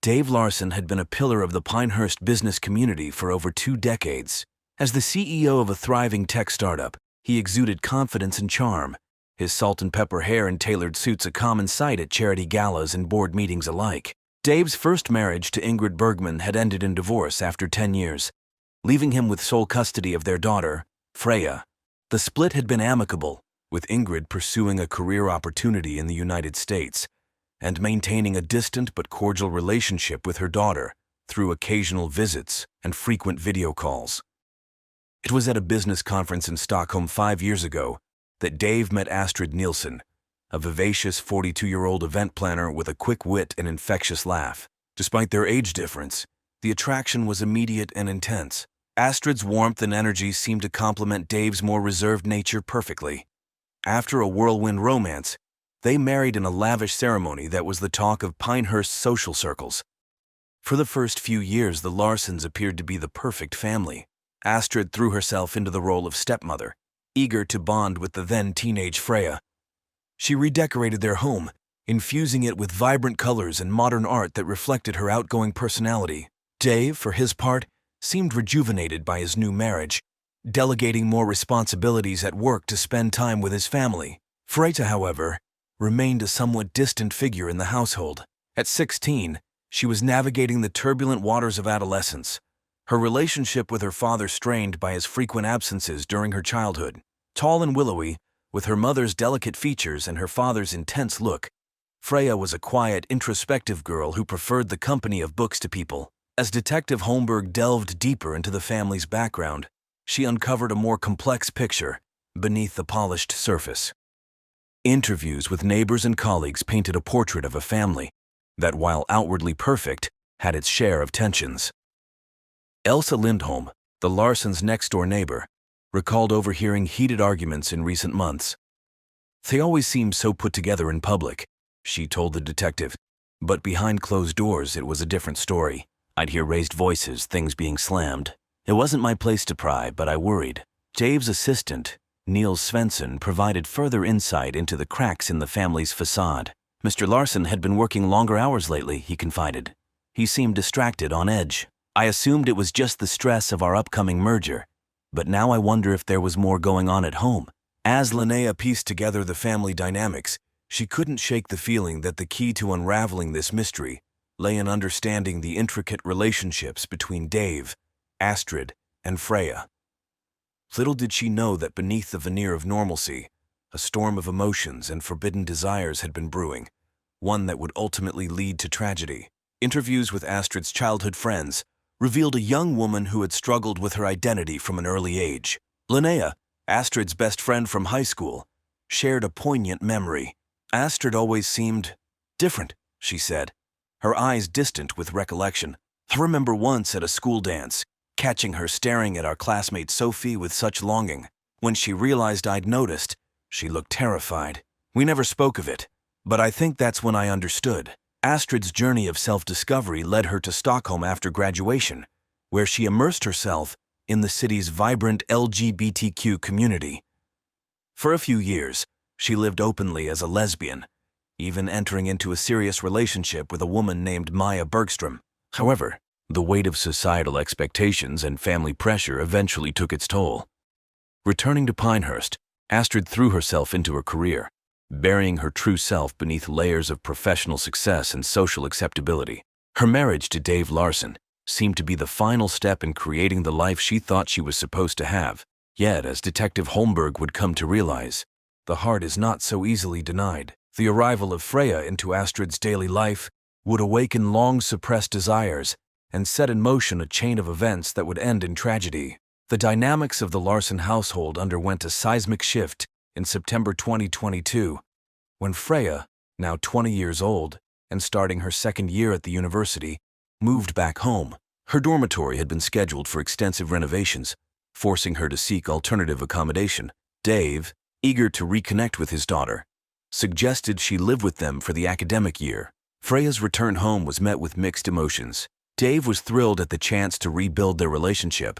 Dave Larson had been a pillar of the Pinehurst business community for over 2 decades. As the CEO of a thriving tech startup, he exuded confidence and charm, his salt and pepper hair and tailored suits a common sight at charity galas and board meetings alike. Dave's first marriage to Ingrid Bergman had ended in divorce after 10 years, leaving him with sole custody of their daughter, Freya. The split had been amicable, with Ingrid pursuing a career opportunity in the United States and maintaining a distant but cordial relationship with her daughter through occasional visits and frequent video calls. It was at a business conference in Stockholm 5 years ago that Dave met Astrid Nielsen, a vivacious 42-year-old event planner with a quick wit and infectious laugh. Despite their age difference, the attraction was immediate and intense. Astrid's warmth and energy seemed to complement Dave's more reserved nature perfectly. After a whirlwind romance, they married in a lavish ceremony that was the talk of Pinehurst social circles. For the first few years, the Larsons appeared to be the perfect family. Astrid threw herself into the role of stepmother, eager to bond with the then-teenage Freya. She redecorated their home, infusing it with vibrant colors and modern art that reflected her outgoing personality. Dave, for his part, seemed rejuvenated by his new marriage, delegating more responsibilities at work to spend time with his family. Freya, however, remained a somewhat distant figure in the household. At 16, she was navigating the turbulent waters of adolescence, her relationship with her father strained by his frequent absences during her childhood. Tall and willowy, with her mother's delicate features and her father's intense look, Freya was a quiet, introspective girl who preferred the company of books to people. As Detective Holmberg delved deeper into the family's background, she uncovered a more complex picture beneath the polished surface. Interviews with neighbors and colleagues painted a portrait of a family that, while outwardly perfect, had its share of tensions. Elsa Lindholm, the Larsons' next-door neighbor, recalled overhearing heated arguments in recent months. "They always seemed so put together in public," she told the detective, "but behind closed doors it was a different story. I'd hear raised voices, things being slammed. It wasn't my place to pry, but I worried." Dave's assistant, Niels Svensson, provided further insight into the cracks in the family's facade. "Mr. Larson had been working longer hours lately," he confided. "He seemed distracted, on edge. I assumed it was just the stress of our upcoming merger, but now I wonder if there was more going on at home." As Linnea pieced together the family dynamics, she couldn't shake the feeling that the key to unraveling this mystery lay in understanding the intricate relationships between Dave, Astrid, and Freya. Little did she know that beneath the veneer of normalcy, a storm of emotions and forbidden desires had been brewing, one that would ultimately lead to tragedy. Interviews with Astrid's childhood friends revealed a young woman who had struggled with her identity from an early age. Linnea, Astrid's best friend from high school, shared a poignant memory. "Astrid always seemed different," she said, her eyes distant with recollection. "I remember once at a school dance, catching her staring at our classmate Sophie with such longing. When she realized I'd noticed, she looked terrified. We never spoke of it, but I think that's when I understood." Astrid's journey of self-discovery led her to Stockholm after graduation, where she immersed herself in the city's vibrant LGBTQ community. For a few years, she lived openly as a lesbian, even entering into a serious relationship with a woman named Maya Bergstrom. However, the weight of societal expectations and family pressure eventually took its toll. Returning to Pinehurst, Astrid threw herself into her career, burying her true self beneath layers of professional success and social acceptability. Her marriage to Dave Larson seemed to be the final step in creating the life she thought she was supposed to have. Yet, as Detective Holmberg would come to realize, the heart is not so easily denied. The arrival of Freya into Astrid's daily life would awaken long-suppressed desires and set in motion a chain of events that would end in tragedy. The dynamics of the Larson household underwent a seismic shift in September 2022, when Freya, now 20 years old and starting her second year at the university, moved back home. Her dormitory had been scheduled for extensive renovations, forcing her to seek alternative accommodation. Dave, eager to reconnect with his daughter, suggested she live with them for the academic year. Freya's return home was met with mixed emotions. Dave was thrilled at the chance to rebuild their relationship,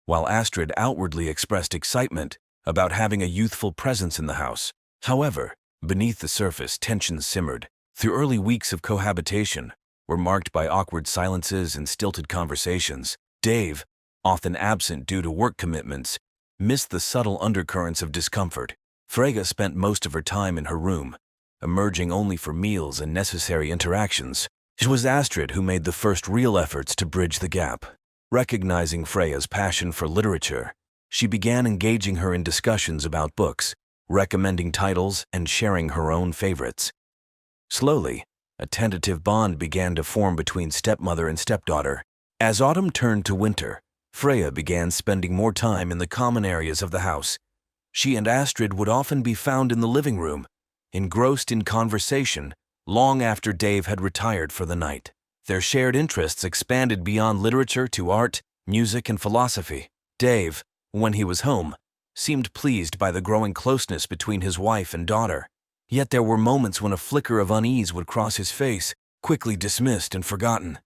while Astrid outwardly expressed excitement about having a youthful presence in the house. However, beneath the surface, tensions simmered. Through early weeks of cohabitation, were marked by awkward silences and stilted conversations. Dave, often absent due to work commitments, missed the subtle undercurrents of discomfort. Freya spent most of her time in her room, emerging only for meals and necessary interactions. It was Astrid who made the first real efforts to bridge the gap. Recognizing Freya's passion for literature, she began engaging her in discussions about books, recommending titles, and sharing her own favorites. Slowly, a tentative bond began to form between stepmother and stepdaughter. As autumn turned to winter, Freya began spending more time in the common areas of the house. She and Astrid would often be found in the living room, engrossed in conversation long after Dave had retired for the night. Their shared interests expanded beyond literature to art, music, and philosophy. Dave, when he was home, seemed pleased by the growing closeness between his wife and daughter. Yet there were moments when a flicker of unease would cross his face, quickly dismissed and forgotten.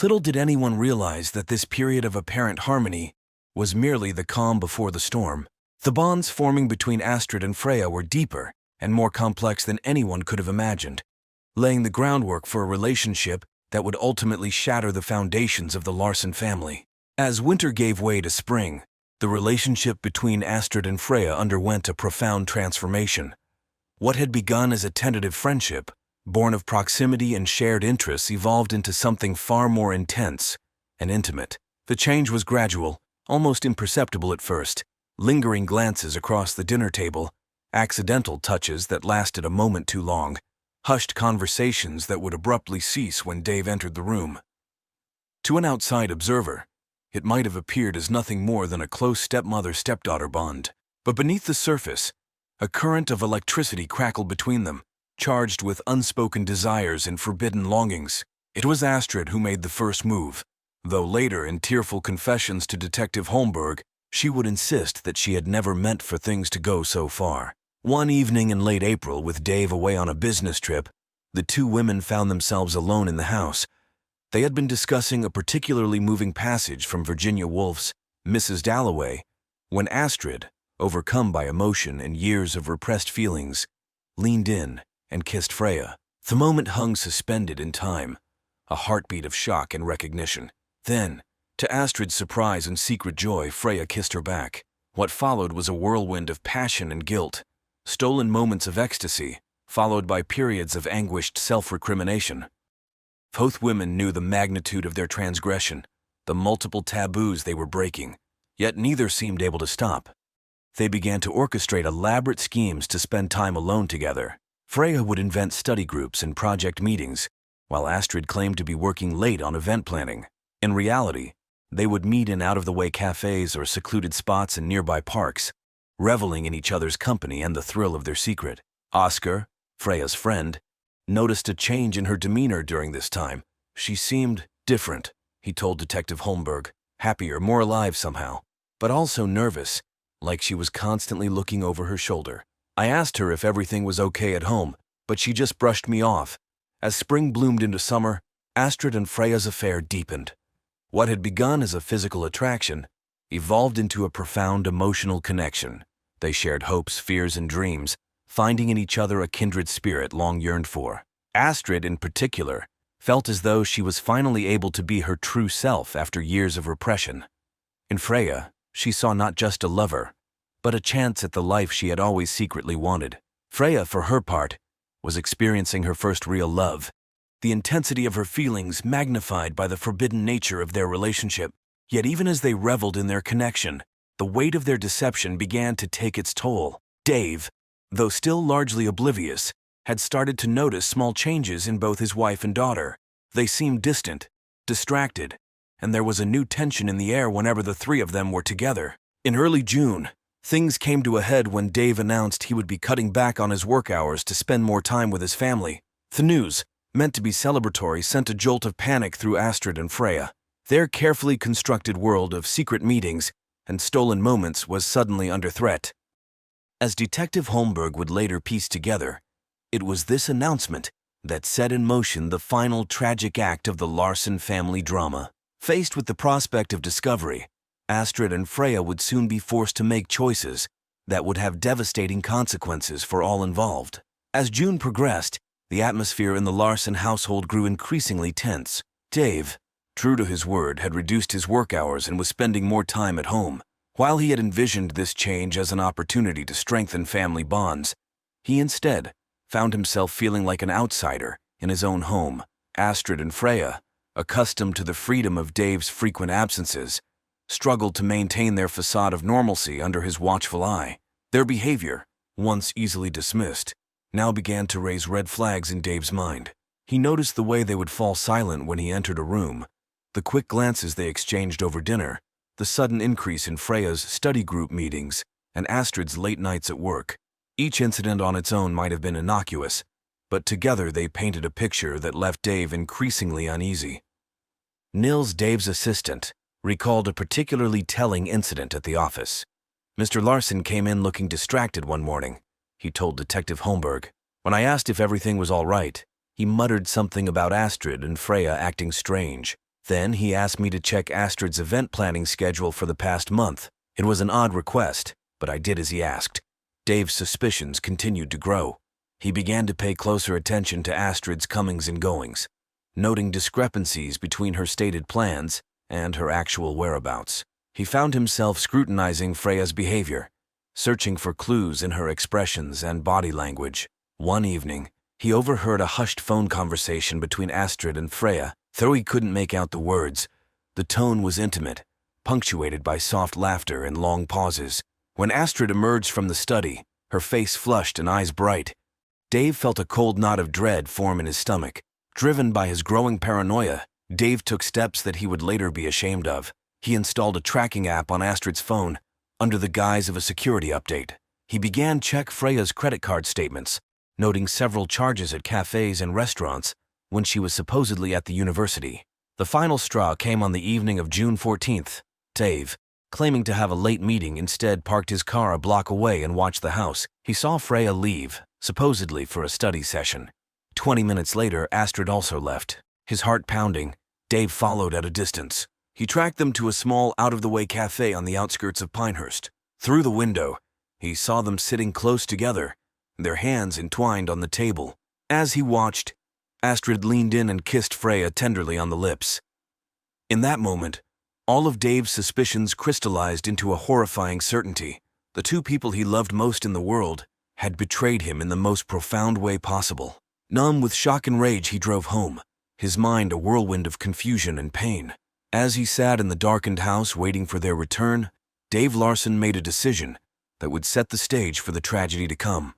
Little did anyone realize that this period of apparent harmony was merely the calm before the storm. The bonds forming between Astrid and Freya were deeper and more complex than anyone could have imagined, laying the groundwork for a relationship that would ultimately shatter the foundations of the Larson family. As winter gave way to spring, the relationship between Astrid and Freya underwent a profound transformation. What had begun as a tentative friendship, born of proximity and shared interests, evolved into something far more intense and intimate. The change was gradual, almost imperceptible at first. Lingering glances across the dinner table, accidental touches that lasted a moment too long, hushed conversations that would abruptly cease when Dave entered the room. To an outside observer, it might have appeared as nothing more than a close stepmother-stepdaughter bond. But beneath the surface, a current of electricity crackled between them, charged with unspoken desires and forbidden longings. It was Astrid who made the first move, though later, in tearful confessions to Detective Holmberg, she would insist that she had never meant for things to go so far. One evening in late April, with Dave away on a business trip, the two women found themselves alone in the house. They had been discussing a particularly moving passage from Virginia Woolf's Mrs. Dalloway, when Astrid, overcome by emotion and years of repressed feelings, leaned in and kissed Freya. The moment hung suspended in time, a heartbeat of shock and recognition. Then, to Astrid's surprise and secret joy, Freya kissed her back. What followed was a whirlwind of passion and guilt, stolen moments of ecstasy, followed by periods of anguished self-recrimination. Both women knew the magnitude of their transgression, the multiple taboos they were breaking, yet neither seemed able to stop. They began to orchestrate elaborate schemes to spend time alone together. Freya would invent study groups and project meetings, while Astrid claimed to be working late on event planning. In reality, they would meet in out-of-the-way cafes or secluded spots in nearby parks, reveling in each other's company and the thrill of their secret. Oscar, Freya's friend, noticed a change in her demeanor during this time. She seemed different, he told Detective Holmberg, happier, more alive somehow, but also nervous, like she was constantly looking over her shoulder. I asked her if everything was okay at home, but she just brushed me off. As spring bloomed into summer, Astrid and Freya's affair deepened. What had begun as a physical attraction evolved into a profound emotional connection. They shared hopes, fears, and dreams, finding in each other a kindred spirit long yearned for. Astrid, in particular, felt as though she was finally able to be her true self after years of repression. In Freya, she saw not just a lover, but a chance at the life she had always secretly wanted. Freya, for her part, was experiencing her first real love, the intensity of her feelings magnified by the forbidden nature of their relationship. Yet even as they reveled in their connection, the weight of their deception began to take its toll. Dave, though still largely oblivious, had started to notice small changes in both his wife and daughter. They seemed distant, distracted, and there was a new tension in the air whenever the three of them were together. In early June, things came to a head when Dave announced he would be cutting back on his work hours to spend more time with his family. The news, meant to be celebratory, sent a jolt of panic through Astrid and Freya. Their carefully constructed world of secret meetings and stolen moments was suddenly under threat. As Detective Holmberg would later piece together, it was this announcement that set in motion the final tragic act of the Larson family drama. Faced with the prospect of discovery, Astrid and Freya would soon be forced to make choices that would have devastating consequences for all involved. As June progressed, The atmosphere in the Larson household grew increasingly tense. Dave, true to his word, had reduced his work hours and was spending more time at home. While he had envisioned this change as an opportunity to strengthen family bonds, he instead found himself feeling like an outsider in his own home. Astrid and Freya, accustomed to the freedom of Dave's frequent absences, struggled to maintain their facade of normalcy under his watchful eye. Their behavior, once easily dismissed, now began to raise red flags in Dave's mind. He noticed the way they would fall silent when he entered a room, the quick glances they exchanged over dinner, the sudden increase in Freya's study group meetings, and Astrid's late nights at work. Each incident on its own might have been innocuous, but together they painted a picture that left Dave increasingly uneasy. Nils, Dave's assistant, recalled a particularly telling incident at the office. Mr. Larson came in looking distracted one morning, he told Detective Holmberg. When I asked if everything was all right, he muttered something about Astrid and Freya acting strange. Then he asked me to check Astrid's event planning schedule for the past month. It was an odd request, but I did as he asked. Dave's suspicions continued to grow. He began to pay closer attention to Astrid's comings and goings, noting discrepancies between her stated plans and her actual whereabouts. He found himself scrutinizing Freya's behavior, searching for clues in her expressions and body language. One evening, he overheard a hushed phone conversation between Astrid and Freya. Though he couldn't make out the words, the tone was intimate, punctuated by soft laughter and long pauses. When Astrid emerged from the study, her face flushed and eyes bright, Dave felt a cold knot of dread form in his stomach. Driven by his growing paranoia, Dave took steps that he would later be ashamed of. He installed a tracking app on Astrid's phone under the guise of a security update. He began to check Freya's credit card statements, noting several charges at cafes and restaurants when she was supposedly at the university. The final straw came on the evening of June 14th. Dave, claiming to have a late meeting, instead parked his car a block away and watched the house. He saw Freya leave, supposedly for a study session. 20 minutes later, Astrid also left. His heart pounding, Dave followed at a distance. He tracked them to a small, out-of-the-way cafe on the outskirts of Pinehurst. Through the window, he saw them sitting close together, their hands entwined on the table. As he watched, Astrid leaned in and kissed Freya tenderly on the lips. In that moment, all of Dave's suspicions crystallized into a horrifying certainty. The two people he loved most in the world had betrayed him in the most profound way possible. Numb with shock and rage, he drove home, his mind a whirlwind of confusion and pain. As he sat in the darkened house waiting for their return, Dave Larson made a decision that would set the stage for the tragedy to come.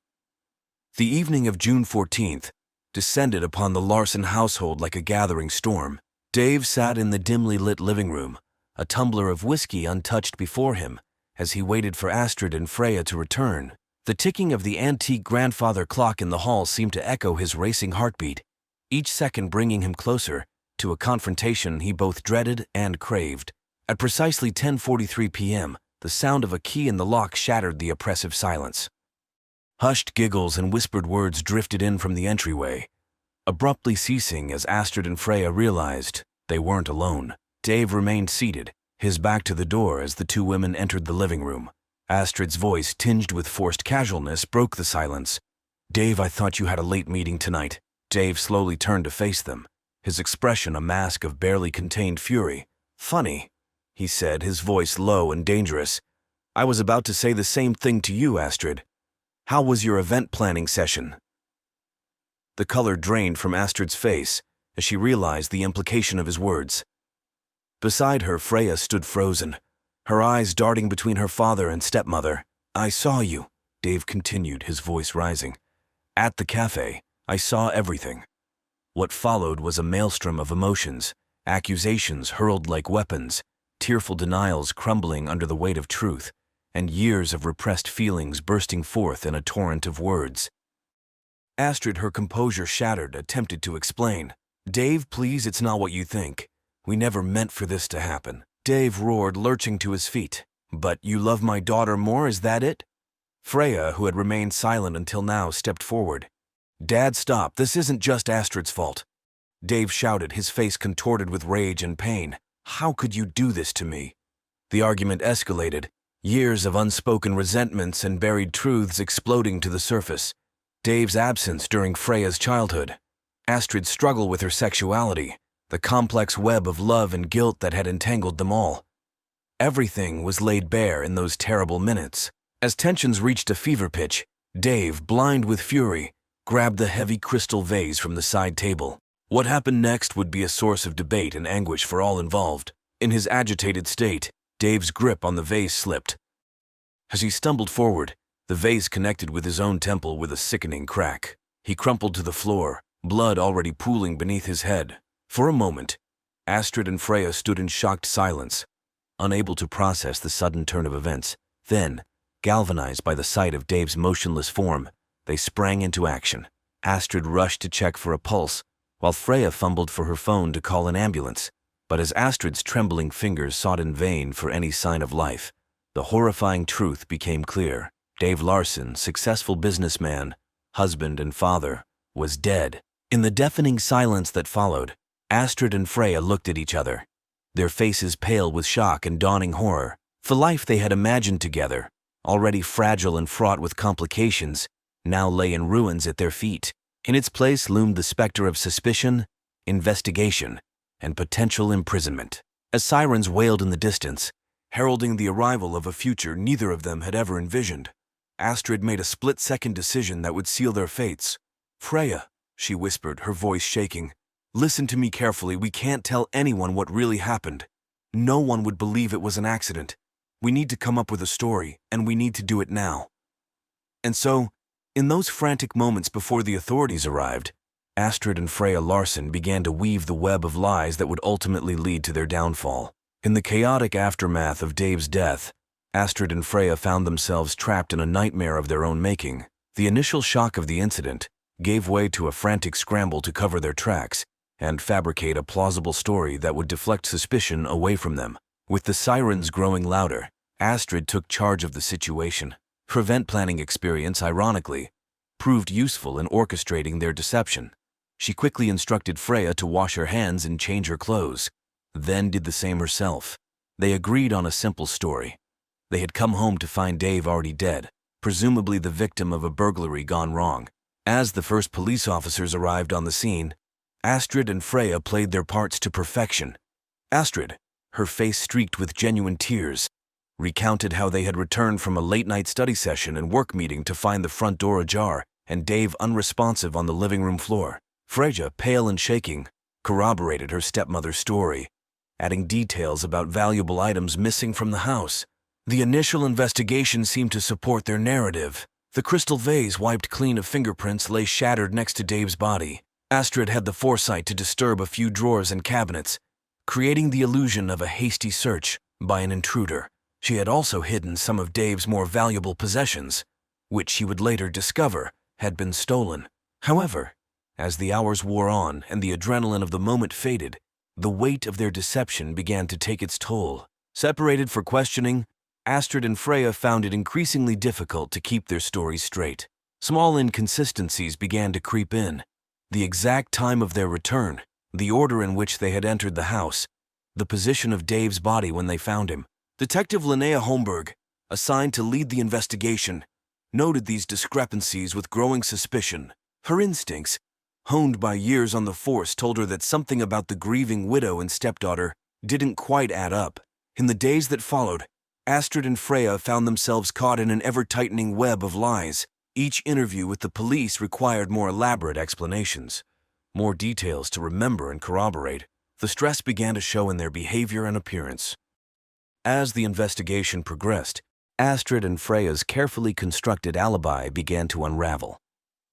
The evening of June 14th descended upon the Larson household like a gathering storm. Dave sat in the dimly lit living room, a tumbler of whiskey untouched before him, as he waited for Astrid and Freya to return. The ticking of the antique grandfather clock in the hall seemed to echo his racing heartbeat, each second bringing him closer to a confrontation he both dreaded and craved. At precisely 10:43 p.m., the sound of a key in the lock shattered the oppressive silence. Hushed giggles and whispered words drifted in from the entryway, abruptly ceasing as Astrid and Freya realized they weren't alone. Dave remained seated, his back to the door as the two women entered the living room. Astrid's voice, tinged with forced casualness, broke the silence. "Dave, I thought you had a late meeting tonight." Dave slowly turned to face them, his expression a mask of barely contained fury. "Funny," he said, his voice low and dangerous. "I was about to say the same thing to you, Astrid. How was your event planning session?" The color drained from Astrid's face as she realized the implication of his words. Beside her, Freya stood frozen, her eyes darting between her father and stepmother. "I saw you," Dave continued, his voice rising. "At the cafe, I saw everything." What followed was a maelstrom of emotions, accusations hurled like weapons, tearful denials crumbling under the weight of truth, and years of repressed feelings bursting forth in a torrent of words. Astrid, her composure shattered, attempted to explain. "Dave, please, it's not what you think. We never meant for this to happen." Dave roared, lurching to his feet. "But you love my daughter more, is that it?" Freya, who had remained silent until now, stepped forward. "Dad, stop. This isn't just Astrid's fault." Dave shouted, his face contorted with rage and pain. "How could you do this to me?" The argument escalated, years of unspoken resentments and buried truths exploding to the surface. Dave's absence during Freya's childhood, Astrid's struggle with her sexuality, the complex web of love and guilt that had entangled them all. Everything was laid bare in those terrible minutes. As tensions reached a fever pitch, Dave, blind with fury, grabbed the heavy crystal vase from the side table. What happened next would be a source of debate and anguish for all involved. In his agitated state, Dave's grip on the vase slipped. As he stumbled forward, the vase connected with his own temple with a sickening crack. He crumpled to the floor, blood already pooling beneath his head. For a moment, Astrid and Freya stood in shocked silence, unable to process the sudden turn of events. Then, galvanized by the sight of Dave's motionless form, they sprang into action. Astrid rushed to check for a pulse, while Freya fumbled for her phone to call an ambulance. But as Astrid's trembling fingers sought in vain for any sign of life, the horrifying truth became clear. Dave Larson, successful businessman, husband and father, was dead. In the deafening silence that followed, Astrid and Freya looked at each other, their faces pale with shock and dawning horror. The life they had imagined together, already fragile and fraught with complications, now lay in ruins at their feet. In its place loomed the specter of suspicion, investigation, and potential imprisonment. As sirens wailed in the distance, heralding the arrival of a future neither of them had ever envisioned, Astrid made a split-second decision that would seal their fates. "Freya," she whispered, her voice shaking, "listen to me carefully. We can't tell anyone what really happened. No one would believe it was an accident. We need to come up with a story, and we need to do it now." And so, in those frantic moments before the authorities arrived, Astrid and Freya Larson began to weave the web of lies that would ultimately lead to their downfall. In the chaotic aftermath of Dave's death, Astrid and Freya found themselves trapped in a nightmare of their own making. The initial shock of the incident gave way to a frantic scramble to cover their tracks and fabricate a plausible story that would deflect suspicion away from them. With the sirens growing louder, Astrid took charge of the situation. Her event planning experience, ironically, proved useful in orchestrating their deception. She quickly instructed Freya to wash her hands and change her clothes, then did the same herself. They agreed on a simple story. They had come home to find Dave already dead, presumably the victim of a burglary gone wrong. As the first police officers arrived on the scene, Astrid and Freya played their parts to perfection. Astrid, her face streaked with genuine tears, recounted how they had returned from a late-night study session and work meeting to find the front door ajar and Dave unresponsive on the living room floor. Freya, pale and shaking, corroborated her stepmother's story, adding details about valuable items missing from the house. The initial investigation seemed to support their narrative. The crystal vase wiped clean of fingerprints lay shattered next to Dave's body. Astrid had the foresight to disturb a few drawers and cabinets, creating the illusion of a hasty search by an intruder. She had also hidden some of Dave's more valuable possessions, which she would later discover had been stolen. However, as the hours wore on and the adrenaline of the moment faded, the weight of their deception began to take its toll. Separated for questioning, Astrid and Freya found it increasingly difficult to keep their stories straight. Small inconsistencies began to creep in. The exact time of their return, the order in which they had entered the house, the position of Dave's body when they found him. Detective Linnea Holmberg, assigned to lead the investigation, noted these discrepancies with growing suspicion. Her instincts, honed by years on the force, told her that something about the grieving widow and stepdaughter didn't quite add up. In the days that followed, Astrid and Freya found themselves caught in an ever-tightening web of lies. Each interview with the police required more elaborate explanations, more details to remember and corroborate. The stress began to show in their behavior and appearance. As the investigation progressed, Astrid and Freya's carefully constructed alibi began to unravel.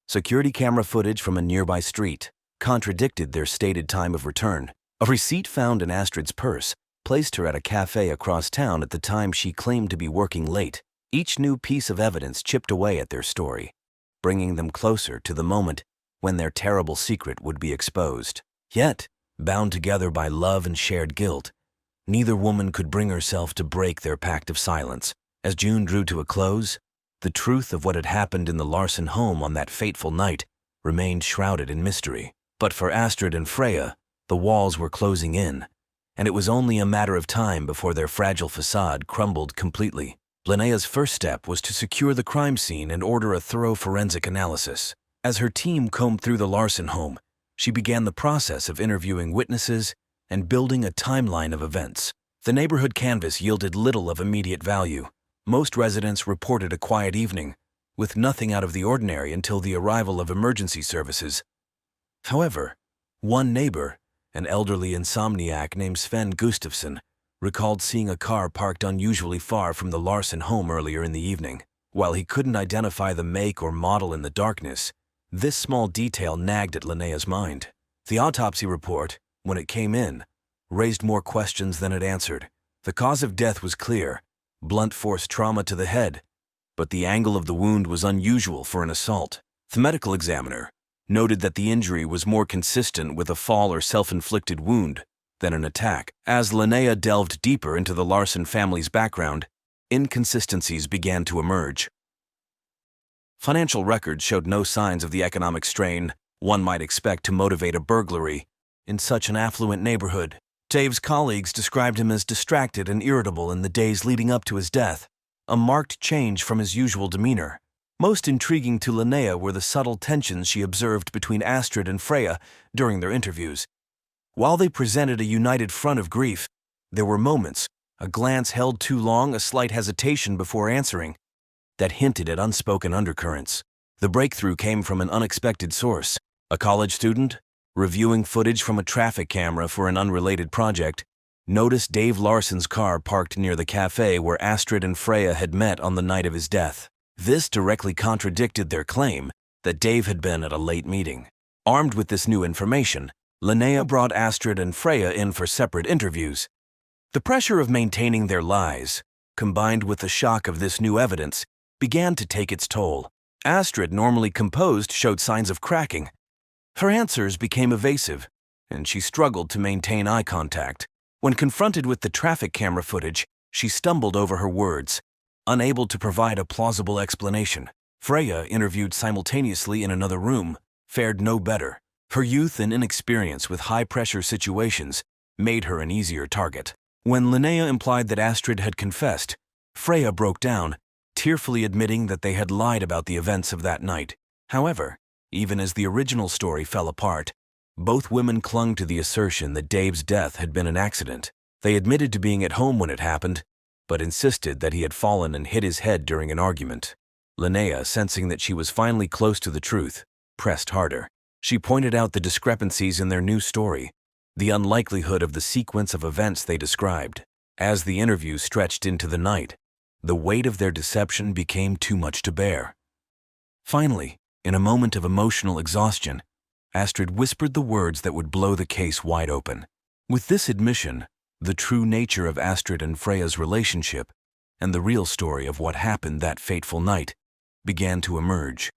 Security camera footage from a nearby street contradicted their stated time of return. A receipt found in Astrid's purse placed her at a cafe across town at the time she claimed to be working late. Each new piece of evidence chipped away at their story, bringing them closer to the moment when their terrible secret would be exposed. Yet, bound together by love and shared guilt, neither woman could bring herself to break their pact of silence. As June drew to a close, the truth of what had happened in the Larson home on that fateful night remained shrouded in mystery. But for Astrid and Freya, the walls were closing in, and it was only a matter of time before their fragile facade crumbled completely. Linnea's first step was to secure the crime scene and order a thorough forensic analysis. As her team combed through the Larson home, she began the process of interviewing witnesses and building a timeline of events. The neighborhood canvass yielded little of immediate value. Most residents reported a quiet evening, with nothing out of the ordinary until the arrival of emergency services. However, one neighbor, an elderly insomniac named Sven Gustafsson, recalled seeing a car parked unusually far from the Larson home earlier in the evening. While he couldn't identify the make or model in the darkness, this small detail nagged at Linnea's mind. The autopsy report, when it came in, raised more questions than it answered. The cause of death was clear: blunt force trauma to the head, but the angle of the wound was unusual for an assault. The medical examiner noted that the injury was more consistent with a fall or self-inflicted wound than an attack. As Linnea delved deeper into the Larson family's background, inconsistencies began to emerge. Financial records showed no signs of the economic strain one might expect to motivate a burglary in such an affluent neighborhood. Dave's colleagues described him as distracted and irritable in the days leading up to his death, a marked change from his usual demeanor. Most intriguing to Linnea were the subtle tensions she observed between Astrid and Freya during their interviews. While they presented a united front of grief, there were moments, a glance held too long, a slight hesitation before answering, that hinted at unspoken undercurrents. The breakthrough came from an unexpected source. A college student, reviewing footage from a traffic camera for an unrelated project, noticed Dave Larson's car parked near the cafe where Astrid and Freya had met on the night of his death. This directly contradicted their claim that Dave had been at a late meeting. Armed with this new information, Linnea brought Astrid and Freya in for separate interviews. The pressure of maintaining their lies, combined with the shock of this new evidence, began to take its toll. Astrid, normally composed, showed signs of cracking. Her answers became evasive, and she struggled to maintain eye contact. When confronted with the traffic camera footage, she stumbled over her words, unable to provide a plausible explanation. Freya, interviewed simultaneously in another room, fared no better. Her youth and inexperience with high-pressure situations made her an easier target. When Linnea implied that Astrid had confessed, Freya broke down, tearfully admitting that they had lied about the events of that night. However, even as the original story fell apart, both women clung to the assertion that Dave's death had been an accident. They admitted to being at home when it happened, but insisted that he had fallen and hit his head during an argument. Linnea, sensing that she was finally close to the truth, pressed harder. She pointed out the discrepancies in their new story, the unlikelihood of the sequence of events they described. As the interview stretched into the night, the weight of their deception became too much to bear. Finally, in a moment of emotional exhaustion, Astrid whispered the words that would blow the case wide open. With this admission, the true nature of Astrid and Freya's relationship and the real story of what happened that fateful night began to emerge.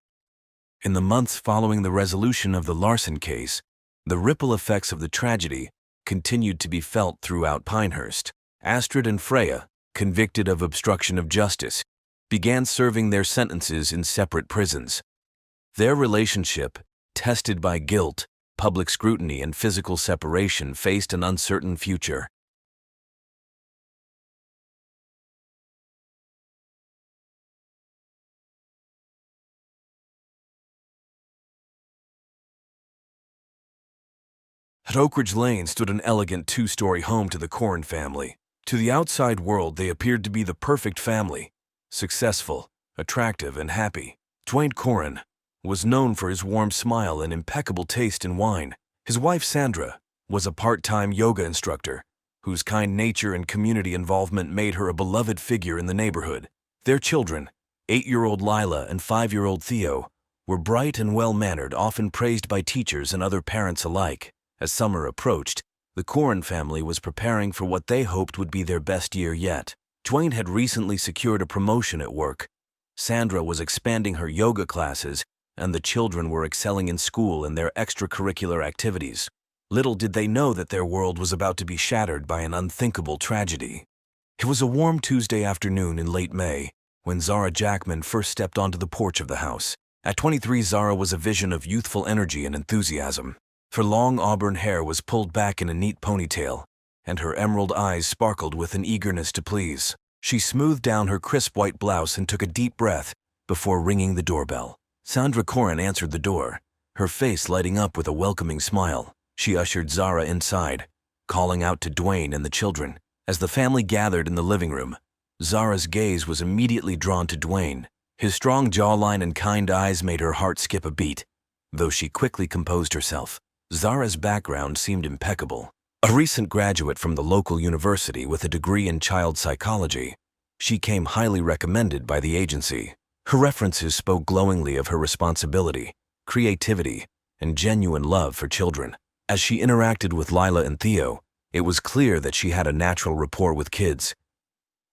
In the months following the resolution of the Larson case, the ripple effects of the tragedy continued to be felt throughout Pinehurst. Astrid and Freya, convicted of obstruction of justice, began serving their sentences in separate prisons. Their relationship, tested by guilt, public scrutiny, and physical separation, faced an uncertain future. At Oak Ridge Lane stood an elegant two-story home to the Corrin family. To the outside world, they appeared to be the perfect family, successful, attractive, and happy. Dwayne Corrin was known for his warm smile and impeccable taste in wine. His wife, Sandra, was a part-time yoga instructor, whose kind nature and community involvement made her a beloved figure in the neighborhood. Their children, 8-year-old Lila and 5-year-old Theo, were bright and well-mannered, often praised by teachers and other parents alike. As summer approached, the Corrin family was preparing for what they hoped would be their best year yet. Dwayne had recently secured a promotion at work. Sandra was expanding her yoga classes, and the children were excelling in school and their extracurricular activities. Little did they know that their world was about to be shattered by an unthinkable tragedy. It was a warm Tuesday afternoon in late May when Zara Jackman first stepped onto the porch of the house. At 23, Zara was a vision of youthful energy and enthusiasm. Her long auburn hair was pulled back in a neat ponytail, and her emerald eyes sparkled with an eagerness to please. She smoothed down her crisp white blouse and took a deep breath before ringing the doorbell. Sandra Corin answered the door, her face lighting up with a welcoming smile. She ushered Zara inside, calling out to Dwayne and the children. As the family gathered in the living room, Zara's gaze was immediately drawn to Dwayne. His strong jawline and kind eyes made her heart skip a beat. Though she quickly composed herself, Zara's background seemed impeccable. A recent graduate from the local university with a degree in child psychology, she came highly recommended by the agency. Her references spoke glowingly of her responsibility, creativity, and genuine love for children. As she interacted with Lila and Theo, it was clear that she had a natural rapport with kids.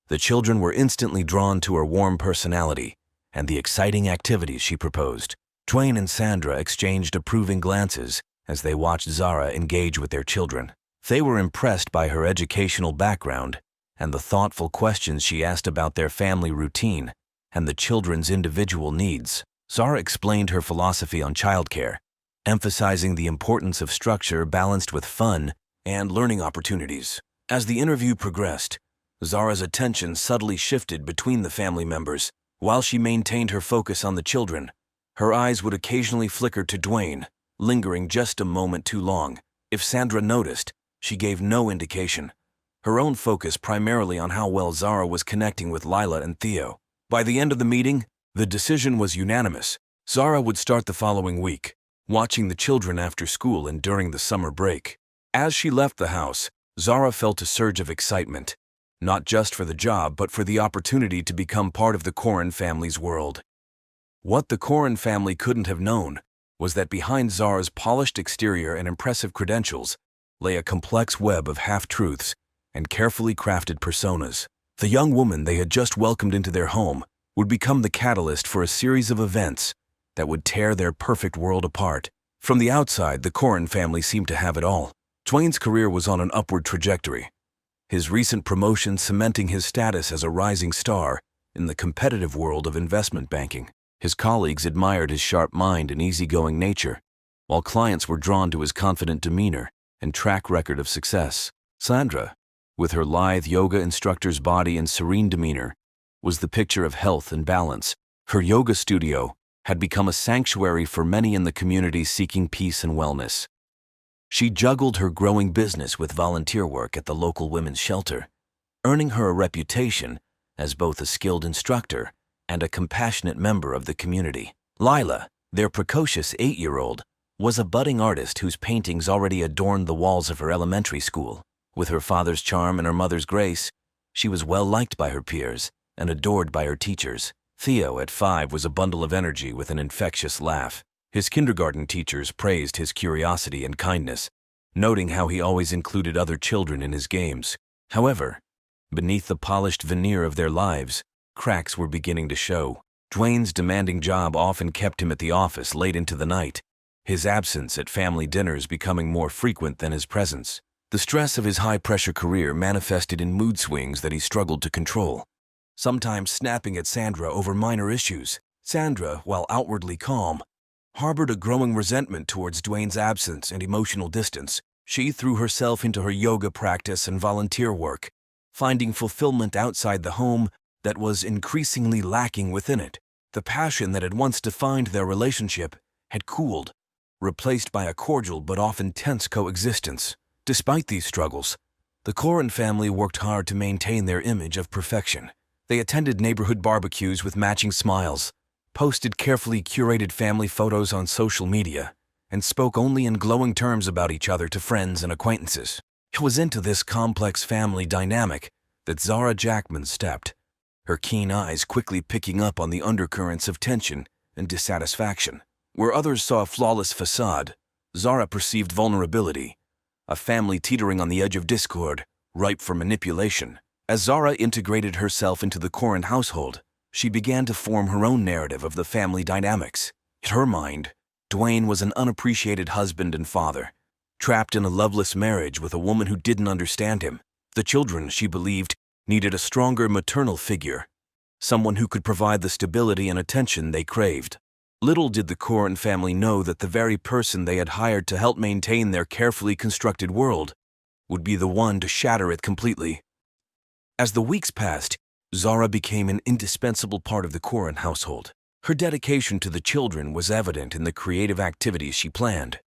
The children were instantly drawn to her warm personality and the exciting activities she proposed. Dwayne and Sandra exchanged approving glances as they watched Zara engage with their children. They were impressed by her educational background and the thoughtful questions she asked about their family routine and the children's individual needs. Zara explained her philosophy on childcare, emphasizing the importance of structure balanced with fun and learning opportunities. As the interview progressed, Zara's attention subtly shifted between the family members. While she maintained her focus on the children, her eyes would occasionally flicker to Dwayne, lingering just a moment too long. If Sandra noticed, she gave no indication, her own focus primarily on how well Zara was connecting with Lila and Theo. By the end of the meeting, the decision was unanimous. Zara would start the following week, watching the children after school and during the summer break. As she left the house, Zara felt a surge of excitement, not just for the job but for the opportunity to become part of the Corin family's world. What the Corin family couldn't have known was that behind Zara's polished exterior and impressive credentials lay a complex web of half-truths and carefully crafted personas. The young woman they had just welcomed into their home would become the catalyst for a series of events that would tear their perfect world apart. From the outside, the Corin family seemed to have it all. Dwayne's career was on an upward trajectory, his recent promotion cementing his status as a rising star in the competitive world of investment banking. His colleagues admired his sharp mind and easygoing nature, while clients were drawn to his confident demeanor and track record of success. Sandra, with her lithe yoga instructor's body and serene demeanor, was the picture of health and balance. Her yoga studio had become a sanctuary for many in the community seeking peace and wellness. She juggled her growing business with volunteer work at the local women's shelter, earning her a reputation as both a skilled instructor and a compassionate member of the community. Lila, their precocious 8-year-old, was a budding artist whose paintings already adorned the walls of her elementary school. With her father's charm and her mother's grace, she was well liked by her peers and adored by her teachers. Theo, at 5, was a bundle of energy with an infectious laugh. His kindergarten teachers praised his curiosity and kindness, noting how he always included other children in his games. However, beneath the polished veneer of their lives, cracks were beginning to show. Dwayne's demanding job often kept him at the office late into the night, his absence at family dinners becoming more frequent than his presence. The stress of his high-pressure career manifested in mood swings that he struggled to control, sometimes snapping at Sandra over minor issues. Sandra, while outwardly calm, harbored a growing resentment towards Dwayne's absence and emotional distance. She threw herself into her yoga practice and volunteer work, finding fulfillment outside the home that was increasingly lacking within it. The passion that had once defined their relationship had cooled, replaced by a cordial but often tense coexistence. Despite these struggles, the Corin family worked hard to maintain their image of perfection. They attended neighborhood barbecues with matching smiles, posted carefully curated family photos on social media, and spoke only in glowing terms about each other to friends and acquaintances. It was into this complex family dynamic that Zara Jackman stepped, her keen eyes quickly picking up on the undercurrents of tension and dissatisfaction. Where others saw a flawless facade, Zara perceived vulnerability, a family teetering on the edge of discord, ripe for manipulation. As Zara integrated herself into the Corin household, she began to form her own narrative of the family dynamics. In her mind, Dwayne was an unappreciated husband and father, trapped in a loveless marriage with a woman who didn't understand him. The children, she believed, needed a stronger maternal figure, someone who could provide the stability and attention they craved. Little did the Corin family know that the very person they had hired to help maintain their carefully constructed world would be the one to shatter it completely. As the weeks passed, Zara became an indispensable part of the Corin household. Her dedication to the children was evident in the creative activities she planned,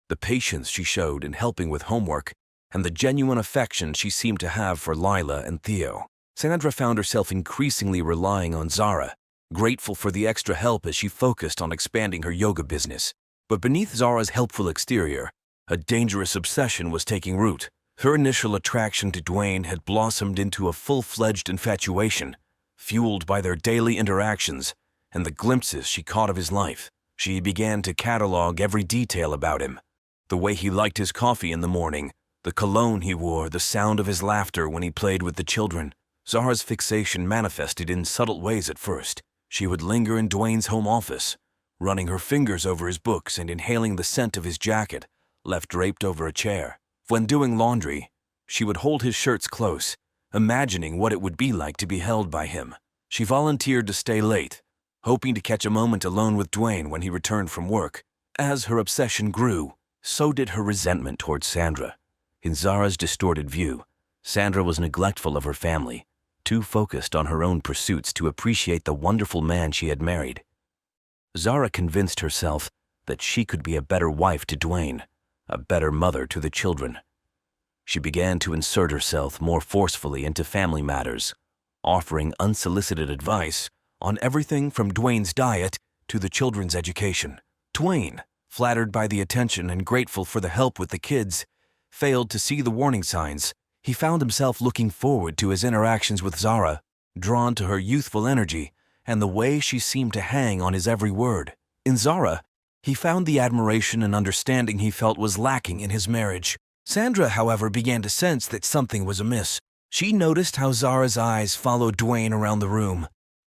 the patience she showed in helping with homework, and the genuine affection she seemed to have for Lila and Theo. Sandra found herself increasingly relying on Zara, grateful for the extra help as she focused on expanding her yoga business. But beneath Zara's helpful exterior, a dangerous obsession was taking root. Her initial attraction to Dwayne had blossomed into a full-fledged infatuation, fueled by their daily interactions and the glimpses she caught of his life. She began to catalog every detail about him: the way he liked his coffee in the morning, the cologne he wore, the sound of his laughter when he played with the children. Zara's fixation manifested in subtle ways at first. She would linger in Dwayne's home office, running her fingers over his books and inhaling the scent of his jacket, left draped over a chair. When doing laundry, she would hold his shirts close, imagining what it would be like to be held by him. She volunteered to stay late, hoping to catch a moment alone with Dwayne when he returned from work. As her obsession grew, so did her resentment towards Sandra. In Zara's distorted view, Sandra was neglectful of her family, too focused on her own pursuits to appreciate the wonderful man she had married. Zara convinced herself that she could be a better wife to Dwayne, a better mother to the children. She began to insert herself more forcefully into family matters, offering unsolicited advice on everything from Dwayne's diet to the children's education. Dwayne, flattered by the attention and grateful for the help with the kids, failed to see the warning signs. He found himself looking forward to his interactions with Zara, drawn to her youthful energy and the way she seemed to hang on his every word. In Zara, he found the admiration and understanding he felt was lacking in his marriage. Sandra, however, began to sense that something was amiss. She noticed how Zara's eyes followed Dwayne around the room,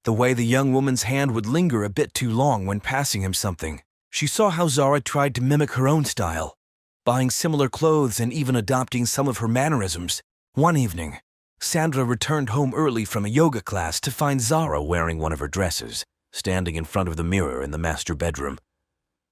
the way the young woman's hand would linger a bit too long when passing him something. She saw how Zara tried to mimic her own style, buying similar clothes and even adopting some of her mannerisms. One evening, Sandra returned home early from a yoga class to find Zara wearing one of her dresses, standing in front of the mirror in the master bedroom.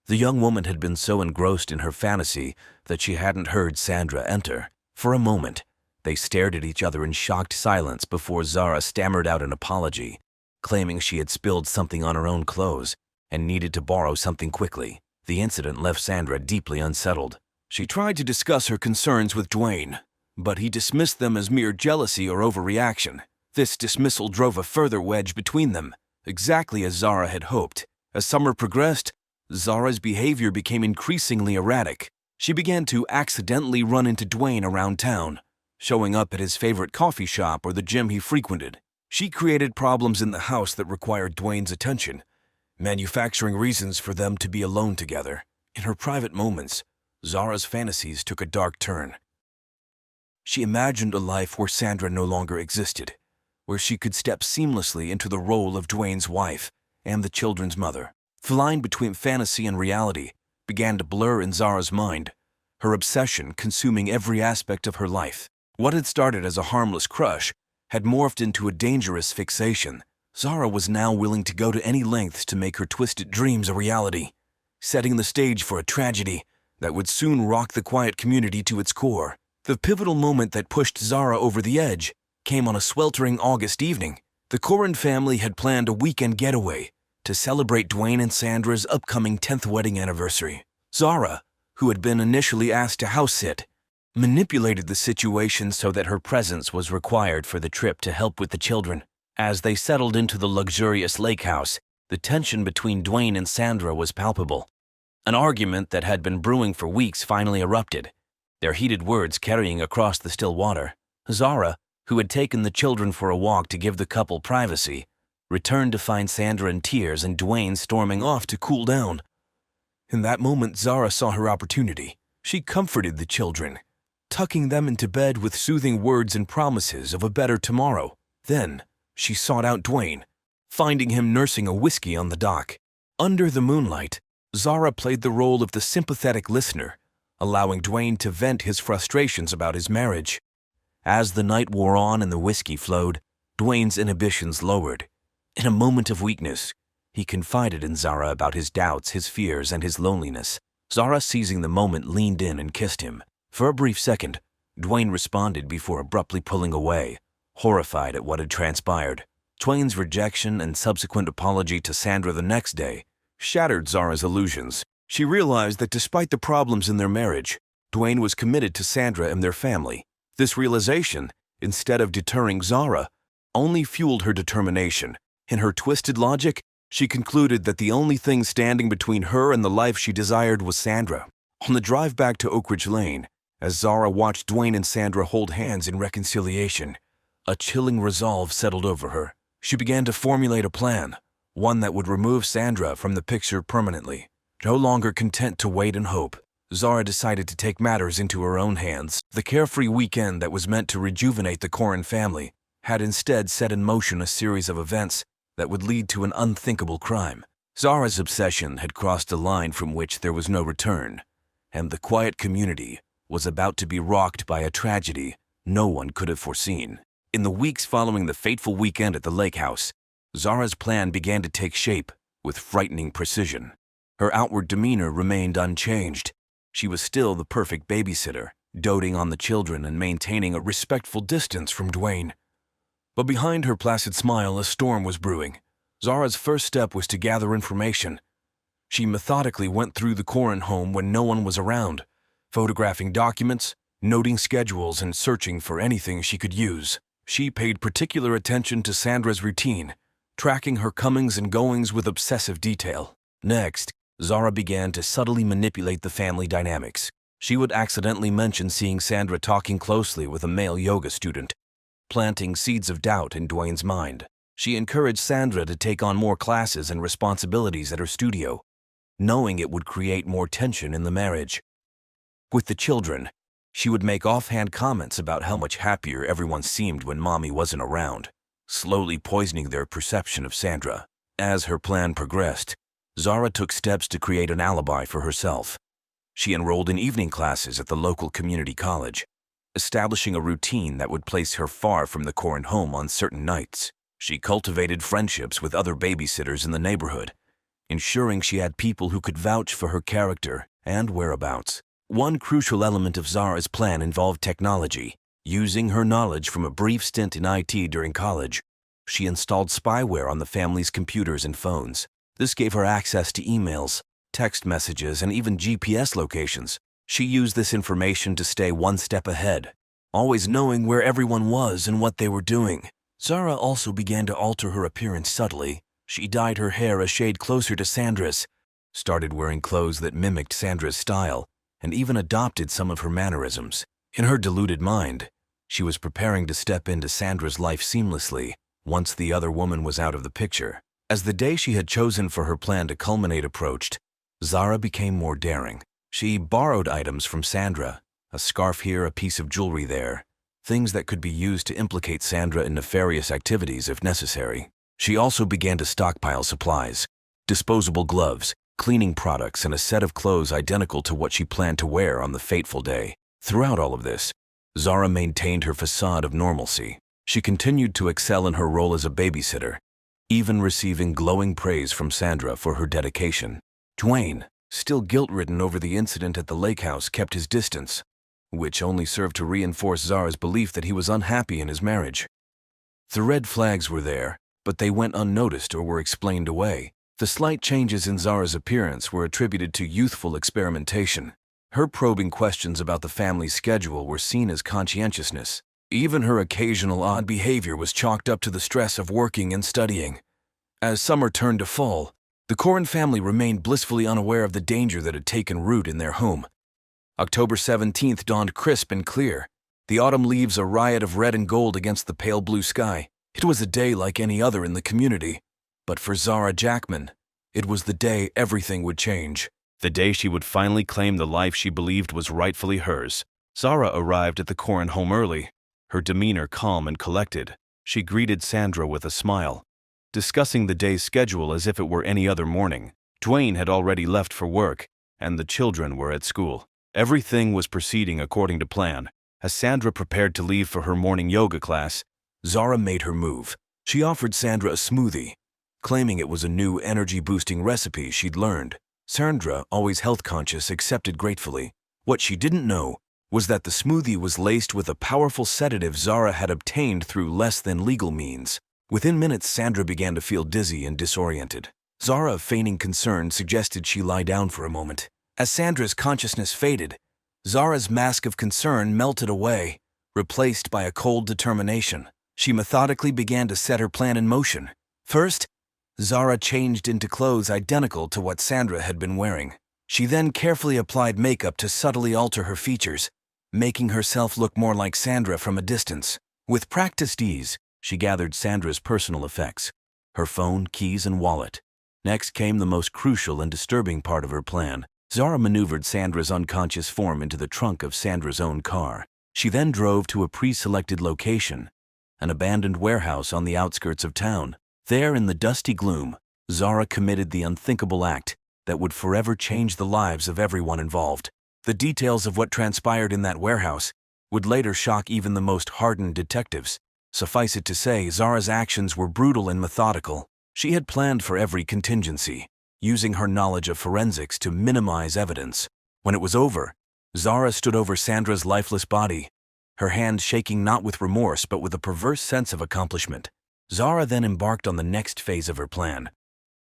The young woman had been so engrossed in her fantasy that she hadn't heard Sandra enter. For a moment, they stared at each other in shocked silence before Zara stammered out an apology, claiming she had spilled something on her own clothes and needed to borrow something quickly. The incident left Sandra deeply unsettled. She tried to discuss her concerns with Dwayne, but he dismissed them as mere jealousy or overreaction. This dismissal drove a further wedge between them, exactly as Zara had hoped. As summer progressed, Zara's behavior became increasingly erratic. She began to accidentally run into Dwayne around town, showing up at his favorite coffee shop or the gym he frequented. She created problems in the house that required Dwayne's attention, manufacturing reasons for them to be alone together. In her private moments, Zara's fantasies took a dark turn. She imagined a life where Sandra no longer existed, where she could step seamlessly into the role of Dwayne's wife and the children's mother. The line between fantasy and reality began to blur in Zara's mind, her obsession consuming every aspect of her life. What had started as a harmless crush had morphed into a dangerous fixation. Zara was now willing to go to any lengths to make her twisted dreams a reality, setting the stage for a tragedy that would soon rock the quiet community to its core. The pivotal moment that pushed Zara over the edge came on a sweltering August evening. The Corrin family had planned a weekend getaway to celebrate Dwayne and Sandra's upcoming 10th wedding anniversary. Zara, who had been initially asked to house sit, manipulated the situation so that her presence was required for the trip to help with the children. As they settled into the luxurious lake house, the tension between Dwayne and Sandra was palpable. An argument that had been brewing for weeks finally erupted, their heated words carrying across the still water. Zara, who had taken the children for a walk to give the couple privacy, returned to find Sandra in tears and Dwayne storming off to cool down. In that moment, Zara saw her opportunity. She comforted the children, tucking them into bed with soothing words and promises of a better tomorrow. Then, she sought out Dwayne, finding him nursing a whiskey on the dock. Under the moonlight, Zara played the role of the sympathetic listener, allowing Dwayne to vent his frustrations about his marriage. As the night wore on and the whiskey flowed, Dwayne's inhibitions lowered. In a moment of weakness, he confided in Zara about his doubts, his fears, and his loneliness. Zara, seizing the moment, leaned in and kissed him. For a brief second, Dwayne responded before abruptly pulling away, horrified at what had transpired. Dwayne's rejection and subsequent apology to Sandra the next day shattered Zara's illusions. She realized that despite the problems in their marriage, Dwayne was committed to Sandra and their family. This realization, instead of deterring Zara, only fueled her determination. In her twisted logic, she concluded that the only thing standing between her and the life she desired was Sandra. On the drive back to Oak Ridge Lane, as Zara watched Dwayne and Sandra hold hands in reconciliation, a chilling resolve settled over her. She began to formulate a plan, one that would remove Sandra from the picture permanently. No longer content to wait and hope, Zara decided to take matters into her own hands. The carefree weekend that was meant to rejuvenate the Corrin family had instead set in motion a series of events that would lead to an unthinkable crime. Zara's obsession had crossed a line from which there was no return, and the quiet community was about to be rocked by a tragedy no one could have foreseen. In the weeks following the fateful weekend at the lake house, Zara's plan began to take shape with frightening precision. Her outward demeanor remained unchanged. She was still the perfect babysitter, doting on the children and maintaining a respectful distance from Dwayne. But behind her placid smile, a storm was brewing. Zara's first step was to gather information. She methodically went through the Corrin home when no one was around, photographing documents, noting schedules, and searching for anything she could use. She paid particular attention to Sandra's routine, tracking her comings and goings with obsessive detail. Next, Zara began to subtly manipulate the family dynamics. She would accidentally mention seeing Sandra talking closely with a male yoga student, planting seeds of doubt in Dwayne's mind. She encouraged Sandra to take on more classes and responsibilities at her studio, knowing it would create more tension in the marriage. With the children, she would make offhand comments about how much happier everyone seemed when Mommy wasn't around, slowly poisoning their perception of Sandra. As her plan progressed, Zara took steps to create an alibi for herself. She enrolled in evening classes at the local community college, establishing a routine that would place her far from the Corrin home on certain nights. She cultivated friendships with other babysitters in the neighborhood, ensuring she had people who could vouch for her character and whereabouts. One crucial element of Zara's plan involved technology. Using her knowledge from a brief stint in IT during college, she installed spyware on the family's computers and phones. This gave her access to emails, text messages, and even GPS locations. She used this information to stay one step ahead, always knowing where everyone was and what they were doing. Zara also began to alter her appearance subtly. She dyed her hair a shade closer to Sandra's, started wearing clothes that mimicked Sandra's style, and even adopted some of her mannerisms. In her deluded mind, she was preparing to step into Sandra's life seamlessly once the other woman was out of the picture. As the day she had chosen for her plan to culminate approached, Zara became more daring. She borrowed items from Sandra, a scarf here, a piece of jewelry there, things that could be used to implicate Sandra in nefarious activities if necessary. She also began to stockpile supplies, disposable gloves, cleaning products, and a set of clothes identical to what she planned to wear on the fateful day. Throughout all of this, Zara maintained her facade of normalcy. She continued to excel in her role as a babysitter, even receiving glowing praise from Sandra for her dedication. Dwayne, still guilt-ridden over the incident at the lake house, kept his distance, which only served to reinforce Zara's belief that he was unhappy in his marriage. The red flags were there, but they went unnoticed or were explained away. The slight changes in Zara's appearance were attributed to youthful experimentation. Her probing questions about the family's schedule were seen as conscientiousness. Even her occasional odd behavior was chalked up to the stress of working and studying. As summer turned to fall, the Corrin family remained blissfully unaware of the danger that had taken root in their home. October 17th dawned crisp and clear, the autumn leaves a riot of red and gold against the pale blue sky. It was a day like any other in the community, but for Zara Jackman, it was the day everything would change. The day she would finally claim the life she believed was rightfully hers. Zara arrived at the Corrin home early, her demeanor calm and collected. She greeted Sandra with a smile, discussing the day's schedule as if it were any other morning. Dwayne had already left for work, and the children were at school. Everything was proceeding according to plan. As Sandra prepared to leave for her morning yoga class, Zara made her move. She offered Sandra a smoothie, claiming it was a new energy-boosting recipe she'd learned. Sandra, always health-conscious, accepted gratefully. What she didn't know was that the smoothie was laced with a powerful sedative Zara had obtained through less than legal means. Within minutes, Sandra began to feel dizzy and disoriented. Zara, feigning concern, suggested she lie down for a moment. As Sandra's consciousness faded, Zara's mask of concern melted away, replaced by a cold determination. She methodically began to set her plan in motion. First, Zara changed into clothes identical to what Sandra had been wearing. She then carefully applied makeup to subtly alter her features, making herself look more like Sandra from a distance. With practiced ease, she gathered Sandra's personal effects, her phone, keys, and wallet. Next came the most crucial and disturbing part of her plan. Zara maneuvered Sandra's unconscious form into the trunk of Sandra's own car. She then drove to a pre-selected location, an abandoned warehouse on the outskirts of town. There, in the dusty gloom, Zara committed the unthinkable act that would forever change the lives of everyone involved. The details of what transpired in that warehouse would later shock even the most hardened detectives. Suffice it to say, Zara's actions were brutal and methodical. She had planned for every contingency, using her knowledge of forensics to minimize evidence. When it was over, Zara stood over Sandra's lifeless body, her hands shaking not with remorse but with a perverse sense of accomplishment. Zara then embarked on the next phase of her plan.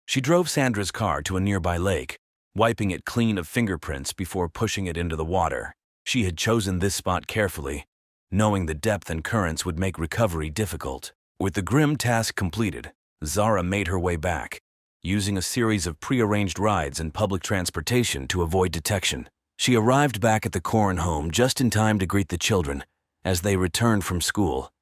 She drove Sandra's car to a nearby lake, wiping it clean of fingerprints before pushing it into the water. She had chosen this spot carefully, knowing the depth and currents would make recovery difficult. With the grim task completed, Zara made her way back, using a series of prearranged rides and public transportation to avoid detection. She arrived back at the Corrin home just in time to greet the children as they returned from school,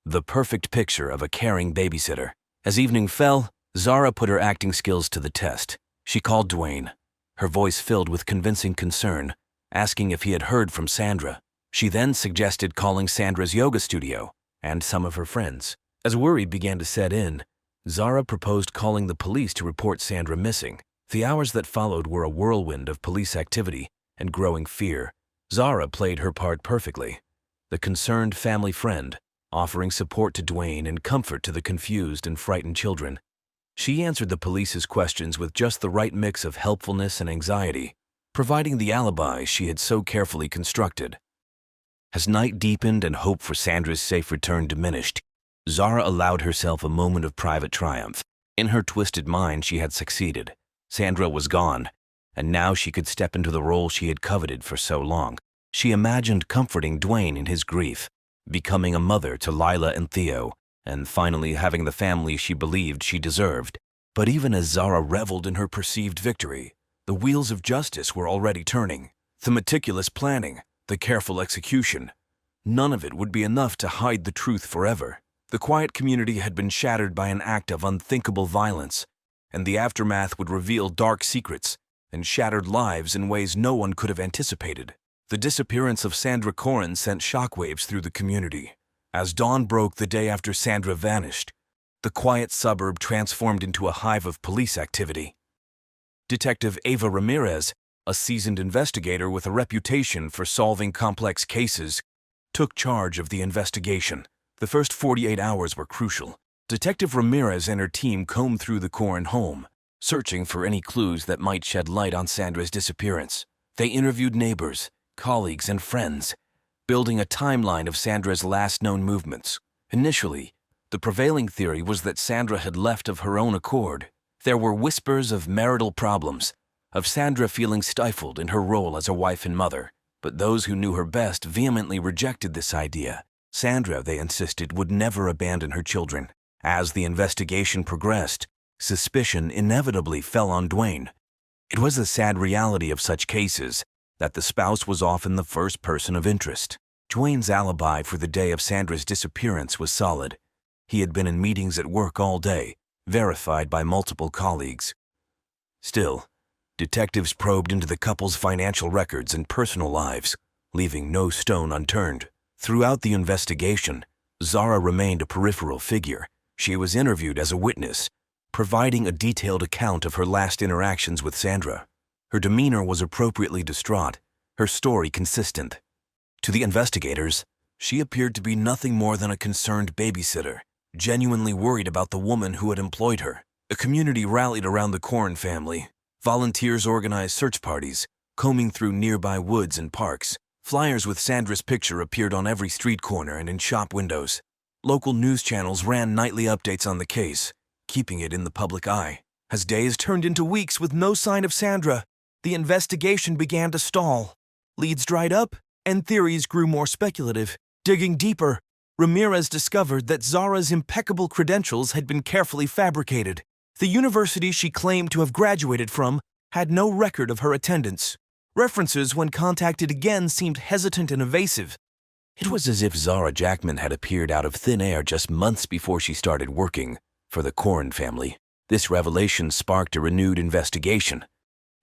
the perfect picture of a caring babysitter. As evening fell, Zara put her acting skills to the test. She called Dwayne, her voice filled with convincing concern, asking if he had heard from Sandra. She then suggested calling Sandra's yoga studio and some of her friends. As worry began to set in, Zara proposed calling the police to report Sandra missing. The hours that followed were a whirlwind of police activity and growing fear. Zara played her part perfectly, the concerned family friend, offering support to Dwayne and comfort to the confused and frightened children. She answered the police's questions with just the right mix of helpfulness and anxiety, providing the alibi she had so carefully constructed. As night deepened and hope for Sandra's safe return diminished, Zara allowed herself a moment of private triumph. In her twisted mind, she had succeeded. Sandra was gone, and now she could step into the role she had coveted for so long. She imagined comforting Dwayne in his grief, becoming a mother to Lila and Theo, and finally having the family she believed she deserved. But even as Zara reveled in her perceived victory, the wheels of justice were already turning. The meticulous planning, the careful execution, none of it would be enough to hide the truth forever. The quiet community had been shattered by an act of unthinkable violence, and the aftermath would reveal dark secrets and shattered lives in ways no one could have anticipated. The disappearance of Sandra Corrin sent shockwaves through the community. As dawn broke the day after Sandra vanished, the quiet suburb transformed into a hive of police activity. Detective Ava Ramirez, a seasoned investigator with a reputation for solving complex cases, took charge of the investigation. The first 48 hours were crucial. Detective Ramirez and her team combed through the Corrin home, searching for any clues that might shed light on Sandra's disappearance. They interviewed neighbors, colleagues, and friends, building a timeline of Sandra's last known movements. Initially, the prevailing theory was that Sandra had left of her own accord. There were whispers of marital problems, of Sandra feeling stifled in her role as a wife and mother. But those who knew her best vehemently rejected this idea. Sandra, they insisted, would never abandon her children. As the investigation progressed, suspicion inevitably fell on Dwayne. It was the sad reality of such cases that the spouse was often the first person of interest. Dwayne's alibi for the day of Sandra's disappearance was solid. He had been in meetings at work all day, verified by multiple colleagues. Still, detectives probed into the couple's financial records and personal lives, leaving no stone unturned. Throughout the investigation, Zara remained a peripheral figure. She was interviewed as a witness, providing a detailed account of her last interactions with Sandra. Her demeanor was appropriately distraught, her story consistent. To the investigators, she appeared to be nothing more than a concerned babysitter, genuinely worried about the woman who had employed her. A community rallied around the Corrin family. Volunteers organized search parties, combing through nearby woods and parks. Flyers with Sandra's picture appeared on every street corner and in shop windows. Local news channels ran nightly updates on the case, keeping it in the public eye. As days turned into weeks with no sign of Sandra, the investigation began to stall. Leads dried up, and theories grew more speculative. Digging deeper, Ramirez discovered that Zara's impeccable credentials had been carefully fabricated. The university she claimed to have graduated from had no record of her attendance. References when contacted again seemed hesitant and evasive. It was as if Zara Jackman had appeared out of thin air just months before she started working for the Corrin family. This revelation sparked a renewed investigation,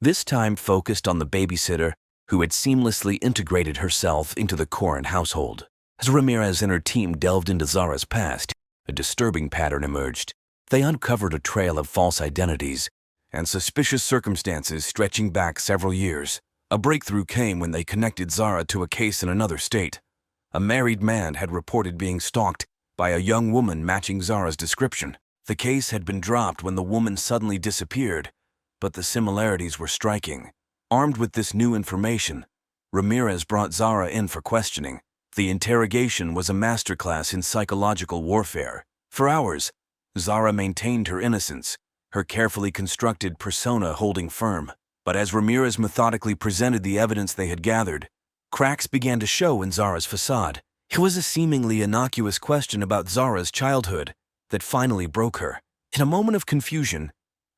this time focused on the babysitter who had seamlessly integrated herself into the Corrin household. As Ramirez and her team delved into Zara's past, a disturbing pattern emerged. They uncovered a trail of false identities and suspicious circumstances stretching back several years. A breakthrough came when they connected Zara to a case in another state. A married man had reported being stalked by a young woman matching Zara's description. The case had been dropped when the woman suddenly disappeared, but the similarities were striking. Armed with this new information, Ramirez brought Zara in for questioning. The interrogation was a masterclass in psychological warfare. For hours, Zara maintained her innocence, her carefully constructed persona holding firm. But as Ramirez methodically presented the evidence they had gathered, cracks began to show in Zara's facade. It was a seemingly innocuous question about Zara's childhood that finally broke her. In a moment of confusion,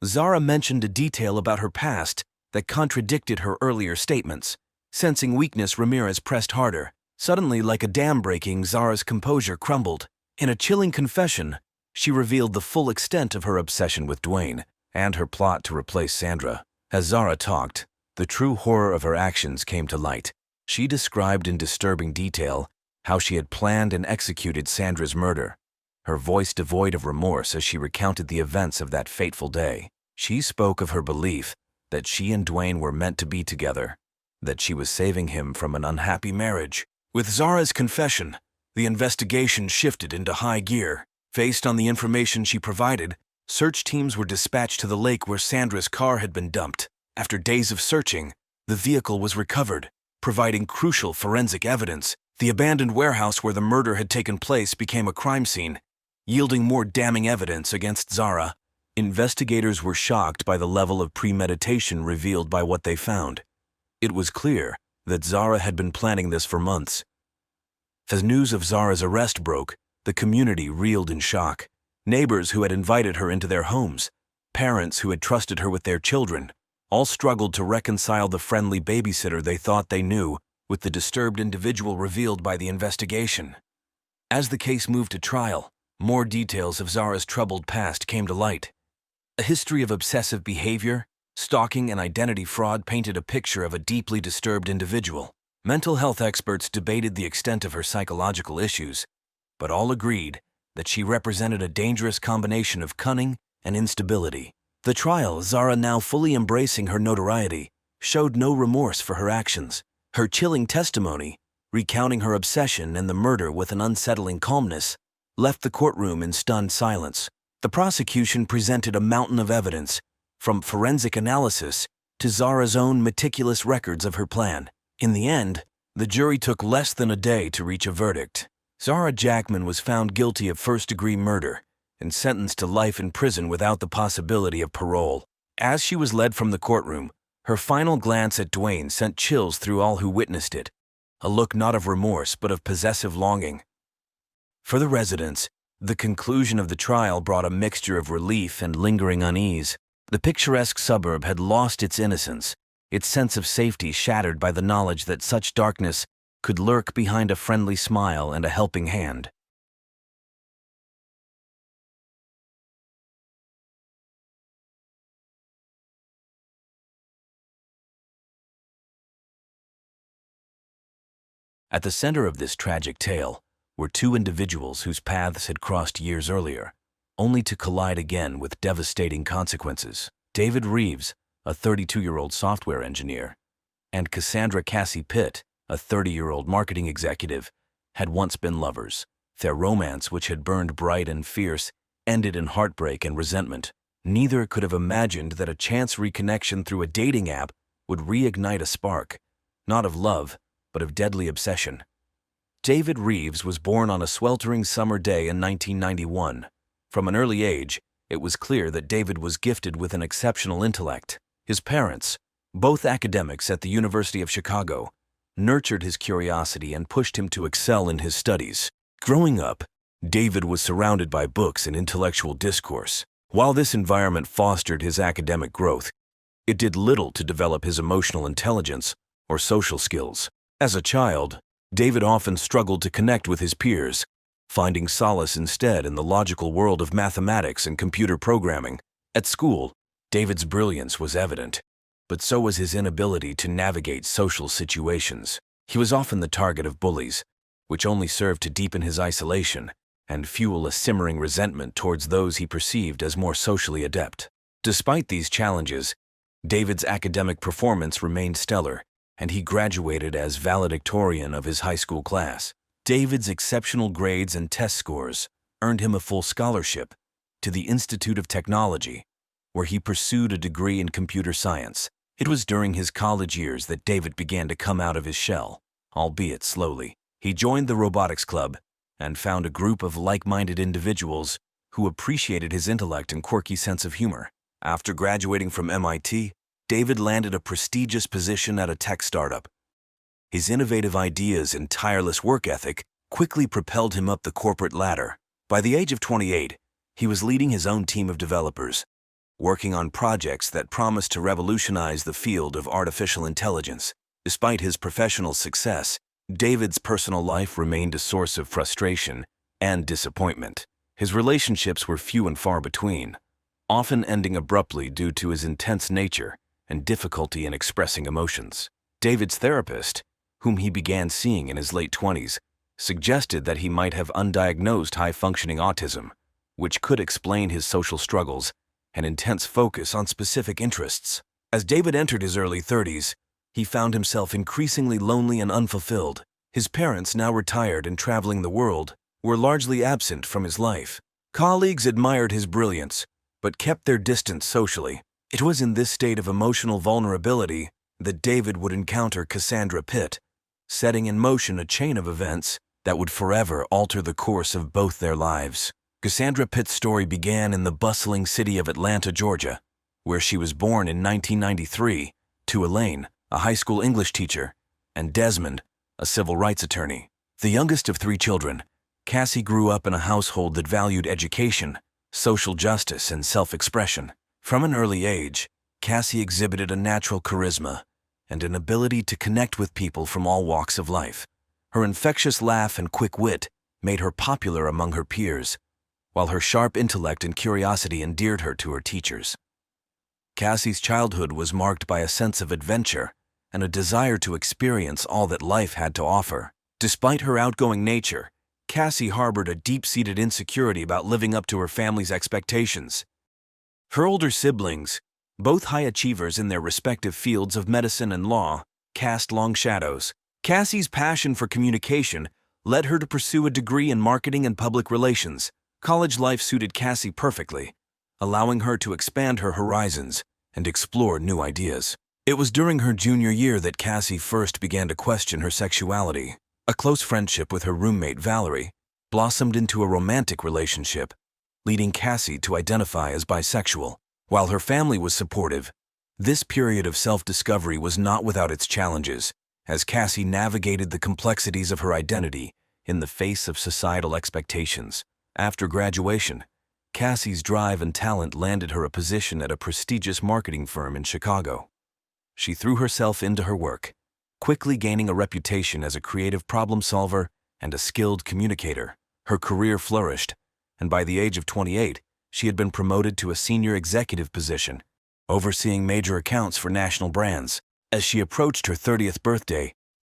Zara mentioned a detail about her past that contradicted her earlier statements. Sensing weakness, Ramirez pressed harder. Suddenly, like a dam breaking, Zara's composure crumbled. In a chilling confession, she revealed the full extent of her obsession with Dwayne and her plot to replace Sandra. As Zara talked, the true horror of her actions came to light. She described in disturbing detail how she had planned and executed Sandra's murder, her voice devoid of remorse as she recounted the events of that fateful day. She spoke of her belief that she and Dwayne were meant to be together, that she was saving him from an unhappy marriage. With Zara's confession, the investigation shifted into high gear. Based on the information she provided, search teams were dispatched to the lake where Sandra's car had been dumped. After days of searching, the vehicle was recovered, providing crucial forensic evidence. The abandoned warehouse where the murder had taken place became a crime scene, yielding more damning evidence against Zara. Investigators were shocked by the level of premeditation revealed by what they found. It was clear that Zara had been planning this for months. As news of Zara's arrest broke, the community reeled in shock. Neighbors who had invited her into their homes, parents who had trusted her with their children, all struggled to reconcile the friendly babysitter they thought they knew with the disturbed individual revealed by the investigation. As the case moved to trial, more details of Zara's troubled past came to light. A history of obsessive behavior, stalking, and identity fraud painted a picture of a deeply disturbed individual. Mental health experts debated the extent of her psychological issues, but all agreed that she represented a dangerous combination of cunning and instability. The trial, Zara, now fully embracing her notoriety, showed no remorse for her actions. Her chilling testimony, recounting her obsession and the murder with an unsettling calmness, left the courtroom in stunned silence. The prosecution presented a mountain of evidence, from forensic analysis to Zara's own meticulous records of her plan. In the end, the jury took less than a day to reach a verdict. Zara Jackman was found guilty of first-degree murder and sentenced to life in prison without the possibility of parole. As she was led from the courtroom, her final glance at Dwayne sent chills through all who witnessed it, a look not of remorse but of possessive longing. For the residents, the conclusion of the trial brought a mixture of relief and lingering unease. The picturesque suburb had lost its innocence, its sense of safety shattered by the knowledge that such darkness could lurk behind a friendly smile and a helping hand. At the center of this tragic tale were two individuals whose paths had crossed years earlier, only to collide again with devastating consequences. David Reeves, a 32-year-old software engineer, and Cassandra Cassie Pitt, a 30-year-old marketing executive, had once been lovers. Their romance, which had burned bright and fierce, ended in heartbreak and resentment. Neither could have imagined that a chance reconnection through a dating app would reignite a spark, not of love, but of deadly obsession. David Reeves was born on a sweltering summer day in 1991. From an early age, it was clear that David was gifted with an exceptional intellect. His parents, both academics at the University of Chicago, nurtured his curiosity and pushed him to excel in his studies. Growing up, David was surrounded by books and intellectual discourse. While this environment fostered his academic growth, it did little to develop his emotional intelligence or social skills. As a child, David often struggled to connect with his peers, finding solace instead in the logical world of mathematics and computer programming. At school, David's brilliance was evident, but so was his inability to navigate social situations. He was often the target of bullies, which only served to deepen his isolation and fuel a simmering resentment towards those he perceived as more socially adept. Despite these challenges, David's academic performance remained stellar, and he graduated as valedictorian of his high school class. David's exceptional grades and test scores earned him a full scholarship to the Institute of Technology, where he pursued a degree in computer science. It was during his college years that David began to come out of his shell, albeit slowly. He joined the robotics club and found a group of like-minded individuals who appreciated his intellect and quirky sense of humor. After graduating from MIT, David landed a prestigious position at a tech startup. His innovative ideas and tireless work ethic quickly propelled him up the corporate ladder. By the age of 28, he was leading his own team of developers, working on projects that promised to revolutionize the field of artificial intelligence. Despite his professional success, David's personal life remained a source of frustration and disappointment. His relationships were few and far between, often ending abruptly due to his intense nature and difficulty in expressing emotions. David's therapist, whom he began seeing in his late 20s, suggested that he might have undiagnosed high-functioning autism, which could explain his social struggles and intense focus on specific interests. As David entered his early 30s, he found himself increasingly lonely and unfulfilled. His parents, now retired and traveling the world, were largely absent from his life. Colleagues admired his brilliance, but kept their distance socially. It was in this state of emotional vulnerability that David would encounter Cassandra Pitt, setting in motion a chain of events that would forever alter the course of both their lives. Cassandra Pitt's story began in the bustling city of Atlanta, Georgia, where she was born in 1993 to Elaine, a high school English teacher, and Desmond, a civil rights attorney. The youngest of 3 children, Cassie grew up in a household that valued education, social justice, and self-expression. From an early age, Cassie exhibited a natural charisma and an ability to connect with people from all walks of life. Her infectious laugh and quick wit made her popular among her peers, while her sharp intellect and curiosity endeared her to her teachers. Cassie's childhood was marked by a sense of adventure and a desire to experience all that life had to offer. Despite her outgoing nature, Cassie harbored a deep-seated insecurity about living up to her family's expectations. Her older siblings, both high achievers in their respective fields of medicine and law, cast long shadows. Cassie's passion for communication led her to pursue a degree in marketing and public relations. College life suited Cassie perfectly, allowing her to expand her horizons and explore new ideas. It was during her junior year that Cassie first began to question her sexuality. A close friendship with her roommate Valerie blossomed into a romantic relationship, leading Cassie to identify as bisexual. While her family was supportive, this period of self-discovery was not without its challenges, as Cassie navigated the complexities of her identity in the face of societal expectations. After graduation, Cassie's drive and talent landed her a position at a prestigious marketing firm in Chicago. She threw herself into her work, quickly gaining a reputation as a creative problem solver and a skilled communicator. Her career flourished, and by the age of 28, she had been promoted to a senior executive position, overseeing major accounts for national brands. As she approached her 30th birthday,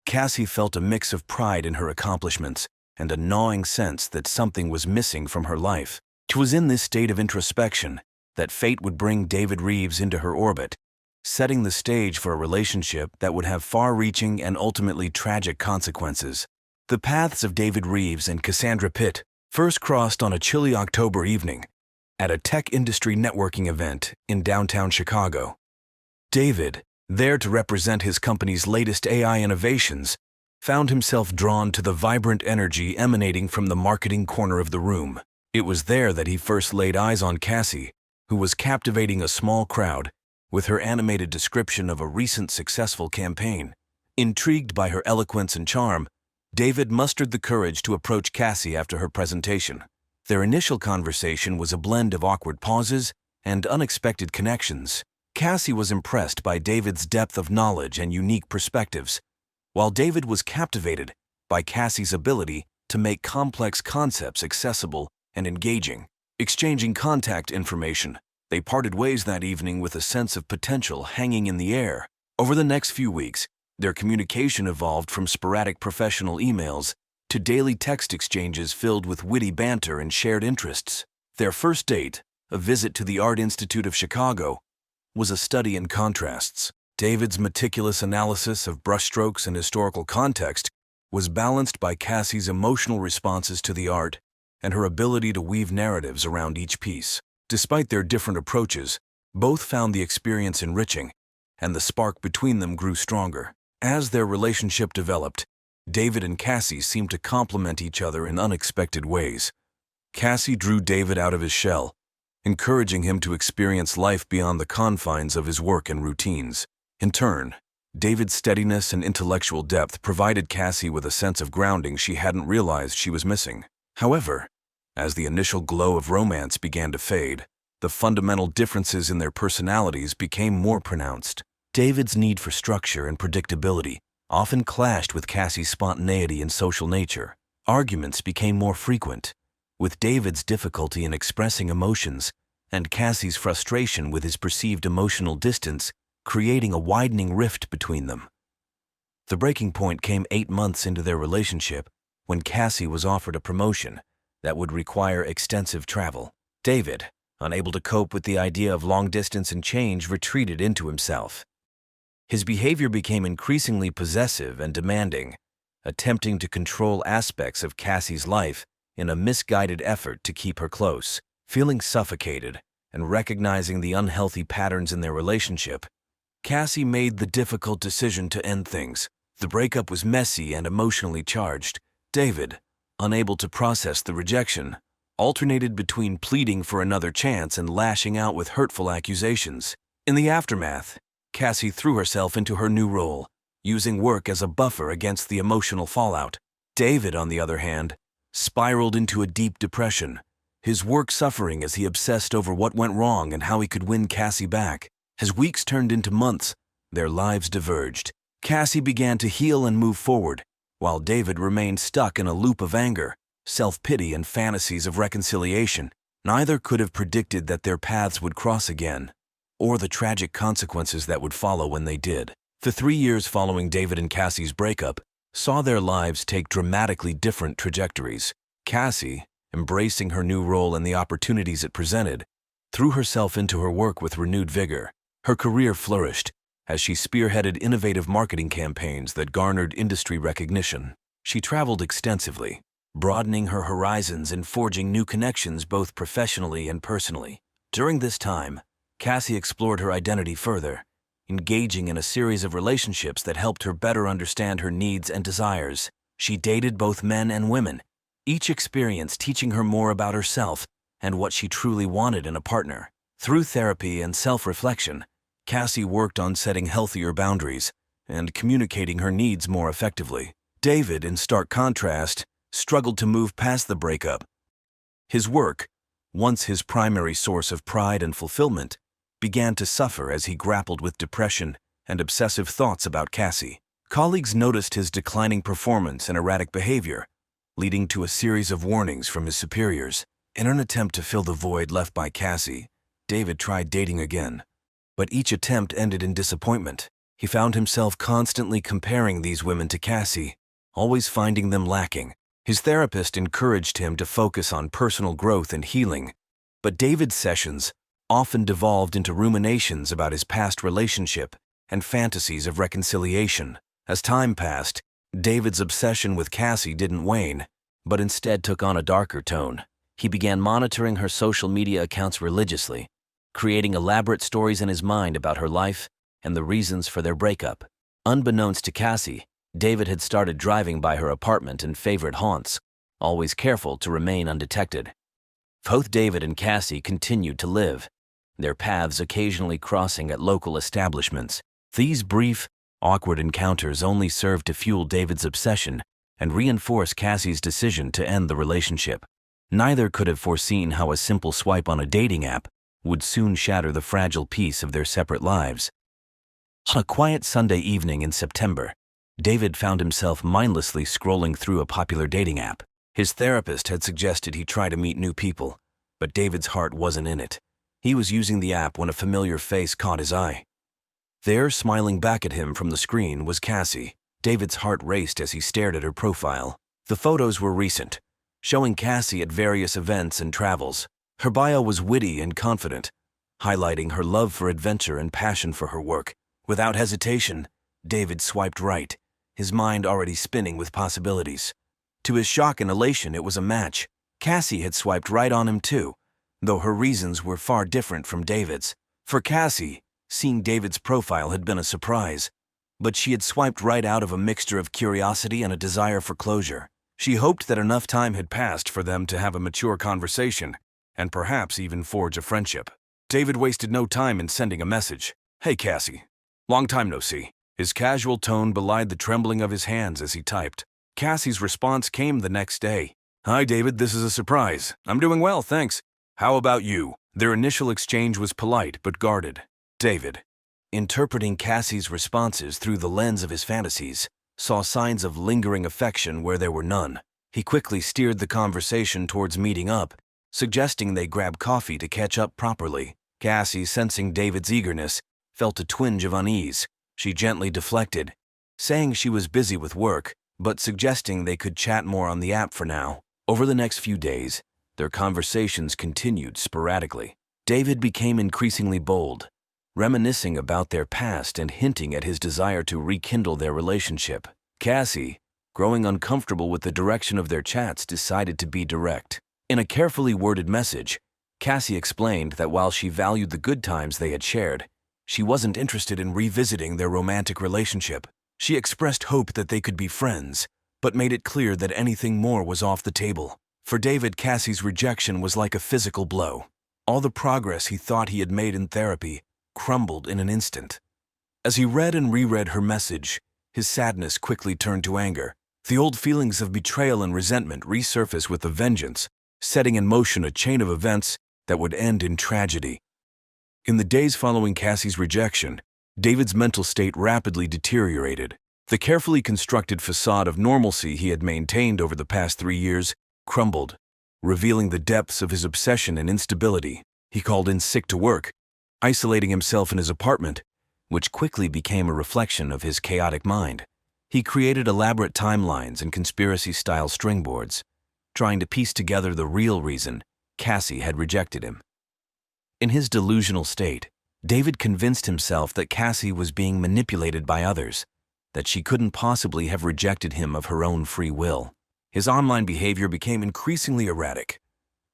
Cassie felt a mix of pride in her accomplishments and a gnawing sense that something was missing from her life. It was in this state of introspection that fate would bring David Reeves into her orbit, setting the stage for a relationship that would have far-reaching and ultimately tragic consequences. The paths of David Reeves and Cassandra Pitt first crossed on a chilly October evening at a tech industry networking event in downtown Chicago. David, there to represent his company's latest AI innovations, found himself drawn to the vibrant energy emanating from the marketing corner of the room. It was there that he first laid eyes on Cassie, who was captivating a small crowd with her animated description of a recent successful campaign. Intrigued by her eloquence and charm, David mustered the courage to approach Cassie after her presentation. Their initial conversation was a blend of awkward pauses and unexpected connections. Cassie was impressed by David's depth of knowledge and unique perspectives, while David was captivated by Cassie's ability to make complex concepts accessible and engaging. Exchanging contact information, they parted ways that evening with a sense of potential hanging in the air. Over the next few weeks, their communication evolved from sporadic professional emails to daily text exchanges filled with witty banter and shared interests. Their first date, a visit to the Art Institute of Chicago, was a study in contrasts. David's meticulous analysis of brushstrokes and historical context was balanced by Cassie's emotional responses to the art and her ability to weave narratives around each piece. Despite their different approaches, both found the experience enriching, and the spark between them grew stronger. As their relationship developed, David and Cassie seemed to complement each other in unexpected ways. Cassie drew David out of his shell, encouraging him to experience life beyond the confines of his work and routines. In turn, David's steadiness and intellectual depth provided Cassie with a sense of grounding she hadn't realized she was missing. However, as the initial glow of romance began to fade, the fundamental differences in their personalities became more pronounced. David's need for structure and predictability often clashed with Cassie's spontaneity and social nature. Arguments became more frequent, with David's difficulty in expressing emotions and Cassie's frustration with his perceived emotional distance creating a widening rift between them. The breaking point came 8 months into their relationship when Cassie was offered a promotion that would require extensive travel. David, unable to cope with the idea of long distance and change, retreated into himself. His behavior became increasingly possessive and demanding, attempting to control aspects of Cassie's life in a misguided effort to keep her close. Feeling suffocated and recognizing the unhealthy patterns in their relationship, Cassie made the difficult decision to end things. The breakup was messy and emotionally charged. David, unable to process the rejection, alternated between pleading for another chance and lashing out with hurtful accusations. In the aftermath, Cassie threw herself into her new role, using work as a buffer against the emotional fallout. David, on the other hand, spiraled into a deep depression, his work suffering as he obsessed over what went wrong and how he could win Cassie back. As weeks turned into months, their lives diverged. Cassie began to heal and move forward, while David remained stuck in a loop of anger, self-pity, and fantasies of reconciliation. Neither could have predicted that their paths would cross again, or the tragic consequences that would follow when they did. The 3 years following David and Cassie's breakup saw their lives take dramatically different trajectories. Cassie, embracing her new role and the opportunities it presented, threw herself into her work with renewed vigor. Her career flourished as she spearheaded innovative marketing campaigns that garnered industry recognition. She traveled extensively, broadening her horizons and forging new connections both professionally and personally. During this time, Cassie explored her identity further, engaging in a series of relationships that helped her better understand her needs and desires. She dated both men and women, each experience teaching her more about herself and what she truly wanted in a partner. Through therapy and self-reflection, Cassie worked on setting healthier boundaries and communicating her needs more effectively. David, in stark contrast, struggled to move past the breakup. His work, once his primary source of pride and fulfillment, began to suffer as he grappled with depression and obsessive thoughts about Cassie. Colleagues noticed his declining performance and erratic behavior, leading to a series of warnings from his superiors. In an attempt to fill the void left by Cassie, David tried dating again, but each attempt ended in disappointment. He found himself constantly comparing these women to Cassie, always finding them lacking. His therapist encouraged him to focus on personal growth and healing, but David's sessions often devolved into ruminations about his past relationship and fantasies of reconciliation. As time passed, David's obsession with Cassie didn't wane, but instead took on a darker tone. He began monitoring her social media accounts religiously, creating elaborate stories in his mind about her life and the reasons for their breakup. Unbeknownst to Cassie, David had started driving by her apartment and favorite haunts, always careful to remain undetected. Both David and Cassie continued to live, their paths occasionally crossing at local establishments. These brief, awkward encounters only served to fuel David's obsession and reinforce Cassie's decision to end the relationship. Neither could have foreseen how a simple swipe on a dating app would soon shatter the fragile peace of their separate lives. On a quiet Sunday evening in September, David found himself mindlessly scrolling through a popular dating app. His therapist had suggested he try to meet new people, but David's heart wasn't in it. He was using the app when a familiar face caught his eye. There, smiling back at him from the screen, was Cassie. David's heart raced as he stared at her profile. The photos were recent, showing Cassie at various events and travels. Her bio was witty and confident, highlighting her love for adventure and passion for her work. Without hesitation, David swiped right, his mind already spinning with possibilities. To his shock and elation, it was a match. Cassie had swiped right on him too, though her reasons were far different from David's. For Cassie, seeing David's profile had been a surprise, but she had swiped right out of a mixture of curiosity and a desire for closure. She hoped that enough time had passed for them to have a mature conversation, and perhaps even forge a friendship. David wasted no time in sending a message. "Hey Cassie, long time no see." His casual tone belied the trembling of his hands as he typed. Cassie's response came the next day. "Hi David, this is a surprise. I'm doing well, thanks. How about you?" Their initial exchange was polite but guarded. David, interpreting Cassie's responses through the lens of his fantasies, saw signs of lingering affection where there were none. He quickly steered the conversation towards meeting up, suggesting they grab coffee to catch up properly. Cassie, sensing David's eagerness, felt a twinge of unease. She gently deflected, saying she was busy with work, but suggesting they could chat more on the app for now. Over the next few days, their conversations continued sporadically. David became increasingly bold, reminiscing about their past and hinting at his desire to rekindle their relationship. Cassie, growing uncomfortable with the direction of their chats, decided to be direct. In a carefully worded message, Cassie explained that while she valued the good times they had shared, she wasn't interested in revisiting their romantic relationship. She expressed hope that they could be friends, but made it clear that anything more was off the table. For David, Cassie's rejection was like a physical blow. All the progress he thought he had made in therapy crumbled in an instant. As he read and reread her message, his sadness quickly turned to anger. The old feelings of betrayal and resentment resurfaced with a vengeance, setting in motion a chain of events that would end in tragedy. In the days following Cassie's rejection, David's mental state rapidly deteriorated. The carefully constructed facade of normalcy he had maintained over the past 3 years crumbled, revealing the depths of his obsession and instability. He called in sick to work, isolating himself in his apartment, which quickly became a reflection of his chaotic mind. He created elaborate timelines and conspiracy-style stringboards, trying to piece together the real reason Cassie had rejected him. In his delusional state, David convinced himself that Cassie was being manipulated by others, that she couldn't possibly have rejected him of her own free will. His online behavior became increasingly erratic.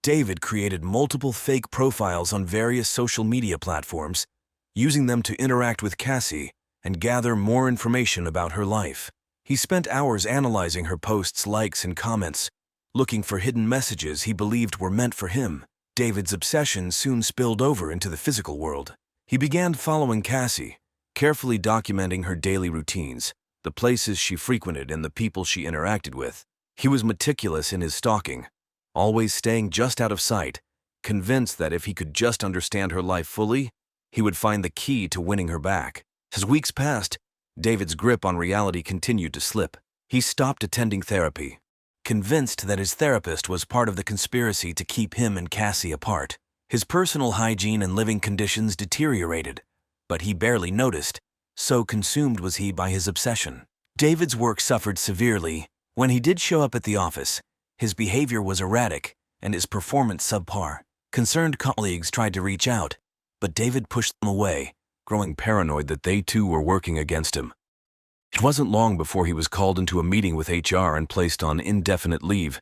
David created multiple fake profiles on various social media platforms, using them to interact with Cassie and gather more information about her life. He spent hours analyzing her posts, likes, and comments, looking for hidden messages he believed were meant for him. David's obsession soon spilled over into the physical world. He began following Cassie, carefully documenting her daily routines, the places she frequented, and the people she interacted with. He was meticulous in his stalking, always staying just out of sight, convinced that if he could just understand her life fully, he would find the key to winning her back. As weeks passed, David's grip on reality continued to slip. He stopped attending therapy, convinced that his therapist was part of the conspiracy to keep him and Cassie apart. His personal hygiene and living conditions deteriorated, but he barely noticed, so consumed was he by his obsession. David's work suffered severely. When he did show up at the office, his behavior was erratic and his performance subpar. Concerned colleagues tried to reach out, but David pushed them away, growing paranoid that they too were working against him. It wasn't long before he was called into a meeting with HR and placed on indefinite leave,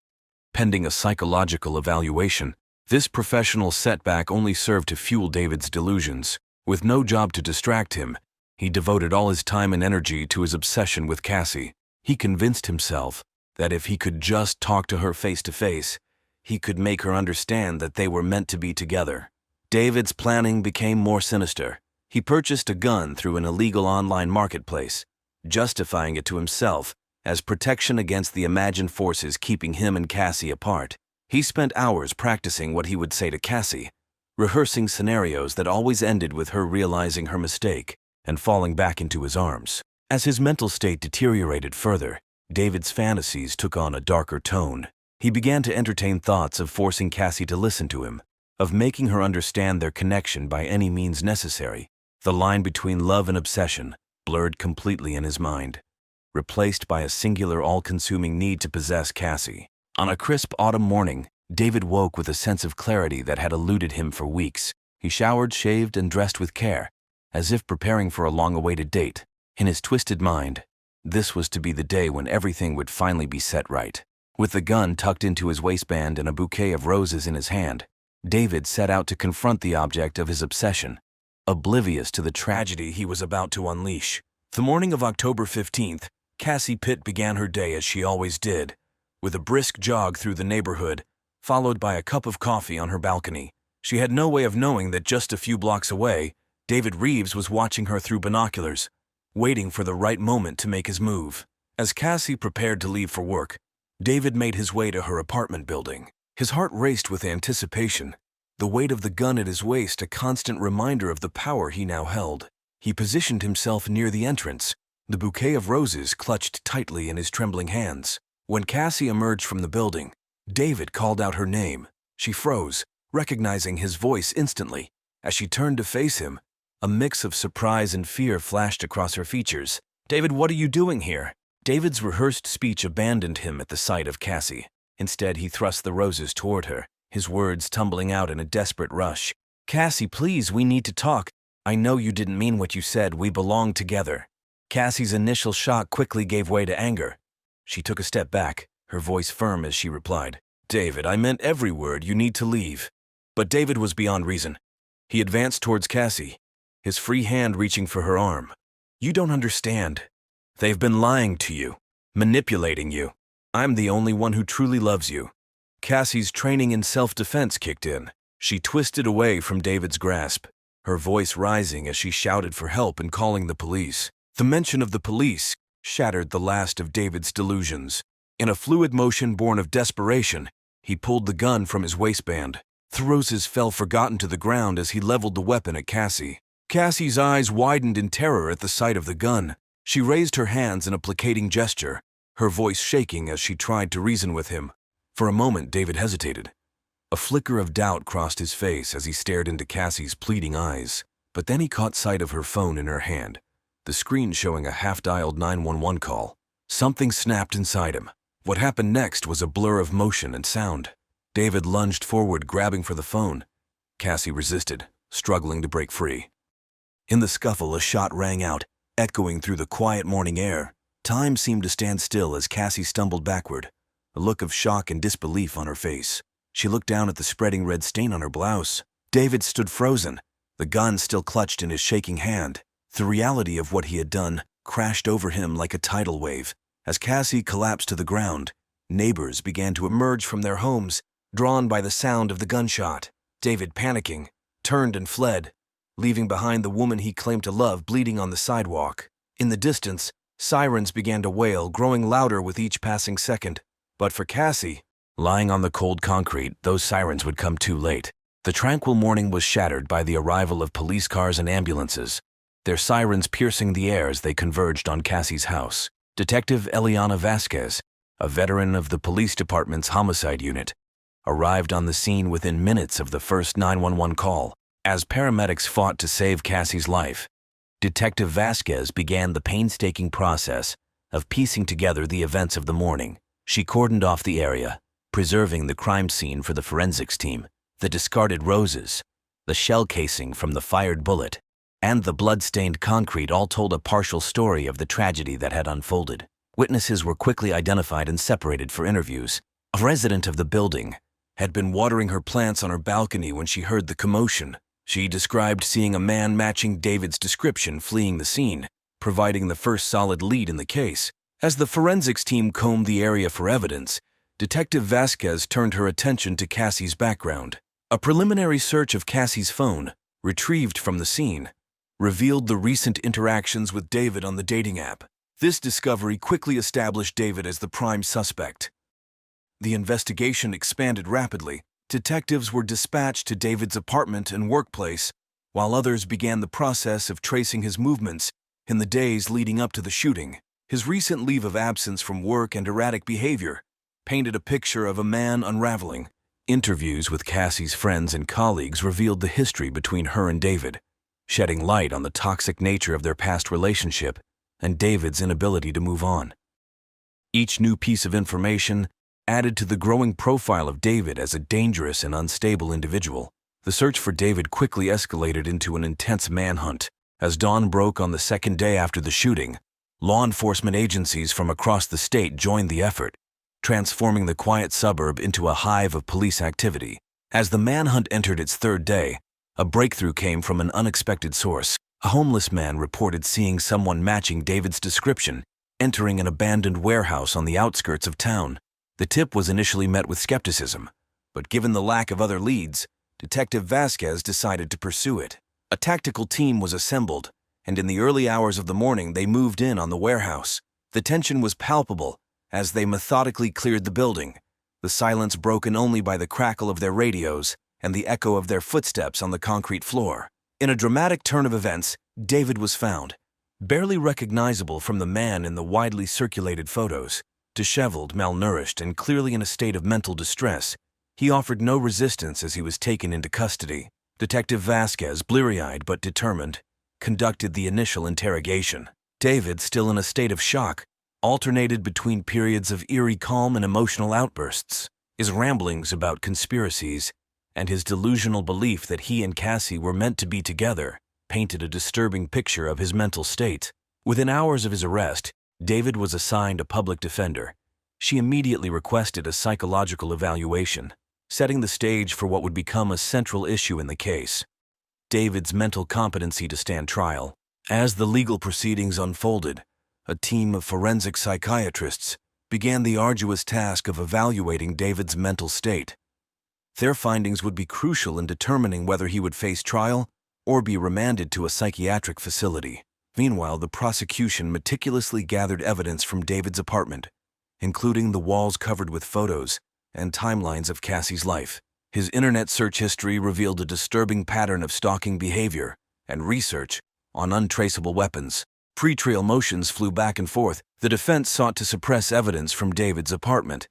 pending a psychological evaluation. This professional setback only served to fuel David's delusions. With no job to distract him, he devoted all his time and energy to his obsession with Cassie. He convinced himself that if he could just talk to her face to face, he could make her understand that they were meant to be together. David's planning became more sinister. He purchased a gun through an illegal online marketplace, justifying it to himself as protection against the imagined forces keeping him and Cassie apart. He spent hours practicing what he would say to Cassie, rehearsing scenarios that always ended with her realizing her mistake and falling back into his arms. As his mental state deteriorated further, David's fantasies took on a darker tone. He began to entertain thoughts of forcing Cassie to listen to him, of making her understand their connection by any means necessary. The line between love and obsession blurred completely in his mind, replaced by a singular all-consuming need to possess Cassie. On a crisp autumn morning, David woke with a sense of clarity that had eluded him for weeks. He showered, shaved, and dressed with care, as if preparing for a long-awaited date. In his twisted mind, this was to be the day when everything would finally be set right. With the gun tucked into his waistband and a bouquet of roses in his hand, David set out to confront the object of his obsession, oblivious to the tragedy he was about to unleash. The morning of October 15th, Cassie Pitt began her day as she always did, with a brisk jog through the neighborhood, followed by a cup of coffee on her balcony. She had no way of knowing that just a few blocks away, David Reeves was watching her through binoculars, waiting for the right moment to make his move. As Cassie prepared to leave for work, David made his way to her apartment building. His heart raced with anticipation, the weight of the gun at his waist a constant reminder of the power he now held. He positioned himself near the entrance, the bouquet of roses clutched tightly in his trembling hands. When Cassie emerged from the building, David called out her name. She froze, recognizing his voice instantly. As she turned to face him, a mix of surprise and fear flashed across her features. "David, what are you doing here?" David's rehearsed speech abandoned him at the sight of Cassie. Instead, he thrust the roses toward her, his words tumbling out in a desperate rush. "Cassie, please, we need to talk. I know you didn't mean what you said. We belong together." Cassie's initial shock quickly gave way to anger. She took a step back, her voice firm as she replied, "David, I meant every word. You need to leave." But David was beyond reason. He advanced towards Cassie, his free hand reaching for her arm. "You don't understand. They've been lying to you, manipulating you. I'm the only one who truly loves you." Cassie's training in self-defense kicked in. She twisted away from David's grasp, her voice rising as she shouted for help and calling the police. The mention of the police shattered the last of David's delusions. In a fluid motion born of desperation, he pulled the gun from his waistband. The roses fell forgotten to the ground as he leveled the weapon at Cassie. Cassie's eyes widened in terror at the sight of the gun. She raised her hands in a placating gesture, her voice shaking as she tried to reason with him. For a moment, David hesitated. A flicker of doubt crossed his face as he stared into Cassie's pleading eyes. But then he caught sight of her phone in her hand, the screen showing a half-dialed 911 call. Something snapped inside him. What happened next was a blur of motion and sound. David lunged forward, grabbing for the phone. Cassie resisted, struggling to break free. In the scuffle, a shot rang out, echoing through the quiet morning air. Time seemed to stand still as Cassie stumbled backward, a look of shock and disbelief on her face. She looked down at the spreading red stain on her blouse. David stood frozen, the gun still clutched in his shaking hand. The reality of what he had done crashed over him like a tidal wave. As Cassie collapsed to the ground, neighbors began to emerge from their homes, drawn by the sound of the gunshot. David, panicking, turned and fled, leaving behind the woman he claimed to love bleeding on the sidewalk. In the distance, sirens began to wail, growing louder with each passing second. But for Cassie, lying on the cold concrete, those sirens would come too late. The tranquil morning was shattered by the arrival of police cars and ambulances, their sirens piercing the air as they converged on Cassie's house. Detective Eliana Vasquez, a veteran of the police department's homicide unit, arrived on the scene within minutes of the first 911 call. As paramedics fought to save Cassie's life, Detective Vasquez began the painstaking process of piecing together the events of the morning. She cordoned off the area, preserving the crime scene for the forensics team. The discarded roses, the shell casing from the fired bullet, and the blood-stained concrete all told a partial story of the tragedy that had unfolded. Witnesses were quickly identified and separated for interviews. A resident of the building had been watering her plants on her balcony when she heard the commotion. She described seeing a man matching David's description fleeing the scene, providing the first solid lead in the case. As the forensics team combed the area for evidence, Detective Vasquez turned her attention to Cassie's background. A preliminary search of Cassie's phone, retrieved from the scene, revealed the recent interactions with David on the dating app. This discovery quickly established David as the prime suspect. The investigation expanded rapidly. Detectives were dispatched to David's apartment and workplace, while others began the process of tracing his movements in the days leading up to the shooting. His recent leave of absence from work and erratic behavior painted a picture of a man unraveling. Interviews with Cassie's friends and colleagues revealed the history between her and David, shedding light on the toxic nature of their past relationship and David's inability to move on. Each new piece of information added to the growing profile of David as a dangerous and unstable individual. The search for David quickly escalated into an intense manhunt. As dawn broke on the second day after the shooting, law enforcement agencies from across the state joined the effort, transforming the quiet suburb into a hive of police activity. As the manhunt entered its third day, a breakthrough came from an unexpected source. A homeless man reported seeing someone matching David's description entering an abandoned warehouse on the outskirts of town. The tip was initially met with skepticism, but given the lack of other leads, Detective Vasquez decided to pursue it. A tactical team was assembled, and in the early hours of the morning they moved in on the warehouse. The tension was palpable as they methodically cleared the building, the silence broken only by the crackle of their radios and the echo of their footsteps on the concrete floor. In a dramatic turn of events, David was found, barely recognizable from the man in the widely circulated photos. Disheveled, malnourished, and clearly in a state of mental distress, he offered no resistance as he was taken into custody. Detective Vasquez, bleary-eyed but determined, conducted the initial interrogation. David, still in a state of shock, alternated between periods of eerie calm and emotional outbursts. His ramblings about conspiracies and his delusional belief that he and Cassie were meant to be together painted a disturbing picture of his mental state. Within hours of his arrest, David was assigned a public defender. She immediately requested a psychological evaluation, setting the stage for what would become a central issue in the case: David's mental competency to stand trial. As the legal proceedings unfolded, a team of forensic psychiatrists began the arduous task of evaluating David's mental state. Their findings would be crucial in determining whether he would face trial or be remanded to a psychiatric facility. Meanwhile, the prosecution meticulously gathered evidence from David's apartment, including the walls covered with photos and timelines of Cassie's life. His internet search history revealed a disturbing pattern of stalking behavior and research on untraceable weapons. Pre-trial motions flew back and forth. The defense sought to suppress evidence from David's apartment,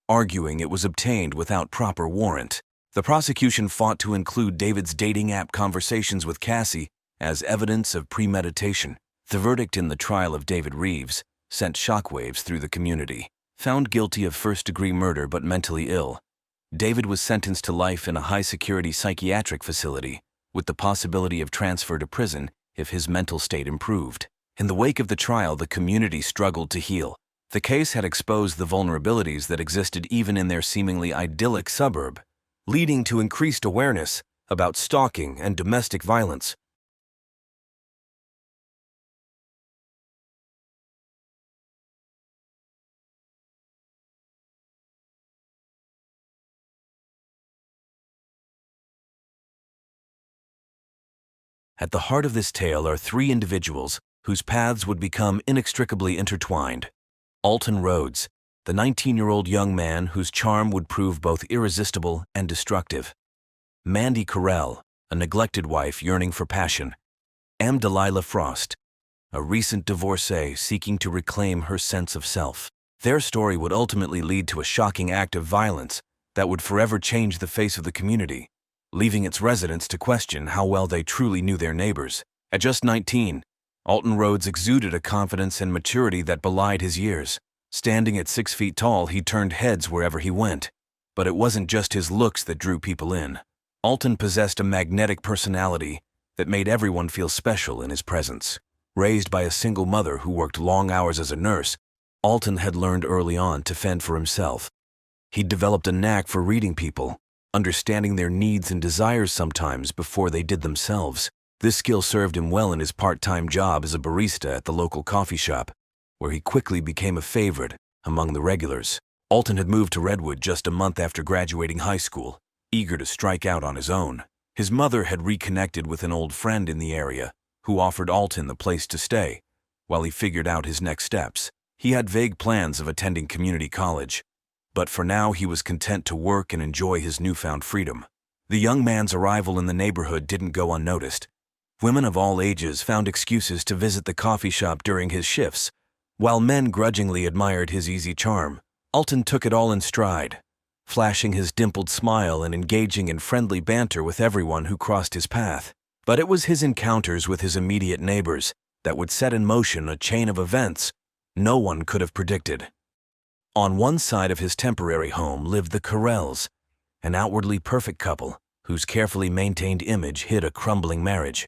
arguing it was obtained without proper warrant. The prosecution fought to include David's dating app conversations with Cassie as evidence of premeditation. The verdict in the trial of David Reeves sent shockwaves through the community. Found guilty of first-degree murder but mentally ill, David was sentenced to life in a high-security psychiatric facility, with the possibility of transfer to prison if his mental state improved. In the wake of the trial, the community struggled to heal. The case had exposed the vulnerabilities that existed even in their seemingly idyllic suburb, leading to increased awareness about stalking and domestic violence. At the heart of this tale are three individuals whose paths would become inextricably intertwined. Alton Rhodes, the 19-year-old young man whose charm would prove both irresistible and destructive. Mandy Carell, a neglected wife yearning for passion. M. Delilah Frost, a recent divorcee seeking to reclaim her sense of self. Their story would ultimately lead to a shocking act of violence that would forever change the face of the community, leaving its residents to question how well they truly knew their neighbors. At just 19, Alton Rhodes exuded a confidence and maturity that belied his years. Standing at 6 feet tall, he turned heads wherever he went. But it wasn't just his looks that drew people in. Alton possessed a magnetic personality that made everyone feel special in his presence. Raised by a single mother who worked long hours as a nurse, Alton had learned early on to fend for himself. He'd developed a knack for reading people, understanding their needs and desires sometimes before they did themselves. This skill served him well in his part-time job as a barista at the local coffee shop. where he quickly became a favorite among the regulars. Alton had moved to Redwood just a month after graduating high school, eager to strike out on his own. His mother had reconnected with an old friend in the area, who offered Alton the place to stay, while he figured out his next steps. He had vague plans of attending community college, but for now he was content to work and enjoy his newfound freedom. The young man's arrival in the neighborhood didn't go unnoticed. Women of all ages found excuses to visit the coffee shop during his shifts, while men grudgingly admired his easy charm. Alton took it all in stride, flashing his dimpled smile and engaging in friendly banter with everyone who crossed his path. But it was his encounters with his immediate neighbors that would set in motion a chain of events no one could have predicted. On one side of his temporary home lived the Carrells, an outwardly perfect couple whose carefully maintained image hid a crumbling marriage.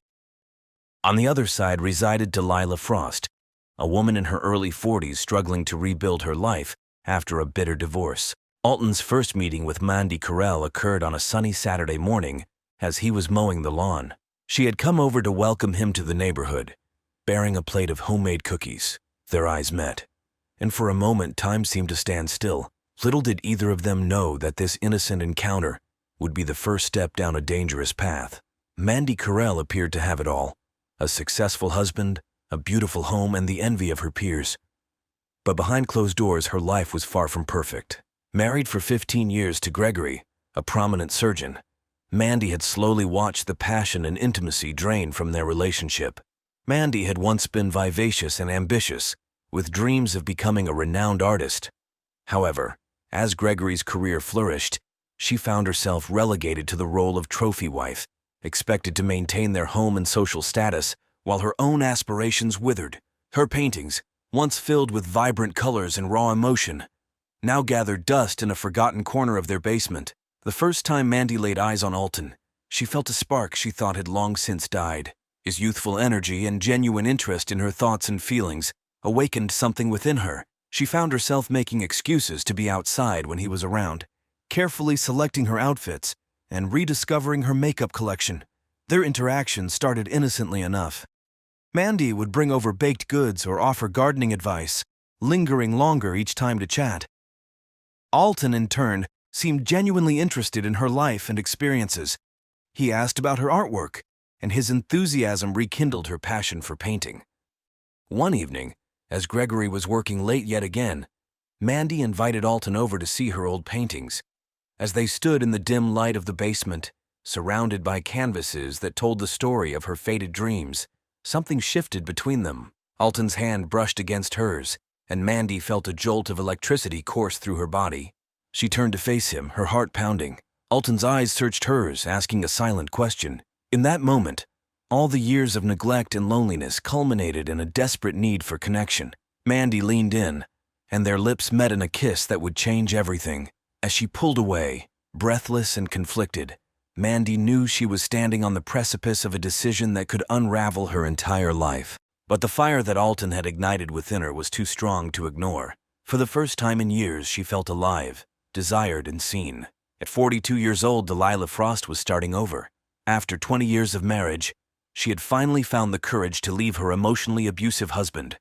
On the other side resided Delilah Frost, a woman in her early 40s struggling to rebuild her life after a bitter divorce. Alton's first meeting with Mandy Carrell occurred on a sunny Saturday morning as he was mowing the lawn. She had come over to welcome him to the neighborhood, bearing a plate of homemade cookies. Their eyes met, and for a moment time seemed to stand still. Little did either of them know that this innocent encounter would be the first step down a dangerous path. Mandy Carrell appeared to have it all: a successful husband, a beautiful home, and the envy of her peers. But behind closed doors, her life was far from perfect. Married for 15 years to Gregory, a prominent surgeon, Mandy had slowly watched the passion and intimacy drain from their relationship. Mandy had once been vivacious and ambitious, with dreams of becoming a renowned artist. However, as Gregory's career flourished, she found herself relegated to the role of trophy wife, expected to maintain their home and social status while her own aspirations withered. Her paintings, once filled with vibrant colors and raw emotion, now gathered dust in a forgotten corner of their basement. The first time Mandy laid eyes on Alton, she felt a spark she thought had long since died. His youthful energy and genuine interest in her thoughts and feelings awakened something within her. She found herself making excuses to be outside when he was around, carefully selecting her outfits and rediscovering her makeup collection. Their interaction started innocently enough. Mandy would bring over baked goods or offer gardening advice, lingering longer each time to chat. Alton, in turn, seemed genuinely interested in her life and experiences. He asked about her artwork, and his enthusiasm rekindled her passion for painting. One evening, as Gregory was working late yet again, Mandy invited Alton over to see her old paintings. As they stood in the dim light of the basement, surrounded by canvases that told the story of her faded dreams, something shifted between them. Alton's hand brushed against hers, and Mandy felt a jolt of electricity course through her body. She turned to face him, her heart pounding. Alton's eyes searched hers, asking a silent question. In that moment, all the years of neglect and loneliness culminated in a desperate need for connection. Mandy leaned in, and their lips met in a kiss that would change everything. As she pulled away, breathless and conflicted, Mandy knew she was standing on the precipice of a decision that could unravel her entire life. But the fire that Alton had ignited within her was too strong to ignore. For the first time in years, she felt alive, desired, and seen. At 42 years old, Delilah Frost was starting over. After 20 years of marriage, she had finally found the courage to leave her emotionally abusive husband.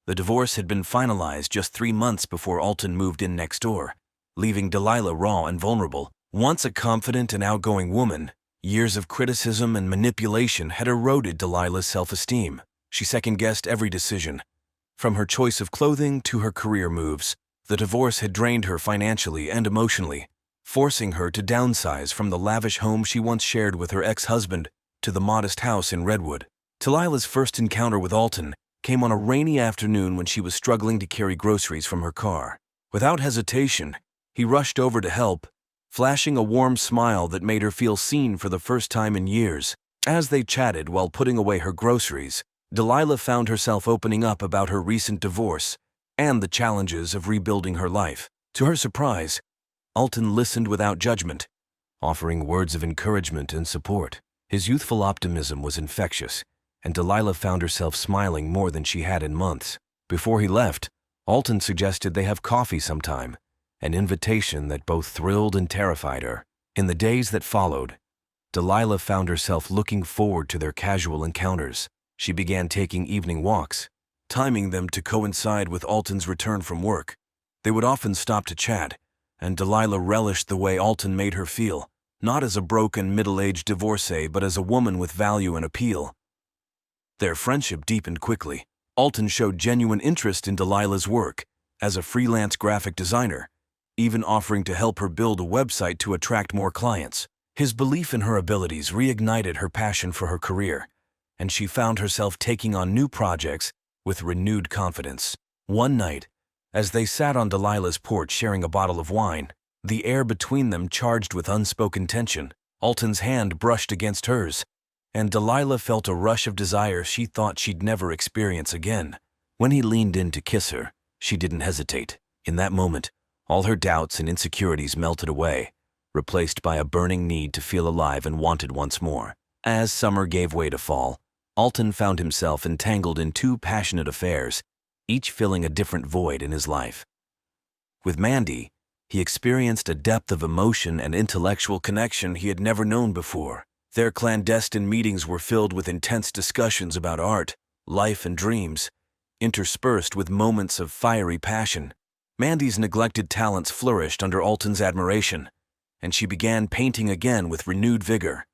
The divorce had been finalized just 3 months before Alton moved in next door, leaving Delilah raw and vulnerable. Once a confident and outgoing woman, years of criticism and manipulation had eroded Delilah's self-esteem. She second-guessed every decision, from her choice of clothing to her career moves. The divorce had drained her financially and emotionally, forcing her to downsize from the lavish home she once shared with her ex-husband to the modest house in Redwood. Delilah's first encounter with Alton came on a rainy afternoon when she was struggling to carry groceries from her car. Without hesitation, he rushed over to help, flashing a warm smile that made her feel seen for the first time in years. As they chatted while putting away her groceries, Delilah found herself opening up about her recent divorce and the challenges of rebuilding her life. To her surprise, Alton listened without judgment, offering words of encouragement and support. His youthful optimism was infectious, and Delilah found herself smiling more than she had in months. Before he left, Alton suggested they have coffee sometime, an invitation that both thrilled and terrified her. In the days that followed, Delilah found herself looking forward to their casual encounters. She began taking evening walks, timing them to coincide with Alton's return from work. They would often stop to chat, and Delilah relished the way Alton made her feel, not as a broken middle-aged divorcee but as a woman with value and appeal. Their friendship deepened quickly. Alton showed genuine interest in Delilah's work as a freelance graphic designer, even offering to help her build a website to attract more clients. His belief in her abilities reignited her passion for her career, and she found herself taking on new projects with renewed confidence. One night, as they sat on Delilah's porch sharing a bottle of wine, the air between them charged with unspoken tension. Alton's hand brushed against hers, and Delilah felt a rush of desire she thought she'd never experience again. When he leaned in to kiss her, she didn't hesitate. In that moment, all her doubts and insecurities melted away, replaced by a burning need to feel alive and wanted once more. As summer gave way to fall, Alton found himself entangled in two passionate affairs, each filling a different void in his life. With Mandy, he experienced a depth of emotion and intellectual connection he had never known before. Their clandestine meetings were filled with intense discussions about art, life, and dreams, interspersed with moments of fiery passion. Mandy's neglected talents flourished under Alton's admiration, and she began painting again with renewed vigor.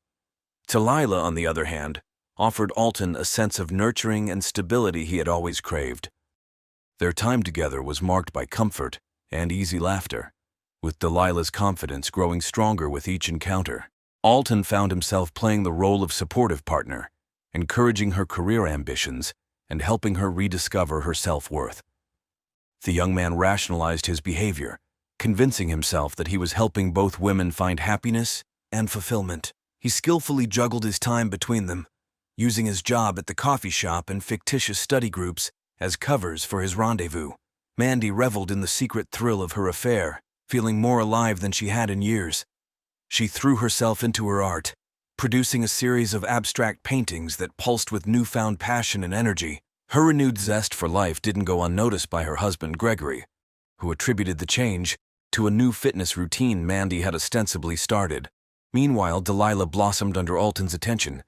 Delilah, on the other hand, offered Alton a sense of nurturing and stability he had always craved. Their time together was marked by comfort and easy laughter, with Delilah's confidence growing stronger with each encounter. Alton found himself playing the role of supportive partner, encouraging her career ambitions and helping her rediscover her self-worth. The young man rationalized his behavior, convincing himself that he was helping both women find happiness and fulfillment. He skillfully juggled his time between them, using his job at the coffee shop and fictitious study groups as covers for his rendezvous. Mandy reveled in the secret thrill of her affair, feeling more alive than she had in years. She threw herself into her art, producing a series of abstract paintings that pulsed with newfound passion and energy. Her renewed zest for life didn't go unnoticed by her husband, Gregory, who attributed the change to a new fitness routine Mandy had ostensibly started. Meanwhile, Delilah blossomed under Alton's attention.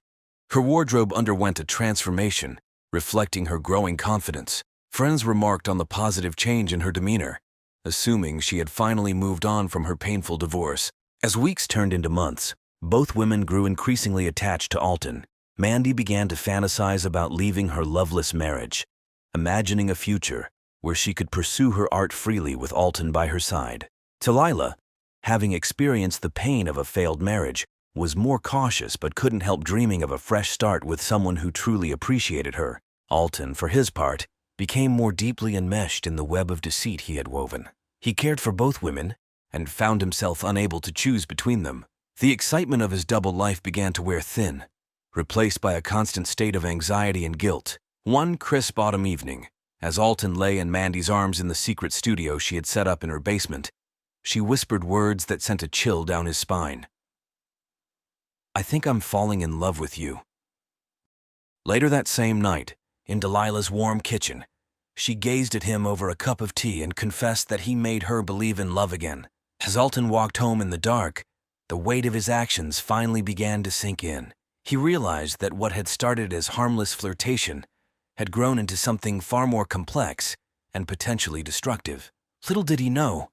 Her wardrobe underwent a transformation, reflecting her growing confidence. Friends remarked on the positive change in her demeanor, assuming she had finally moved on from her painful divorce. As weeks turned into months, both women grew increasingly attached to Alton. Mandy began to fantasize about leaving her loveless marriage, imagining a future where she could pursue her art freely with Alton by her side. Delilah, having experienced the pain of a failed marriage, was more cautious but couldn't help dreaming of a fresh start with someone who truly appreciated her. Alton, for his part, became more deeply enmeshed in the web of deceit he had woven. He cared for both women and found himself unable to choose between them. The excitement of his double life began to wear thin, replaced by a constant state of anxiety and guilt. One crisp autumn evening, as Alton lay in Mandy's arms in the secret studio she had set up in her basement, she whispered words that sent a chill down his spine. "I think I'm falling in love with you." Later that same night, in Delilah's warm kitchen, she gazed at him over a cup of tea and confessed that he made her believe in love again. As Alton walked home in the dark, the weight of his actions finally began to sink in. He realized that what had started as harmless flirtation had grown into something far more complex and potentially destructive. Little did he know,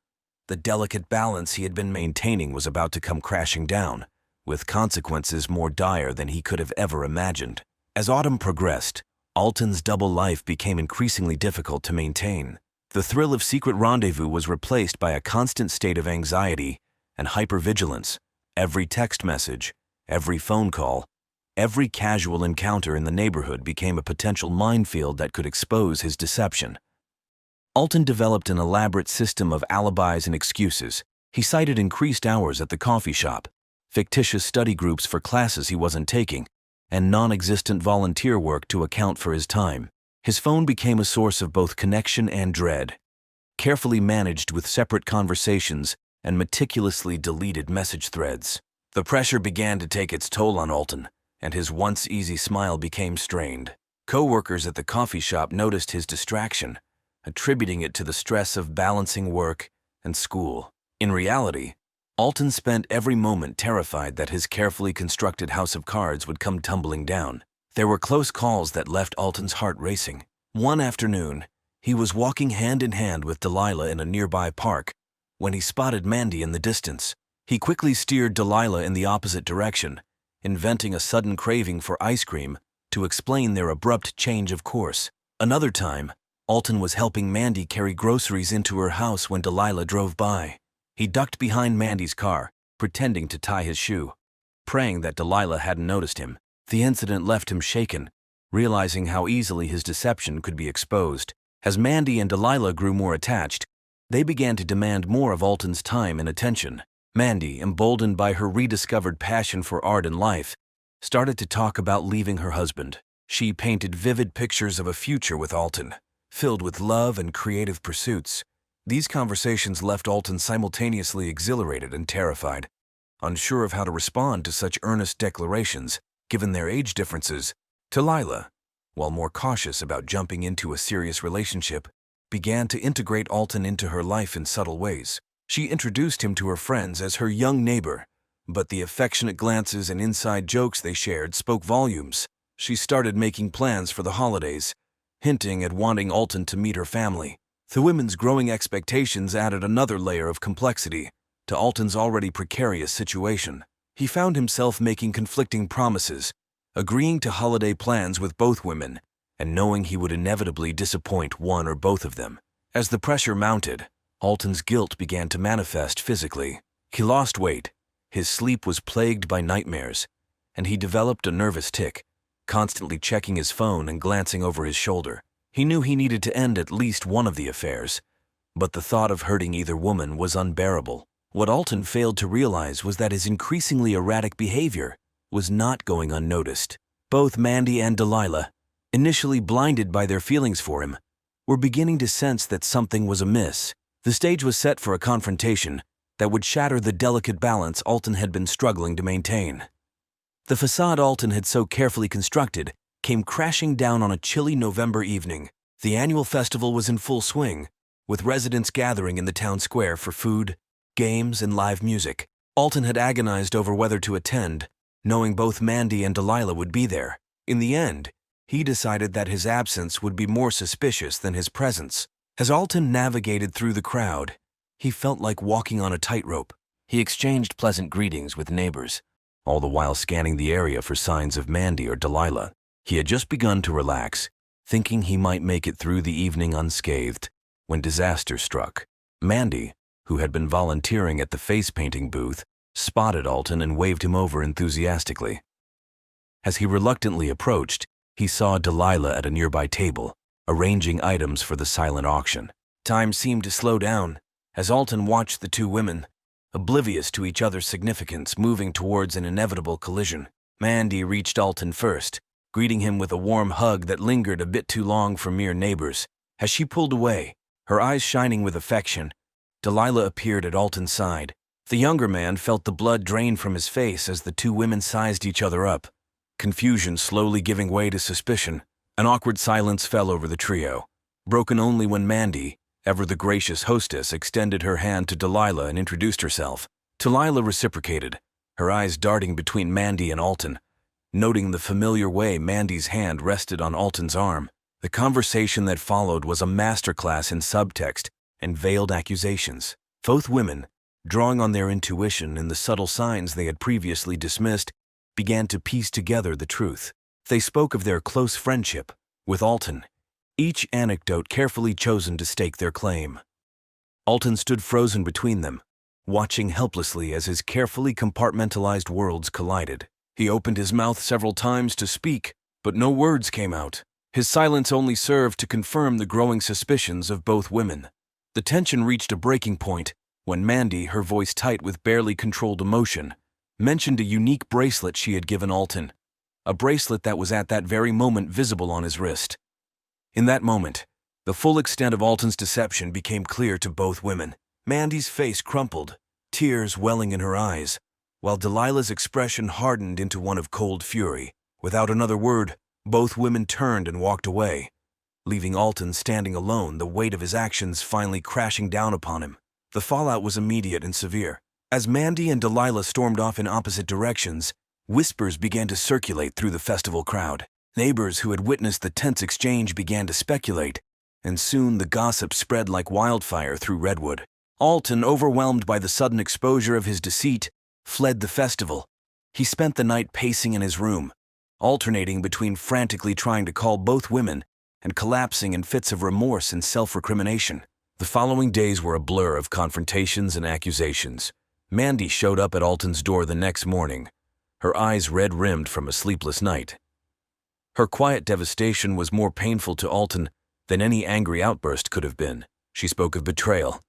the delicate balance he had been maintaining was about to come crashing down, with consequences more dire than he could have ever imagined. As autumn progressed, Alton's double life became increasingly difficult to maintain. The thrill of secret rendezvous was replaced by a constant state of anxiety and hypervigilance. Every text message, every phone call, every casual encounter in the neighborhood became a potential minefield that could expose his deception. Alton developed an elaborate system of alibis and excuses. He cited increased hours at the coffee shop, fictitious study groups for classes he wasn't taking, and non-existent volunteer work to account for his time. His phone became a source of both connection and dread, carefully managed with separate conversations and meticulously deleted message threads. The pressure began to take its toll on Alton, and his once easy smile became strained. Co-workers at the coffee shop noticed his distraction, attributing it to the stress of balancing work and school. In reality, Alton spent every moment terrified that his carefully constructed house of cards would come tumbling down. There were close calls that left Alton's heart racing. One afternoon, he was walking hand in hand with Delilah in a nearby park when he spotted Mandy in the distance. He quickly steered Delilah in the opposite direction, inventing a sudden craving for ice cream to explain their abrupt change of course. Another time, Alton was helping Mandy carry groceries into her house when Delilah drove by. He ducked behind Mandy's car, pretending to tie his shoe, praying that Delilah hadn't noticed him. The incident left him shaken, realizing how easily his deception could be exposed. As Mandy and Delilah grew more attached, they began to demand more of Alton's time and attention. Mandy, emboldened by her rediscovered passion for art and life, started to talk about leaving her husband. She painted vivid pictures of a future with Alton, filled with love and creative pursuits. These conversations left Alton simultaneously exhilarated and terrified, unsure of how to respond to such earnest declarations, given their age differences. Delilah, while more cautious about jumping into a serious relationship, began to integrate Alton into her life in subtle ways. She introduced him to her friends as her young neighbor, but the affectionate glances and inside jokes they shared spoke volumes. She started making plans for the holidays, hinting at wanting Alton to meet her family. The women's growing expectations added another layer of complexity to Alton's already precarious situation. He found himself making conflicting promises, agreeing to holiday plans with both women, and knowing he would inevitably disappoint one or both of them. As the pressure mounted, Alton's guilt began to manifest physically. He lost weight, his sleep was plagued by nightmares, and he developed a nervous tic, constantly checking his phone and glancing over his shoulder. He knew he needed to end at least one of the affairs, but the thought of hurting either woman was unbearable. What Alton failed to realize was that his increasingly erratic behavior was not going unnoticed. Both Mandy and Delilah, initially blinded by their feelings for him, were beginning to sense that something was amiss. The stage was set for a confrontation that would shatter the delicate balance Alton had been struggling to maintain. The facade Alton had so carefully constructed came crashing down on a chilly November evening. The annual festival was in full swing, with residents gathering in the town square for food, games, and live music. Alton had agonized over whether to attend, knowing both Mandy and Delilah would be there. In the end, he decided that his absence would be more suspicious than his presence. As Alton navigated through the crowd, he felt like walking on a tightrope. He exchanged pleasant greetings with neighbors, all the while scanning the area for signs of Mandy or Delilah. He had just begun to relax, thinking he might make it through the evening unscathed, when disaster struck. Mandy, who had been volunteering at the face-painting booth, spotted Alton and waved him over enthusiastically. As he reluctantly approached, he saw Delilah at a nearby table, arranging items for the silent auction. Time seemed to slow down as Alton watched the two women, oblivious to each other's significance, moving towards an inevitable collision. Mandy reached Alton first, greeting him with a warm hug that lingered a bit too long for mere neighbors. As she pulled away, her eyes shining with affection, Delilah appeared at Alton's side. The younger man felt the blood drain from his face as the two women sized each other up, confusion slowly giving way to suspicion. An awkward silence fell over the trio, broken only when Mandy, ever the gracious hostess, extended her hand to Delilah and introduced herself. Delilah reciprocated, her eyes darting between Mandy and Alton, noting the familiar way Mandy's hand rested on Alton's arm. The conversation that followed was a masterclass in subtext and veiled accusations. Both women, drawing on their intuition and the subtle signs they had previously dismissed, began to piece together the truth. They spoke of their close friendship with Alton, each anecdote carefully chosen to stake their claim. Alton stood frozen between them, watching helplessly as his carefully compartmentalized worlds collided. He opened his mouth several times to speak, but no words came out. His silence only served to confirm the growing suspicions of both women. The tension reached a breaking point when Mandy, her voice tight with barely controlled emotion, mentioned a unique bracelet she had given Alton, a bracelet that was at that very moment visible on his wrist. In that moment, the full extent of Alton's deception became clear to both women. Mandy's face crumpled, tears welling in her eyes, while Delilah's expression hardened into one of cold fury. Without another word, both women turned and walked away, leaving Alton standing alone, the weight of his actions finally crashing down upon him. The fallout was immediate and severe. As Mandy and Delilah stormed off in opposite directions, whispers began to circulate through the festival crowd. Neighbors who had witnessed the tense exchange began to speculate, and soon the gossip spread like wildfire through Redwood. Alton, overwhelmed by the sudden exposure of his deceit, fled the festival. He spent the night pacing in his room, alternating between frantically trying to call both women and collapsing in fits of remorse and self-recrimination. The following days were a blur of confrontations and accusations. Mandy showed up at Alton's door the next morning, her eyes red-rimmed from a sleepless night. Her quiet devastation was more painful to Alton than any angry outburst could have been. She spoke of betrayal,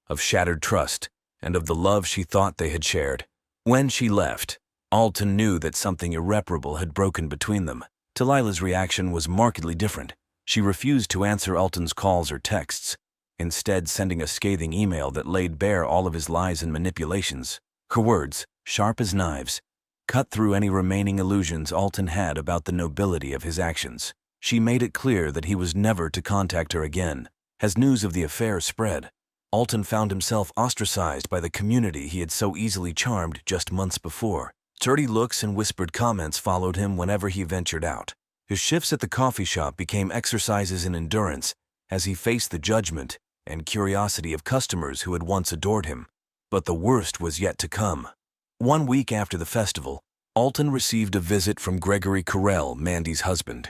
of shattered trust, and of the love she thought they had shared. When she left, Alton knew that something irreparable had broken between them. Delilah's reaction was markedly different. She refused to answer Alton's calls or texts, instead sending a scathing email that laid bare all of his lies and manipulations. Her words, sharp as knives, cut through any remaining illusions Alton had about the nobility of his actions. She made it clear that he was never to contact her again. As news of the affair spread, Alton found himself ostracized by the community he had so easily charmed just months before. Dirty looks and whispered comments followed him whenever he ventured out. His shifts at the coffee shop became exercises in endurance as he faced the judgment and curiosity of customers who had once adored him. But the worst was yet to come. 1 week after the festival, Alton received a visit from Gregory Carell, Mandy's husband.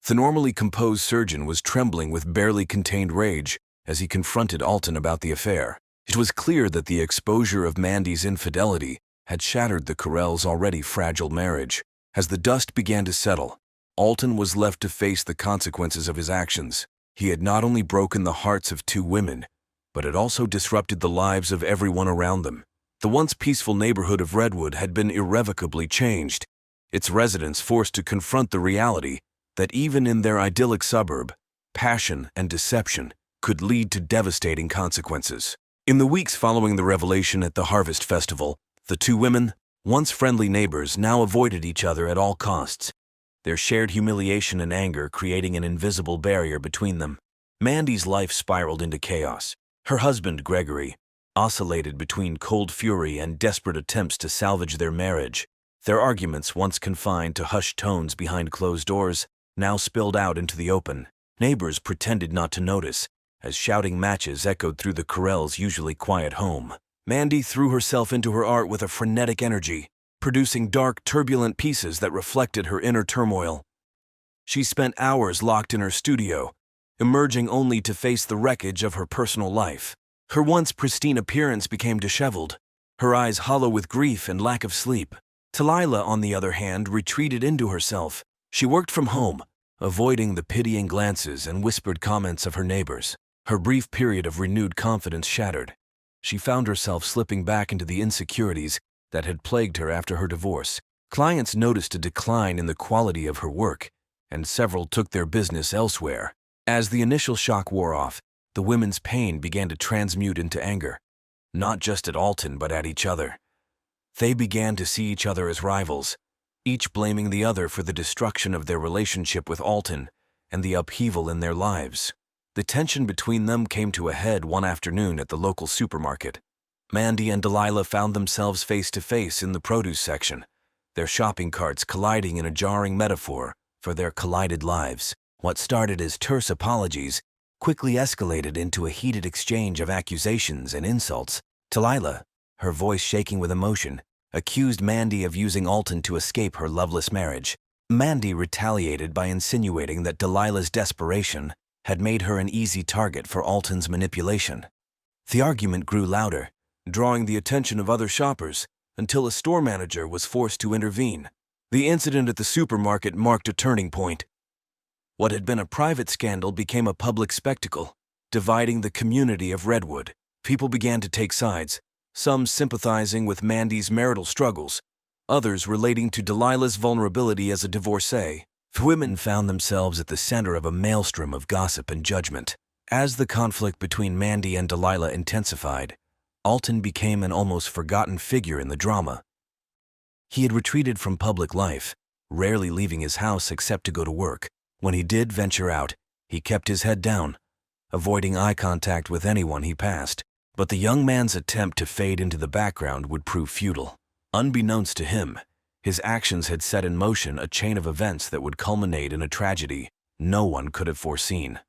The normally composed surgeon was trembling with barely contained rage as he confronted Alton about the affair. It was clear that the exposure of Mandy's infidelity had shattered the Carells' already fragile marriage. As the dust began to settle, Alton was left to face the consequences of his actions. He had not only broken the hearts of 2 women, but had also disrupted the lives of everyone around them. The once peaceful neighborhood of Redwood had been irrevocably changed, its residents forced to confront the reality that even in their idyllic suburb, passion and deception could lead to devastating consequences. In the weeks following the revelation at the Harvest Festival, the 2 women, once friendly neighbors, now avoided each other at all costs, their shared humiliation and anger creating an invisible barrier between them. Mandy's life spiraled into chaos. Her husband, Gregory, oscillated between cold fury and desperate attempts to salvage their marriage. Their arguments, once confined to hushed tones behind closed doors, now spilled out into the open. Neighbors pretended not to notice, as shouting matches echoed through the Carells' usually quiet home. Mandy threw herself into her art with a frenetic energy, producing dark, turbulent pieces that reflected her inner turmoil. She spent hours locked in her studio, emerging only to face the wreckage of her personal life. Her once pristine appearance became disheveled, her eyes hollow with grief and lack of sleep. Delilah, on the other hand, retreated into herself. She worked from home, avoiding the pitying glances and whispered comments of her neighbors. Her brief period of renewed confidence shattered. She found herself slipping back into the insecurities that had plagued her after her divorce. Clients noticed a decline in the quality of her work, and several took their business elsewhere. As the initial shock wore off, the women's pain began to transmute into anger, not just at Alton but at each other. They began to see each other as rivals, each blaming the other for the destruction of their relationship with Alton and the upheaval in their lives. The tension between them came to a head one afternoon at the local supermarket. Mandy and Delilah found themselves face to face in the produce section, their shopping carts colliding in a jarring metaphor for their collided lives. What started as terse apologies quickly escalated into a heated exchange of accusations and insults. Delilah, her voice shaking with emotion, accused Mandy of using Alton to escape her loveless marriage. Mandy retaliated by insinuating that Delilah's desperation had made her an easy target for Alton's manipulation. The argument grew louder, drawing the attention of other shoppers, until a store manager was forced to intervene. The incident at the supermarket marked a turning point. What had been a private scandal became a public spectacle, dividing the community of Redwood. People began to take sides, some sympathizing with Mandy's marital struggles, others relating to Delilah's vulnerability as a divorcee. The women found themselves at the center of a maelstrom of gossip and judgment. As the conflict between Mandy and Delilah intensified, Alton became an almost forgotten figure in the drama. He had retreated from public life, rarely leaving his house except to go to work. When he did venture out, he kept his head down, avoiding eye contact with anyone he passed. But the young man's attempt to fade into the background would prove futile. Unbeknownst to him, His actions had set in motion a chain of events that would culminate in a tragedy no one could have foreseen.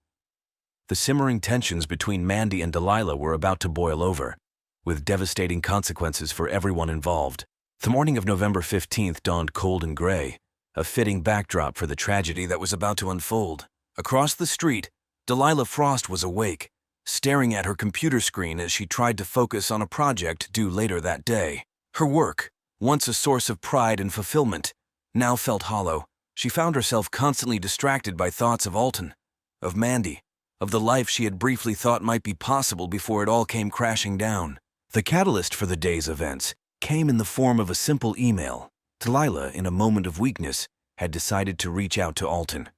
The simmering tensions between Mandy and Delilah were about to boil over, with devastating consequences for everyone involved. The morning of November 15th dawned cold and gray, a fitting backdrop for the tragedy that was about to unfold. Across the street, Delilah Frost was awake, staring at her computer screen as she tried to focus on a project due later that day. Her work, once a source of pride and fulfillment, now felt hollow. She found herself constantly distracted by thoughts of Alton, of Mandy, of the life she had briefly thought might be possible before it all came crashing down. The catalyst for the day's events came in the form of a simple email. Delilah, in a moment of weakness, had decided to reach out to Alton.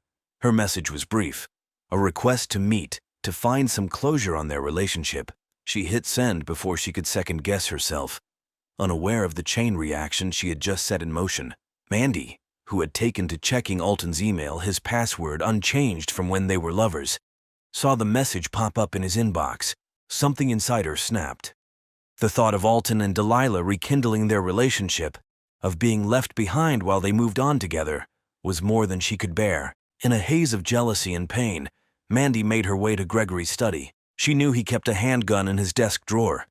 Her message was brief, a request to meet, to find some closure on their relationship. She hit send before she could second-guess herself, unaware of the chain reaction she had just set in motion. Mandy, who had taken to checking Alton's email, his password unchanged from when they were lovers, saw the message pop up in his inbox. Something inside her snapped. The thought of Alton and Delilah rekindling their relationship, of being left behind while they moved on together, was more than she could bear. In a haze of jealousy and pain, Mandy made her way to Gregory's study. She knew he kept a handgun in his desk drawer,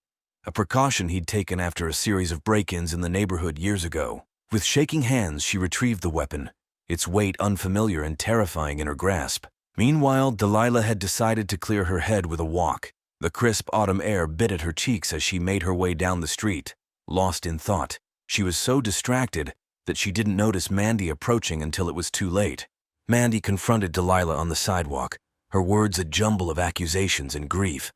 a precaution he'd taken after a series of break-ins in the neighborhood years ago. With shaking hands, she retrieved the weapon, its weight unfamiliar and terrifying in her grasp. Meanwhile, Delilah had decided to clear her head with a walk. The crisp autumn air bit at her cheeks as she made her way down the street, lost in thought. She was so distracted that she didn't notice Mandy approaching until it was too late. Mandy confronted Delilah on the sidewalk, her words a jumble of accusations and grief.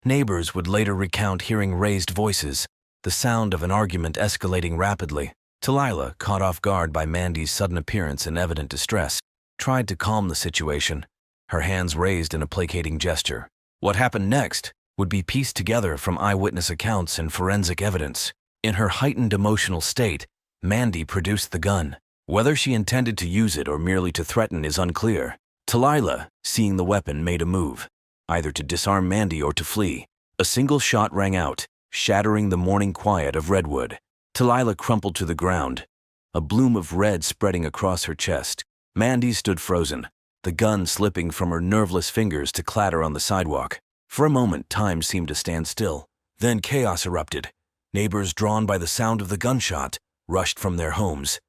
Neighbors would later recount hearing raised voices, the sound of an argument escalating rapidly. Delilah, caught off guard by Mandy's sudden appearance and evident distress, tried to calm the situation, her hands raised in a placating gesture. What happened next would be pieced together from eyewitness accounts and forensic evidence. In her heightened emotional state, Mandy produced the gun. Whether she intended to use it or merely to threaten is unclear. Delilah, seeing the weapon, made a move, either to disarm Mandy or to flee. A single shot rang out, shattering the morning quiet of Redwood. Delilah crumpled to the ground, a bloom of red spreading across her chest. Mandy stood frozen, the gun slipping from her nerveless fingers to clatter on the sidewalk. For a moment, time seemed to stand still. Then chaos erupted. Neighbors, drawn by the sound of the gunshot, rushed from their homes.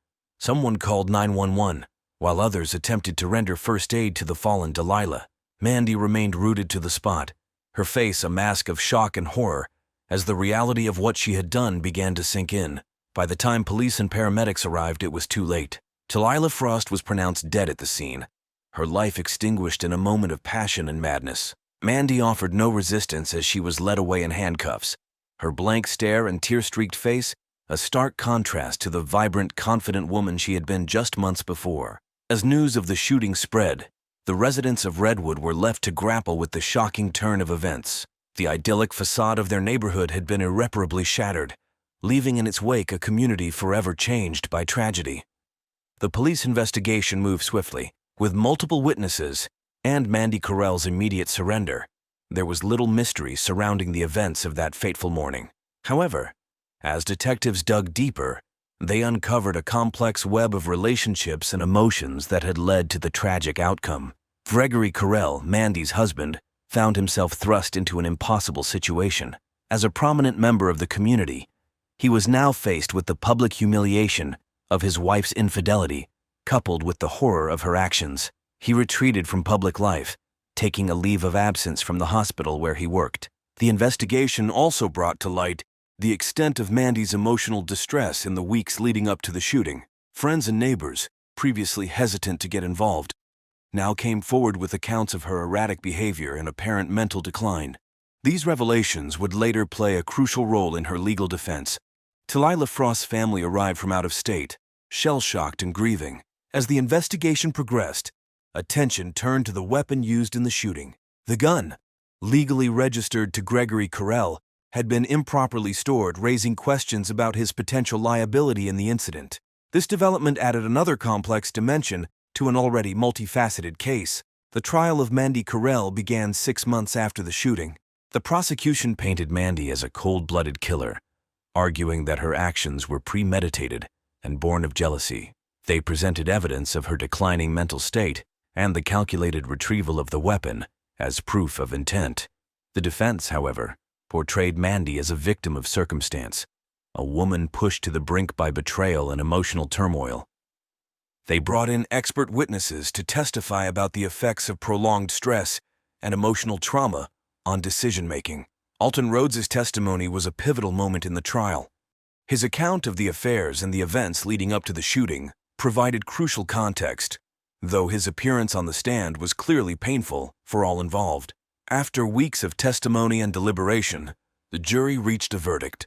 Someone called 911, while others attempted to render first aid to the fallen Delilah. Mandy remained rooted to the spot, her face a mask of shock and horror, as the reality of what she had done began to sink in. By the time police and paramedics arrived, it was too late. Delilah Frost was pronounced dead at the scene, her life extinguished in a moment of passion and madness. Mandy offered no resistance as she was led away in handcuffs, her blank stare and tear-streaked face a stark contrast to the vibrant, confident woman she had been just months before. As news of the shooting spread, the residents of Redwood were left to grapple with the shocking turn of events. The idyllic facade of their neighborhood had been irreparably shattered, leaving in its wake a community forever changed by tragedy. The police investigation moved swiftly, with multiple witnesses and Mandy Carell's immediate surrender. There was little mystery surrounding the events of that fateful morning. However, as detectives dug deeper, they uncovered a complex web of relationships and emotions that had led to the tragic outcome. Gregory Carell, Mandy's husband, found himself thrust into an impossible situation. As a prominent member of the community, he was now faced with the public humiliation of his wife's infidelity, coupled with the horror of her actions. He retreated from public life, taking a leave of absence from the hospital where he worked. The investigation also brought to light the extent of Mandy's emotional distress in the weeks leading up to the shooting. Friends and neighbors, previously hesitant to get involved, now came forward with accounts of her erratic behavior and apparent mental decline. These revelations would later play a crucial role in her legal defense. Delilah Frost's family arrived from out of state, shell-shocked and grieving. As the investigation progressed, attention turned to the weapon used in the shooting. The gun, legally registered to Gregory Carell, had been improperly stored, raising questions about his potential liability in the incident. This development added another complex dimension to an already multifaceted case. The trial of Mandy Carell began 6 months after the shooting. The prosecution painted Mandy as a cold-blooded killer, arguing that her actions were premeditated, and born of jealousy. They presented evidence of her declining mental state and the calculated retrieval of the weapon as proof of intent. The defense, however, portrayed Mandy as a victim of circumstance, a woman pushed to the brink by betrayal and emotional turmoil. They brought in expert witnesses to testify about the effects of prolonged stress and emotional trauma on decision-making. Alton Rhodes's testimony was a pivotal moment in the trial. His account of the affairs and the events leading up to the shooting provided crucial context, though his appearance on the stand was clearly painful for all involved. After weeks of testimony and deliberation, the jury reached a verdict.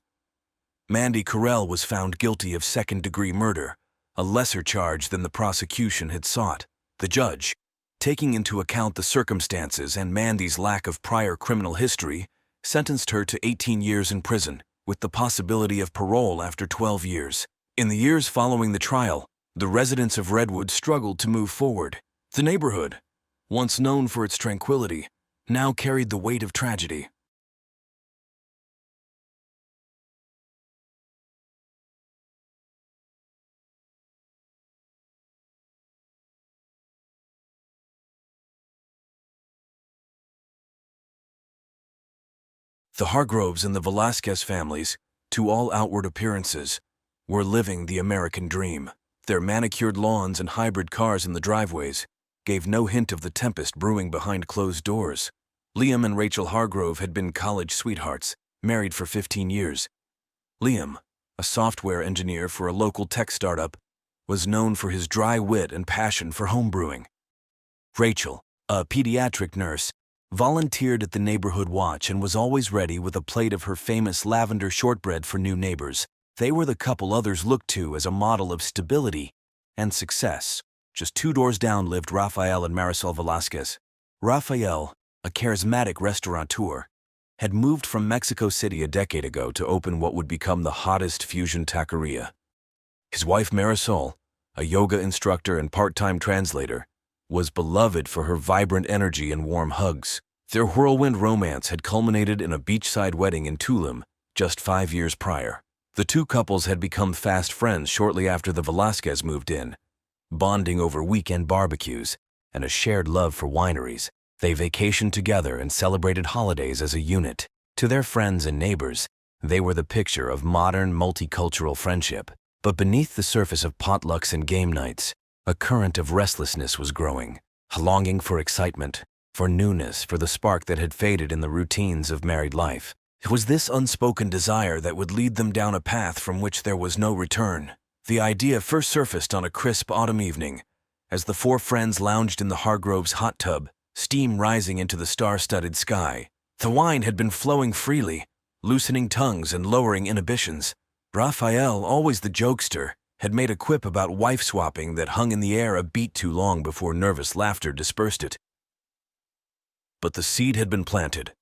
Mandy Carell was found guilty of second-degree murder, a lesser charge than the prosecution had sought. The judge, taking into account the circumstances and Mandy's lack of prior criminal history, sentenced her to 18 years in prison, with the possibility of parole after 12 years. In the years following the trial, the residents of Redwood struggled to move forward. The neighborhood, once known for its tranquility, now carried the weight of tragedy. The Hargroves and the Velasquez families, to all outward appearances, were living the American dream. Their manicured lawns and hybrid cars in the driveways gave no hint of the tempest brewing behind closed doors. Liam and Rachel Hargrove had been college sweethearts, married for 15 years. Liam, a software engineer for a local tech startup, was known for his dry wit and passion for homebrewing. Rachel, a pediatric nurse, volunteered at the neighborhood watch and was always ready with a plate of her famous lavender shortbread for new neighbors. They were the couple others looked to as a model of stability and success. Just 2 doors down lived Rafael and Marisol Velasquez. Rafael, a charismatic restaurateur, had moved from Mexico City a decade ago to open what would become the hottest fusion taqueria. His wife Marisol, a yoga instructor and part-time translator, was beloved for her vibrant energy and warm hugs. Their whirlwind romance had culminated in a beachside wedding in Tulum just 5 years prior. The two couples had become fast friends shortly after the Velasquez moved in, bonding over weekend barbecues and a shared love for wineries. They vacationed together and celebrated holidays as a unit. To their friends and neighbors, they were the picture of modern multicultural friendship. But beneath the surface of potlucks and game nights, a current of restlessness was growing, a longing for excitement, for newness, for the spark that had faded in the routines of married life. It was this unspoken desire that would lead them down a path from which there was no return. The idea first surfaced on a crisp autumn evening, as the 4 friends lounged in the Hargroves' hot tub, steam rising into the star-studded sky. The wine had been flowing freely, loosening tongues and lowering inhibitions. Raphael, always the jokester, had made a quip about wife-swapping that hung in the air a beat too long before nervous laughter dispersed it. But the seed had been planted.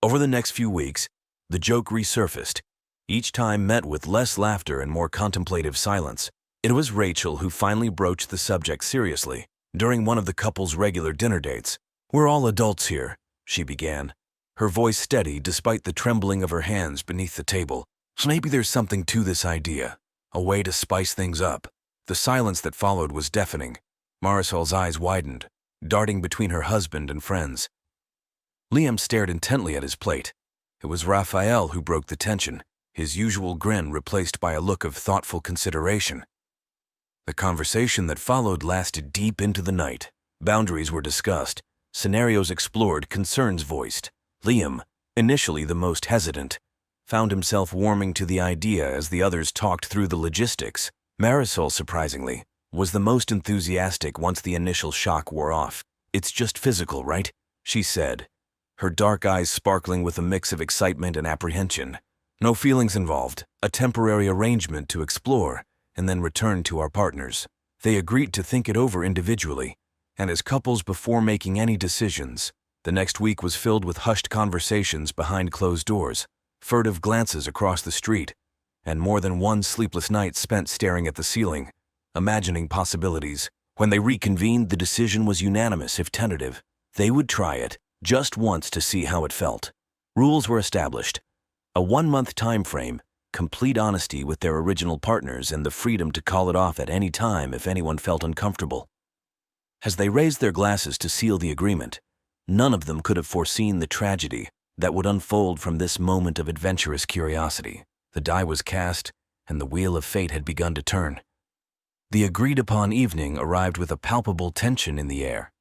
Over the next few weeks, the joke resurfaced, each time met with less laughter and more contemplative silence. It was Rachel who finally broached the subject seriously, during one of the couple's regular dinner dates. "We're all adults here," she began, her voice steady despite the trembling of her hands beneath the table. "So maybe there's something to this idea, a way to spice things up." The silence that followed was deafening. Marisol's eyes widened, darting between her husband and friends. Liam stared intently at his plate. It was Raphael who broke the tension, his usual grin replaced by a look of thoughtful consideration. The conversation that followed lasted deep into the night. Boundaries were discussed, scenarios explored, concerns voiced. Liam, initially the most hesitant, found himself warming to the idea as the others talked through the logistics. Marisol, surprisingly, was the most enthusiastic once the initial shock wore off. "It's just physical, right?" she said, her dark eyes sparkling with a mix of excitement and apprehension. "No feelings involved, a temporary arrangement to explore and then return to our partners." They agreed to think it over individually, and as couples before making any decisions. The next week was filled with hushed conversations behind closed doors, furtive glances across the street, and more than one sleepless night spent staring at the ceiling, imagining possibilities. When they reconvened, the decision was unanimous if tentative. They would try it, just once to see how it felt. Rules were established. A 1-month time frame, complete honesty with their original partners, and the freedom to call it off at any time if anyone felt uncomfortable. As they raised their glasses to seal the agreement, none of them could have foreseen the tragedy that would unfold from this moment of adventurous curiosity. The die was cast, and the wheel of fate had begun to turn. The agreed-upon evening arrived with a palpable tension in the air.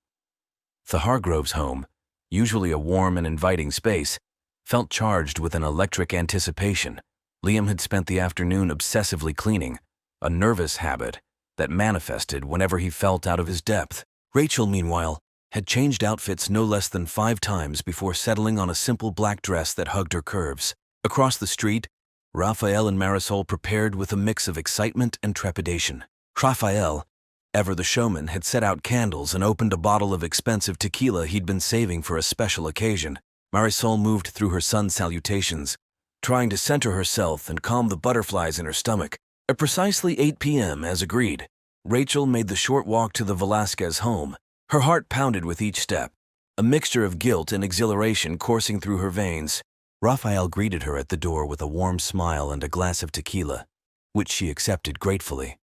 The Hargroves' home, usually a warm and inviting space, felt charged with an electric anticipation. Liam had spent the afternoon obsessively cleaning, a nervous habit that manifested whenever he felt out of his depth. Rachel, meanwhile, had changed outfits no less than 5 times before settling on a simple black dress that hugged her curves. Across the street, Raphael and Marisol prepared with a mix of excitement and trepidation. Raphael, ever the showman, had set out candles and opened a bottle of expensive tequila he'd been saving for a special occasion. Marisol moved through her son's salutations, trying to center herself and calm the butterflies in her stomach. At precisely 8 p.m., as agreed, Rachel made the short walk to the Velasquez home. Her heart pounded with each step, a mixture of guilt and exhilaration coursing through her veins. Raphael greeted her at the door with a warm smile and a glass of tequila, which she accepted gratefully.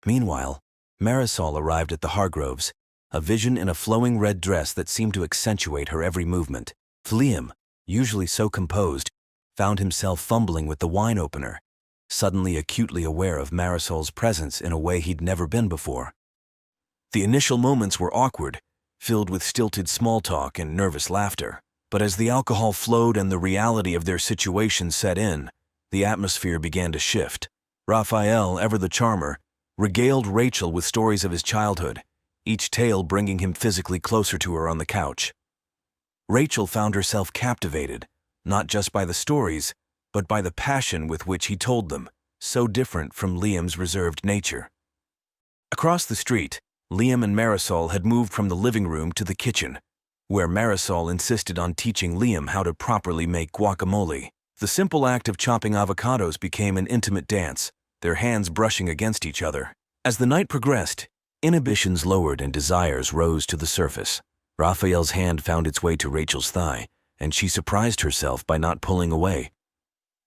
Meanwhile, Marisol arrived at the Hargroves, a vision in a flowing red dress that seemed to accentuate her every movement. Liam, usually so composed, found himself fumbling with the wine opener, suddenly acutely aware of Marisol's presence in a way he'd never been before. The initial moments were awkward, filled with stilted small talk and nervous laughter. But as the alcohol flowed and the reality of their situation set in, the atmosphere began to shift. Raphael, ever the charmer, regaled Rachel with stories of his childhood, each tale bringing him physically closer to her on the couch. Rachel found herself captivated, not just by the stories, but by the passion with which he told them, so different from Liam's reserved nature. Across the street, Liam and Marisol had moved from the living room to the kitchen, where Marisol insisted on teaching Liam how to properly make guacamole. The simple act of chopping avocados became an intimate dance, their hands brushing against each other. As the night progressed, inhibitions lowered and desires rose to the surface. Raphael's hand found its way to Rachel's thigh, and she surprised herself by not pulling away.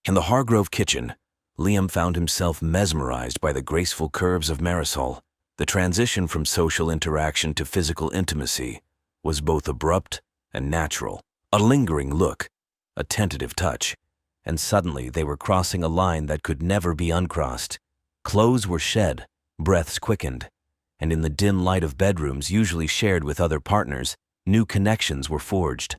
In the Hargrove kitchen, Liam found himself mesmerized by the graceful curves of Marisol. The transition from social interaction to physical intimacy was both abrupt and natural. A lingering look, a tentative touch, and suddenly they were crossing a line that could never be uncrossed. Clothes were shed, breaths quickened, and in the dim light of bedrooms usually shared with other partners, new connections were forged.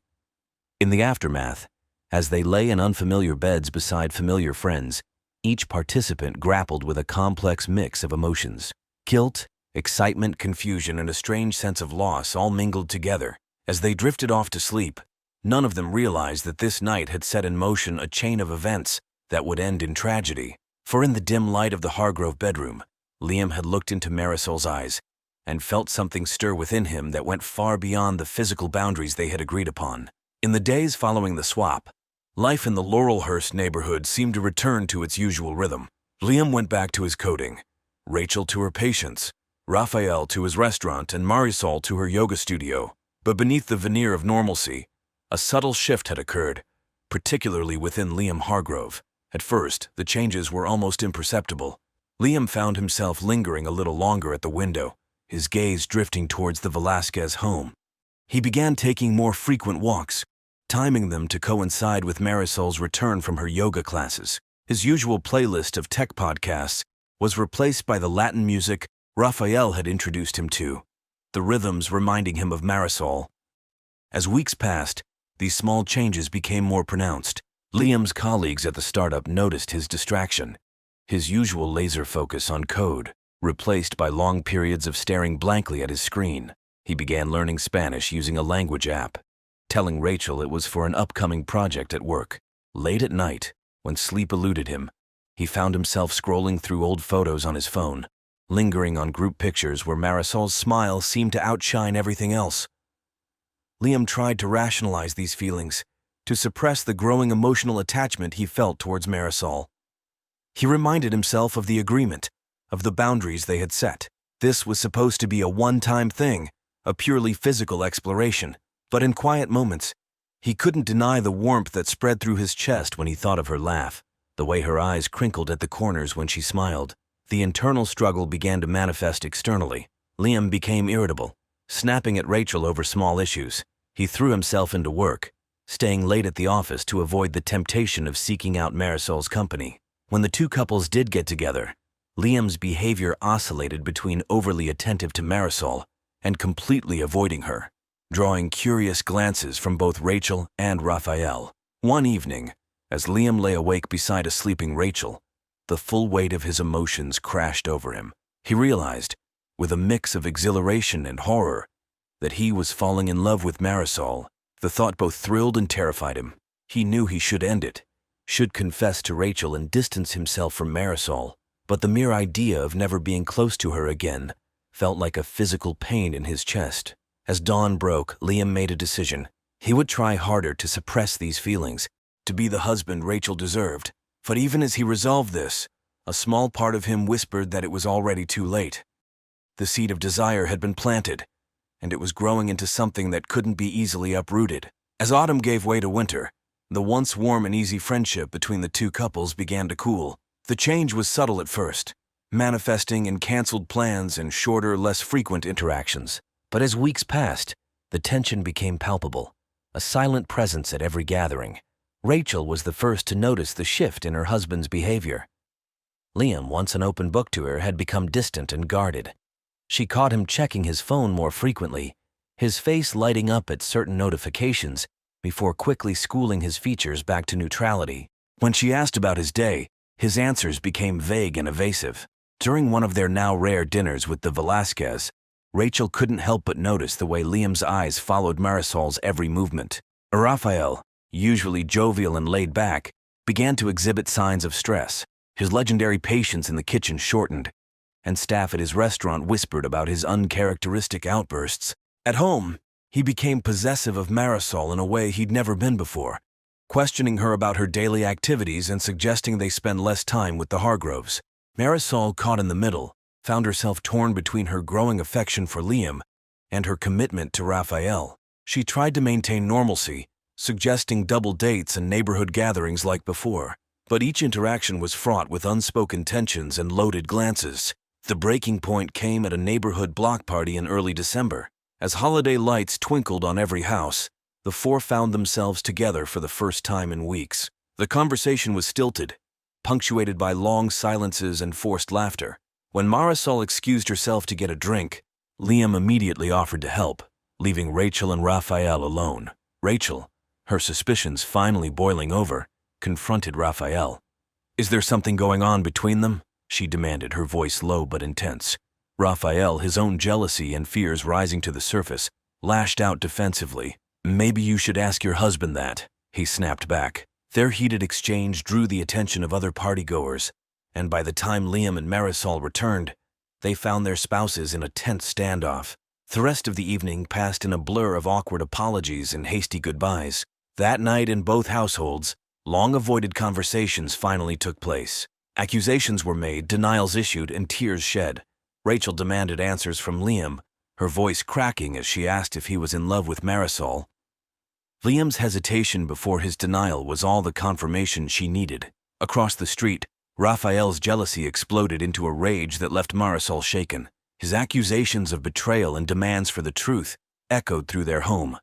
In the aftermath, as they lay in unfamiliar beds beside familiar friends, each participant grappled with a complex mix of emotions. Guilt, excitement, confusion, and a strange sense of loss all mingled together. As they drifted off to sleep, none of them realized that this night had set in motion a chain of events that would end in tragedy. For in the dim light of the Hargrove bedroom, Liam had looked into Marisol's eyes and felt something stir within him that went far beyond the physical boundaries they had agreed upon. In the days following the swap, life in the Laurelhurst neighborhood seemed to return to its usual rhythm. Liam went back to his coding, Rachel to her patients, Raphael to his restaurant, and Marisol to her yoga studio. But beneath the veneer of normalcy, a subtle shift had occurred, particularly within Liam Hargrove. At first, the changes were almost imperceptible. Liam found himself lingering a little longer at the window, his gaze drifting towards the Velasquez home. He began taking more frequent walks, timing them to coincide with Marisol's return from her yoga classes. His usual playlist of tech podcasts was replaced by the Latin music Raphael had introduced him to, the rhythms reminding him of Marisol. As weeks passed, these small changes became more pronounced. Liam's colleagues at the startup noticed his distraction, his usual laser focus on code, replaced by long periods of staring blankly at his screen. He began learning Spanish using a language app, telling Rachel it was for an upcoming project at work. Late at night, when sleep eluded him, he found himself scrolling through old photos on his phone, lingering on group pictures where Marisol's smile seemed to outshine everything else. Liam tried to rationalize these feelings, to suppress the growing emotional attachment he felt towards Marisol. He reminded himself of the agreement, of the boundaries they had set. This was supposed to be a one-time thing, a purely physical exploration. But in quiet moments, he couldn't deny the warmth that spread through his chest when he thought of her laugh, the way her eyes crinkled at the corners when she smiled. The internal struggle began to manifest externally. Liam became irritable, snapping at Rachel over small issues. He threw himself into work, staying late at the office to avoid the temptation of seeking out Marisol's company. When the two couples did get together, Liam's behavior oscillated between overly attentive to Marisol and completely avoiding her, drawing curious glances from both Rachel and Raphael. One evening, as Liam lay awake beside a sleeping Rachel, the full weight of his emotions crashed over him. He realized, with a mix of exhilaration and horror, that he was falling in love with Marisol. The thought both thrilled and terrified him. He knew he should end it, should confess to Rachel and distance himself from Marisol, but the mere idea of never being close to her again felt like a physical pain in his chest. As dawn broke, Liam made a decision. He would try harder to suppress these feelings, to be the husband Rachel deserved. But even as he resolved this, a small part of him whispered that it was already too late. The seed of desire had been planted, and it was growing into something that couldn't be easily uprooted. As autumn gave way to winter, the once warm and easy friendship between the two couples began to cool. The change was subtle at first, manifesting in canceled plans and shorter, less frequent interactions. But as weeks passed, the tension became palpable, a silent presence at every gathering. Rachel was the first to notice the shift in her husband's behavior. Liam, once an open book to her, had become distant and guarded. She caught him checking his phone more frequently, his face lighting up at certain notifications before quickly schooling his features back to neutrality. When she asked about his day, his answers became vague and evasive. During one of their now rare dinners with the Velasquez, Rachel couldn't help but notice the way Liam's eyes followed Marisol's every movement. Raphael, usually jovial and laid back, began to exhibit signs of stress. His legendary patience in the kitchen shortened, and staff at his restaurant whispered about his uncharacteristic outbursts. At home, he became possessive of Marisol in a way he'd never been before, questioning her about her daily activities and suggesting they spend less time with the Hargroves. Marisol, caught in the middle, found herself torn between her growing affection for Liam and her commitment to Raphael. She tried to maintain normalcy, suggesting double dates and neighborhood gatherings like before, but each interaction was fraught with unspoken tensions and loaded glances. The breaking point came at a neighborhood block party in early December. As holiday lights twinkled on every house, the four found themselves together for the first time in weeks. The conversation was stilted, punctuated by long silences and forced laughter. When Marisol excused herself to get a drink, Liam immediately offered to help, leaving Rachel and Raphael alone. Rachel, her suspicions finally boiling over, confronted Raphael. "Is there something going on between them?" she demanded, her voice low but intense. Raphael, his own jealousy and fears rising to the surface, lashed out defensively. "Maybe you should ask your husband that," he snapped back. Their heated exchange drew the attention of other partygoers, and by the time Liam and Marisol returned, they found their spouses in a tense standoff. The rest of the evening passed in a blur of awkward apologies and hasty goodbyes. That night in both households, long-avoided conversations finally took place. Accusations were made, denials issued, and tears shed. Rachel demanded answers from Liam, her voice cracking as she asked if he was in love with Marisol. Liam's hesitation before his denial was all the confirmation she needed. Across the street, Raphael's jealousy exploded into a rage that left Marisol shaken. His accusations of betrayal and demands for the truth echoed through their home,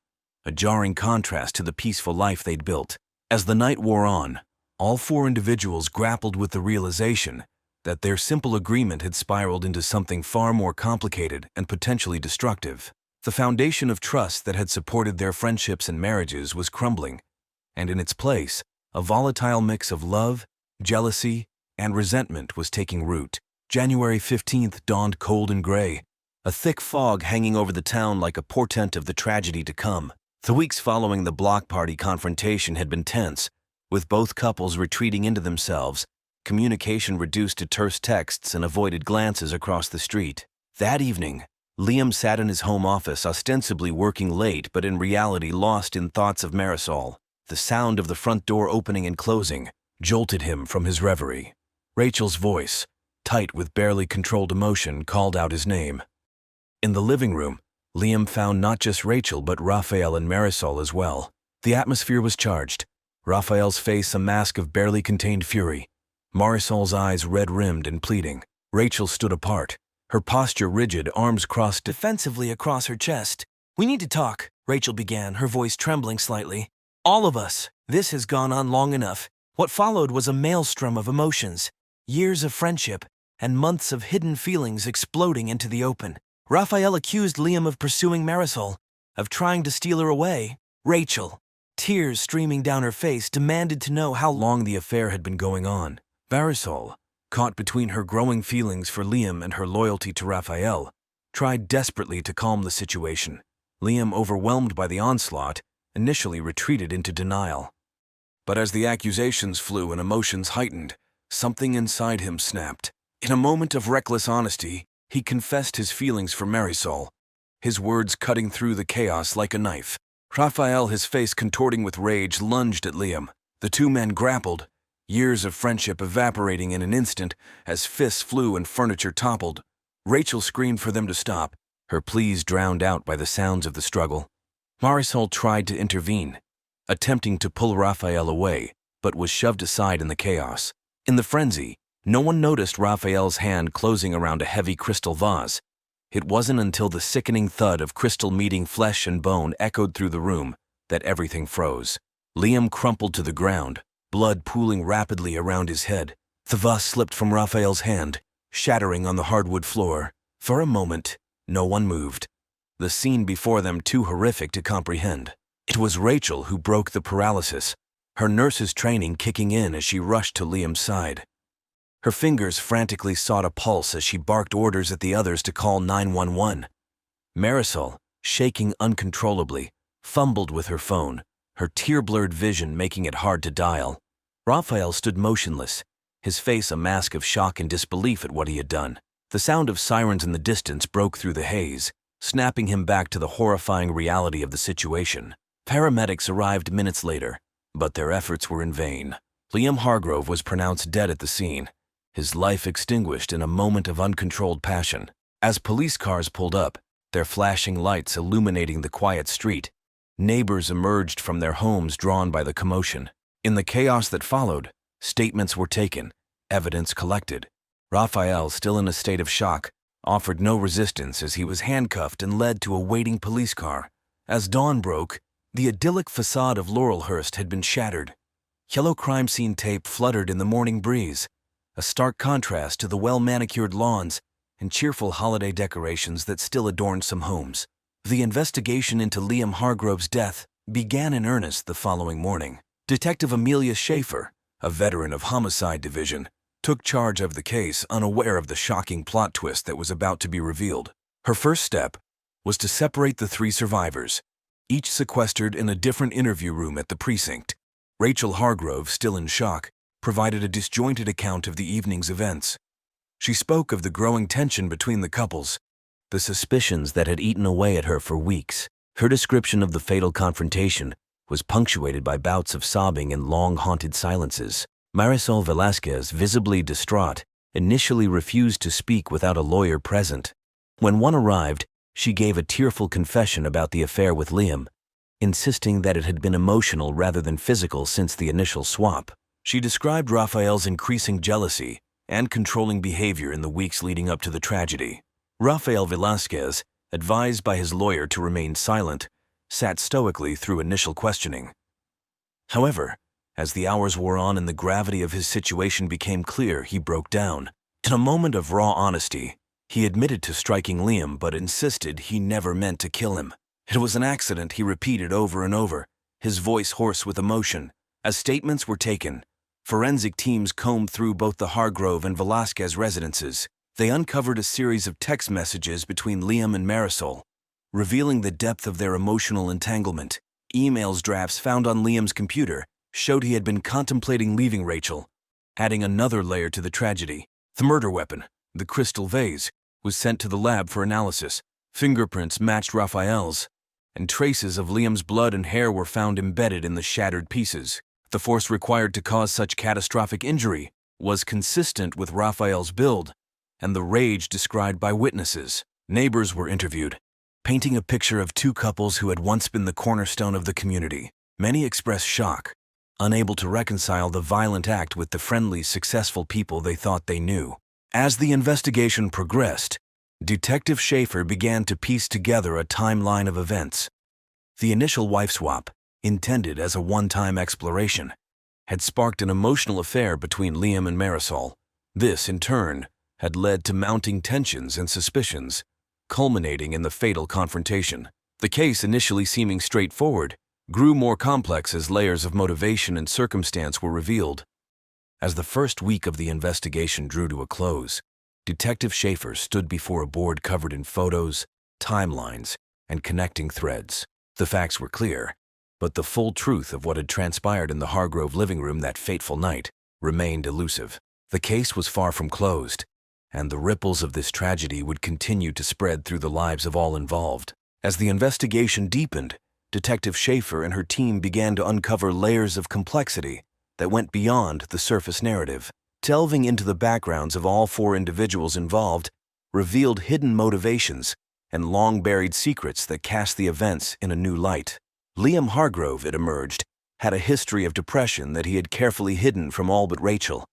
a jarring contrast to the peaceful life they'd built. As the night wore on, all four individuals grappled with the realization that their simple agreement had spiraled into something far more complicated and potentially destructive. The foundation of trust that had supported their friendships and marriages was crumbling, and in its place, a volatile mix of love, jealousy, and resentment was taking root. January 15th dawned cold and gray, a thick fog hanging over the town like a portent of the tragedy to come. The weeks following the block party confrontation had been tense, with both couples retreating into themselves, communication reduced to terse texts and avoided glances across the street. That evening, Liam sat in his home office, ostensibly working late but in reality lost in thoughts of Marisol. The sound of the front door opening and closing jolted him from his reverie. Rachel's voice, tight with barely controlled emotion, called out his name. In the living room, Liam found not just Rachel but Raphael and Marisol as well. The atmosphere was charged. Raphael's face a mask of barely contained fury. Marisol's eyes red-rimmed and pleading. Rachel stood apart, her posture rigid, arms crossed defensively across her chest. "We need to talk," Rachel began, her voice trembling slightly. "All of us. This has gone on long enough." What followed was a maelstrom of emotions, years of friendship, and months of hidden feelings exploding into the open. Raphael accused Liam of pursuing Marisol, of trying to steal her away. Rachel, tears streaming down her face, demanded to know how long the affair had been going on. Marisol, caught between her growing feelings for Liam and her loyalty to Raphael, tried desperately to calm the situation. Liam, overwhelmed by the onslaught, initially retreated into denial. But as the accusations flew and emotions heightened, something inside him snapped. In a moment of reckless honesty, he confessed his feelings for Marisol, his words cutting through the chaos like a knife. Raphael, his face contorting with rage, lunged at Liam. The two men grappled, years of friendship evaporating in an instant as fists flew and furniture toppled. Rachel screamed for them to stop, her pleas drowned out by the sounds of the struggle. Marisol tried to intervene, attempting to pull Raphael away, but was shoved aside in the chaos. In the frenzy, no one noticed Raphael's hand closing around a heavy crystal vase. It wasn't until the sickening thud of crystal meeting flesh and bone echoed through the room that everything froze. Liam crumpled to the ground, blood pooling rapidly around his head. The vase slipped from Raphael's hand, shattering on the hardwood floor. For a moment, no one moved, the scene before them too horrific to comprehend. It was Rachel who broke the paralysis, her nurse's training kicking in as she rushed to Liam's side. Her fingers frantically sought a pulse as she barked orders at the others to call 911. Marisol, shaking uncontrollably, fumbled with her phone, her tear-blurred vision making it hard to dial. Raphael stood motionless, his face a mask of shock and disbelief at what he had done. The sound of sirens in the distance broke through the haze, snapping him back to the horrifying reality of the situation. Paramedics arrived minutes later, but their efforts were in vain. Liam Hargrove was pronounced dead at the scene, his life extinguished in a moment of uncontrolled passion. As police cars pulled up, their flashing lights illuminating the quiet street, neighbors emerged from their homes drawn by the commotion. In the chaos that followed, statements were taken, evidence collected. Raphael, still in a state of shock, offered no resistance as he was handcuffed and led to a waiting police car. As dawn broke, the idyllic facade of Laurelhurst had been shattered. Yellow crime scene tape fluttered in the morning breeze, a stark contrast to the well-manicured lawns and cheerful holiday decorations that still adorned some homes. The investigation into Liam Hargrove's death began in earnest the following morning. Detective Amelia Schaefer, a veteran of Homicide Division, took charge of the case, unaware of the shocking plot twist that was about to be revealed. Her first step was to separate the three survivors, each sequestered in a different interview room at the precinct. Rachel Hargrove, still in shock, provided a disjointed account of the evening's events. She spoke of the growing tension between the couples, the suspicions that had eaten away at her for weeks. Her description of the fatal confrontation was punctuated by bouts of sobbing and long haunted silences. Marisol Velasquez, visibly distraught, initially refused to speak without a lawyer present. When one arrived, she gave a tearful confession about the affair with Liam, insisting that it had been emotional rather than physical since the initial swap. She described Raphael's increasing jealousy and controlling behavior in the weeks leading up to the tragedy. Raphael Velasquez, advised by his lawyer to remain silent, sat stoically through initial questioning. However, as the hours wore on and the gravity of his situation became clear, he broke down. In a moment of raw honesty, he admitted to striking Liam but insisted he never meant to kill him. It was an accident, he repeated over and over, his voice hoarse with emotion. As statements were taken, forensic teams combed through both the Hargrove and Velasquez residences. They uncovered a series of text messages between Liam and Marisol, revealing the depth of their emotional entanglement. Emails drafts found on Liam's computer showed he had been contemplating leaving Rachel, adding another layer to the tragedy. The murder weapon, the crystal vase, was sent to the lab for analysis. Fingerprints matched Raphael's, and traces of Liam's blood and hair were found embedded in the shattered pieces. The force required to cause such catastrophic injury was consistent with Raphael's build and the rage described by witnesses. Neighbors were interviewed, painting a picture of two couples who had once been the cornerstone of the community. Many expressed shock, unable to reconcile the violent act with the friendly, successful people they thought they knew. As the investigation progressed, Detective Schaefer began to piece together a timeline of events. The initial wife swap, intended as a one-time exploration, had sparked an emotional affair between Liam and Marisol. This, in turn, had led to mounting tensions and suspicions, culminating in the fatal confrontation. The case, initially seeming straightforward, grew more complex as layers of motivation and circumstance were revealed. As the first week of the investigation drew to a close, Detective Schaefer stood before a board covered in photos, timelines, and connecting threads. The facts were clear, but the full truth of what had transpired in the Hargrove living room that fateful night remained elusive. The case was far from closed, and the ripples of this tragedy would continue to spread through the lives of all involved. As the investigation deepened, Detective Schaefer and her team began to uncover layers of complexity that went beyond the surface narrative. Delving into the backgrounds of all four individuals involved revealed hidden motivations and long-buried secrets that cast the events in a new light. Liam Hargrove, it emerged, had a history of depression that he had carefully hidden from all but Rachel.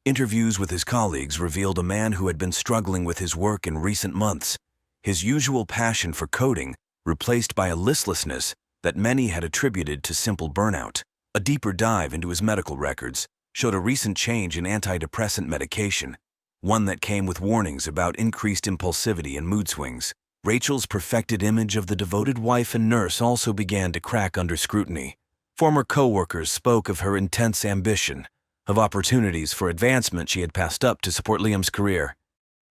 Interviews with his colleagues revealed a man who had been struggling with his work in recent months, his usual passion for coding replaced by a listlessness that many had attributed to simple burnout. A deeper dive into his medical records showed a recent change in antidepressant medication, one that came with warnings about increased impulsivity and mood swings. Rachel's perfected image of the devoted wife and nurse also began to crack under scrutiny. Former co-workers spoke of her intense ambition, of opportunities for advancement she had passed up to support Liam's career.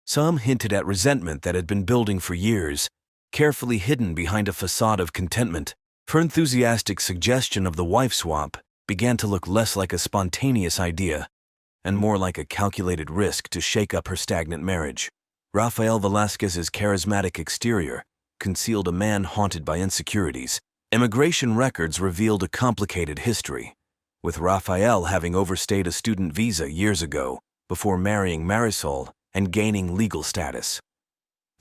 Some hinted at resentment that had been building for years, carefully hidden behind a facade of contentment. Her enthusiastic suggestion of the wife swap began to look less like a spontaneous idea and more like a calculated risk to shake up her stagnant marriage. Rafael Velasquez's charismatic exterior concealed a man haunted by insecurities. Immigration records revealed a complicated history, with Rafael having overstayed a student visa years ago before marrying Marisol and gaining legal status.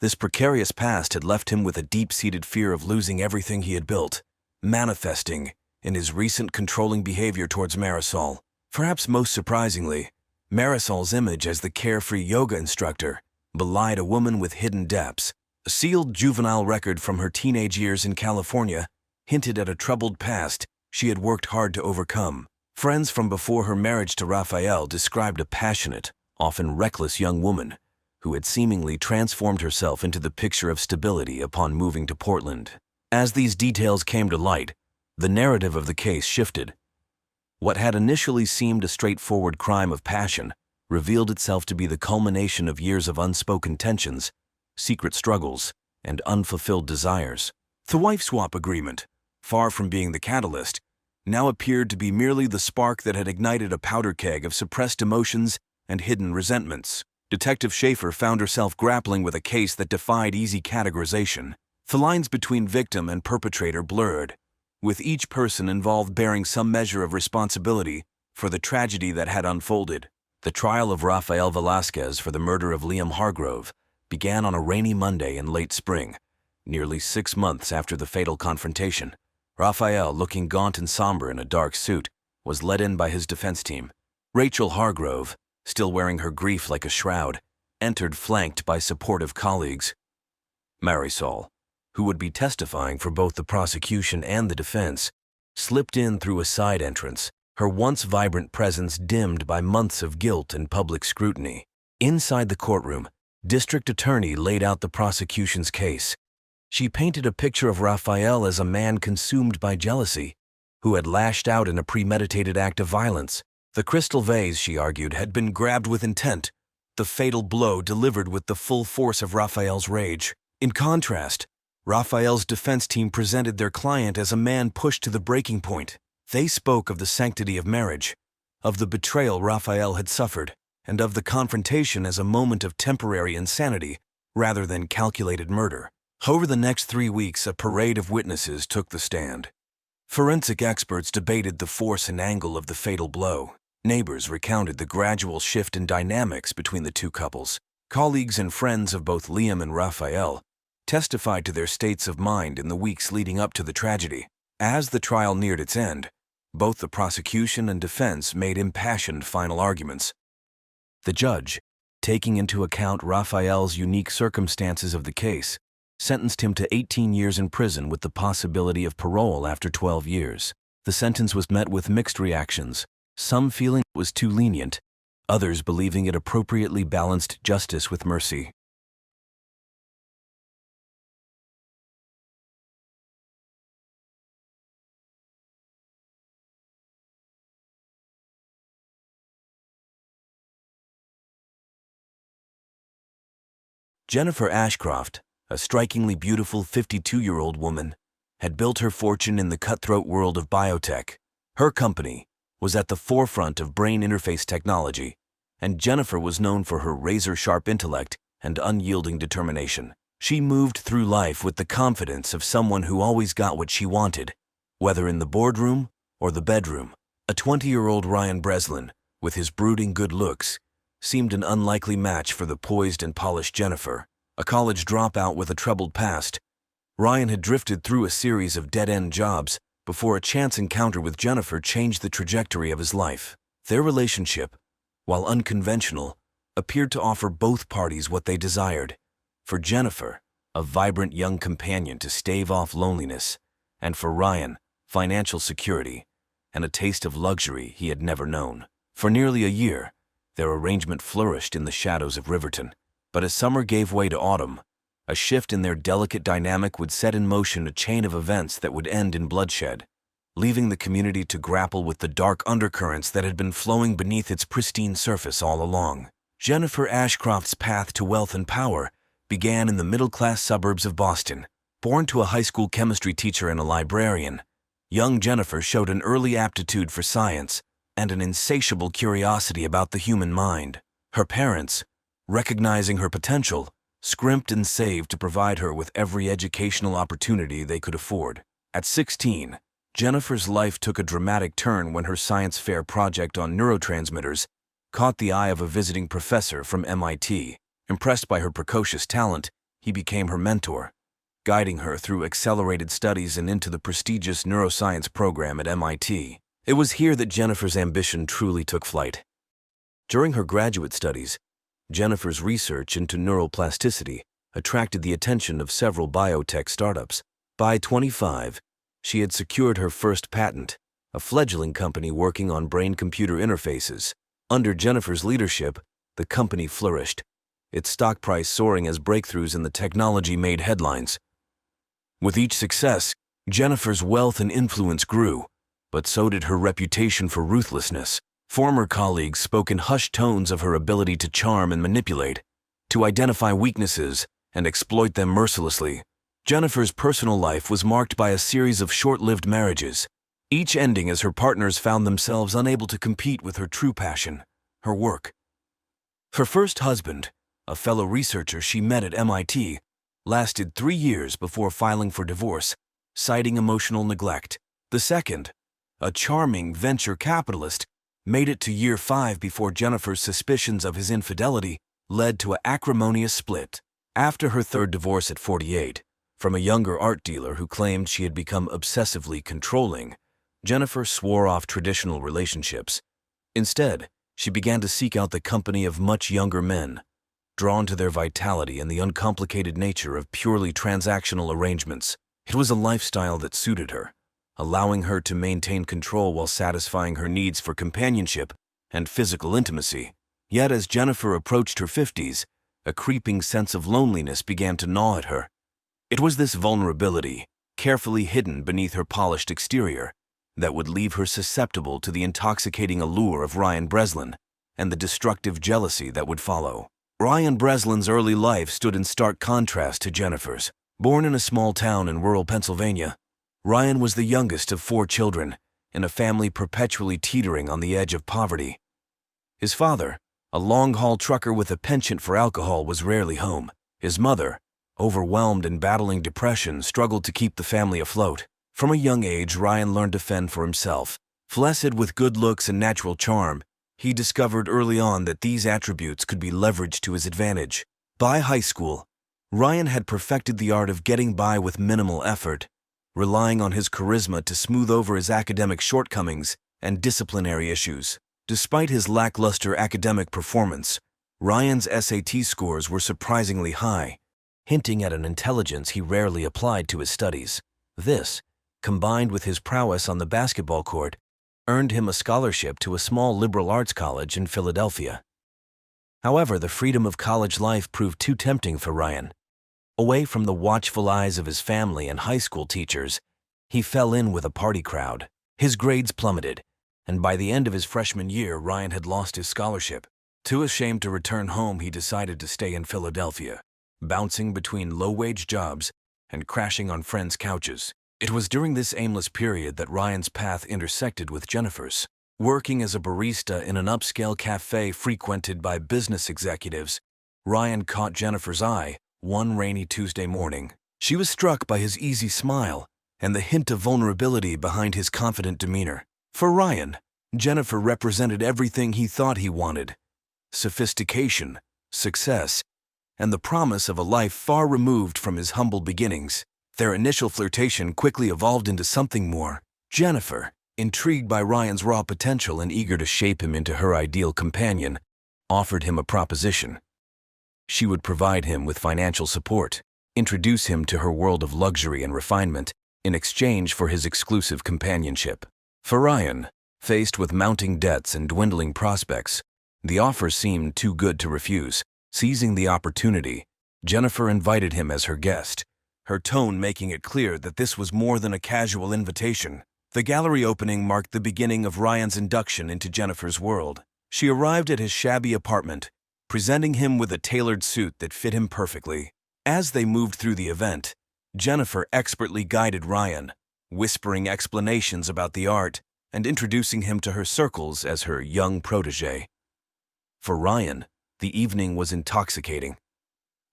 This precarious past had left him with a deep-seated fear of losing everything he had built, manifesting in his recent controlling behavior towards Marisol. Perhaps most surprisingly, Marisol's image as the carefree yoga instructor belied a woman with hidden depths. A sealed juvenile record from her teenage years in California hinted at a troubled past she had worked hard to overcome. Friends from before her marriage to Rafael described a passionate, often reckless young woman who had seemingly transformed herself into the picture of stability upon moving to Portland. As these details came to light, the narrative of the case shifted. What had initially seemed a straightforward crime of passion revealed itself to be the culmination of years of unspoken tensions, secret struggles, and unfulfilled desires. The wife swap agreement, far from being the catalyst, now appeared to be merely the spark that had ignited a powder keg of suppressed emotions and hidden resentments. Detective Schaefer found herself grappling with a case that defied easy categorization. The lines between victim and perpetrator blurred, with each person involved bearing some measure of responsibility for the tragedy that had unfolded. The trial of Rafael Velasquez for the murder of Liam Hargrove began on a rainy Monday in late spring, nearly 6 months after the fatal confrontation. Rafael, looking gaunt and somber in a dark suit, was led in by his defense team. Rachel Hargrove, still wearing her grief like a shroud, entered flanked by supportive colleagues. Marisol, who would be testifying for both the prosecution and the defense, slipped in through a side entrance, her once vibrant presence dimmed by months of guilt and public scrutiny. Inside the courtroom, District Attorney laid out the prosecution's case. She painted a picture of Rafael as a man consumed by jealousy, who had lashed out in a premeditated act of violence. The crystal vase, she argued, had been grabbed with intent, the fatal blow delivered with the full force of Rafael's rage. In contrast, Rafael's defense team presented their client as a man pushed to the breaking point. They spoke of the sanctity of marriage, of the betrayal Rafael had suffered, and of the confrontation as a moment of temporary insanity rather than calculated murder. Over the next 3 weeks, a parade of witnesses took the stand. Forensic experts debated the force and angle of the fatal blow. Neighbors recounted the gradual shift in dynamics between the two couples. Colleagues and friends of both Liam and Rafael testified to their states of mind in the weeks leading up to the tragedy. As the trial neared its end, Both the prosecution and defense made impassioned final arguments. The judge, taking into account Raphael's unique circumstances of the case, sentenced him to 18 years in prison with the possibility of parole after 12 years. The sentence was met with mixed reactions, some feeling it was too lenient, others believing it appropriately balanced justice with mercy. Jennifer Ashcroft, a strikingly beautiful 52-year-old woman, had built her fortune in the cutthroat world of biotech. Her company was at the forefront of brain interface technology, and Jennifer was known for her razor-sharp intellect and unyielding determination. She moved through life with the confidence of someone who always got what she wanted, whether in the boardroom or the bedroom. A 20-year-old Ryan Breslin, with his brooding good looks, seemed an unlikely match for the poised and polished Jennifer. A college dropout with a troubled past, Ryan had drifted through a series of dead-end jobs before a chance encounter with Jennifer changed the trajectory of his life. Their relationship, while unconventional, appeared to offer both parties what they desired. For Jennifer, a vibrant young companion to stave off loneliness, and for Ryan, financial security, and a taste of luxury he had never known. For nearly a year, their arrangement flourished in the shadows of Riverton. But as summer gave way to autumn, a shift in their delicate dynamic would set in motion a chain of events that would end in bloodshed, leaving the community to grapple with the dark undercurrents that had been flowing beneath its pristine surface all along. Jennifer Ashcroft's path to wealth and power began in the middle-class suburbs of Boston. Born to a high school chemistry teacher and a librarian, young Jennifer showed an early aptitude for science and an insatiable curiosity about the human mind. Her parents, recognizing her potential, scrimped and saved to provide her with every educational opportunity they could afford. At 16, Jennifer's life took a dramatic turn when her science fair project on neurotransmitters caught the eye of a visiting professor from MIT. Impressed by her precocious talent, he became her mentor, guiding her through accelerated studies and into the prestigious neuroscience program at MIT. It was here that Jennifer's ambition truly took flight. During her graduate studies, Jennifer's research into neuroplasticity attracted the attention of several biotech startups. By 25, she had secured her first patent, a fledgling company working on brain-computer interfaces. Under Jennifer's leadership, the company flourished, its stock price soaring as breakthroughs in the technology made headlines. With each success, Jennifer's wealth and influence grew, but so did her reputation for ruthlessness. Former colleagues spoke in hushed tones of her ability to charm and manipulate, to identify weaknesses and exploit them mercilessly. Jennifer's personal life was marked by a series of short-lived marriages, each ending as her partners found themselves unable to compete with her true passion, her work. Her first husband, a fellow researcher she met at MIT, lasted 3 years before filing for divorce, citing emotional neglect. The second, a charming venture capitalist, made it to year 5 before Jennifer's suspicions of his infidelity led to an acrimonious split. After her third divorce at 48, from a younger art dealer who claimed she had become obsessively controlling, Jennifer swore off traditional relationships. Instead, she began to seek out the company of much younger men, drawn to their vitality and the uncomplicated nature of purely transactional arrangements. It was a lifestyle that suited her, allowing her to maintain control while satisfying her needs for companionship and physical intimacy. Yet as Jennifer approached her 50s, a creeping sense of loneliness began to gnaw at her. It was this vulnerability, carefully hidden beneath her polished exterior, that would leave her susceptible to the intoxicating allure of Ryan Breslin and the destructive jealousy that would follow. Ryan Breslin's early life stood in stark contrast to Jennifer's. Born in a small town in rural Pennsylvania, Ryan was the youngest of 4 children, in a family perpetually teetering on the edge of poverty. His father, a long-haul trucker with a penchant for alcohol, was rarely home. His mother, overwhelmed and battling depression, struggled to keep the family afloat. From a young age, Ryan learned to fend for himself. Blessed with good looks and natural charm, he discovered early on that these attributes could be leveraged to his advantage. By high school, Ryan had perfected the art of getting by with minimal effort, relying on his charisma to smooth over his academic shortcomings and disciplinary issues. Despite his lackluster academic performance, Ryan's SAT scores were surprisingly high, hinting at an intelligence he rarely applied to his studies. This, combined with his prowess on the basketball court, earned him a scholarship to a small liberal arts college in Philadelphia. However, the freedom of college life proved too tempting for Ryan. Away from the watchful eyes of his family and high school teachers, he fell in with a party crowd. His grades plummeted, and by the end of his freshman year, Ryan had lost his scholarship. Too ashamed to return home, he decided to stay in Philadelphia, bouncing between low-wage jobs and crashing on friends' couches. It was during this aimless period that Ryan's path intersected with Jennifer's. Working as a barista in an upscale cafe frequented by business executives, Ryan caught Jennifer's eye one rainy Tuesday morning. She was struck by his easy smile and the hint of vulnerability behind his confident demeanor. For Ryan, Jennifer represented everything he thought he wanted: sophistication, success, and the promise of a life far removed from his humble beginnings. Their initial flirtation quickly evolved into something more. Jennifer, intrigued by Ryan's raw potential and eager to shape him into her ideal companion, offered him a proposition. She would provide him with financial support, introduce him to her world of luxury and refinement in exchange for his exclusive companionship. For Ryan, faced with mounting debts and dwindling prospects, the offer seemed too good to refuse. Seizing the opportunity, Jennifer invited him as her guest, her tone making it clear that this was more than a casual invitation. The gallery opening marked the beginning of Ryan's induction into Jennifer's world. She arrived at his shabby apartment, presenting him with a tailored suit that fit him perfectly. As they moved through the event, Jennifer expertly guided Ryan, whispering explanations about the art and introducing him to her circles as her young protege. For Ryan, the evening was intoxicating.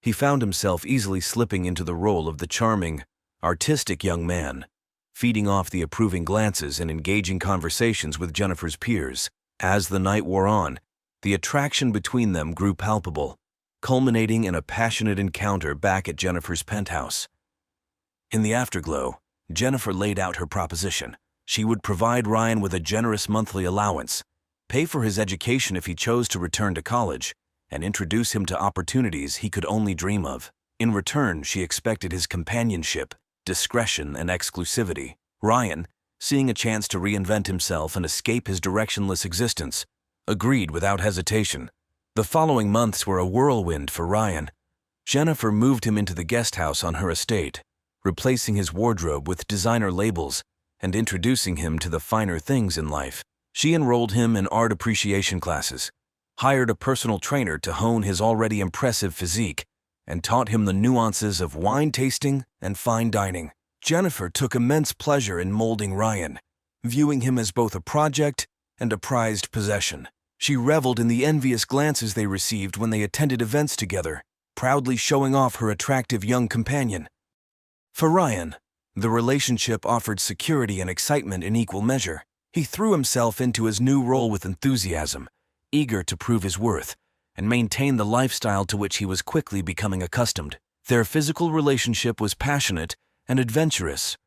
He found himself easily slipping into the role of the charming, artistic young man, feeding off the approving glances and engaging conversations with Jennifer's peers. As the night wore on, the attraction between them grew palpable, culminating in a passionate encounter back at Jennifer's penthouse. In the afterglow, Jennifer laid out her proposition. She would provide Ryan with a generous monthly allowance, pay for his education if he chose to return to college, and introduce him to opportunities he could only dream of. In return, she expected his companionship, discretion, and exclusivity. Ryan, seeing a chance to reinvent himself and escape his directionless existence, agreed without hesitation. The following months were a whirlwind for Ryan. Jennifer moved him into the guest house on her estate, replacing his wardrobe with designer labels and introducing him to the finer things in life. She enrolled him in art appreciation classes, hired a personal trainer to hone his already impressive physique, and taught him the nuances of wine tasting and fine dining. Jennifer took immense pleasure in molding Ryan, viewing him as both a project and a prized possession. She reveled in the envious glances they received when they attended events together, proudly showing off her attractive young companion. For Ryan, the relationship offered security and excitement in equal measure. He threw himself into his new role with enthusiasm, eager to prove his worth and maintain the lifestyle to which he was quickly becoming accustomed. Their physical relationship was passionate and adventurous,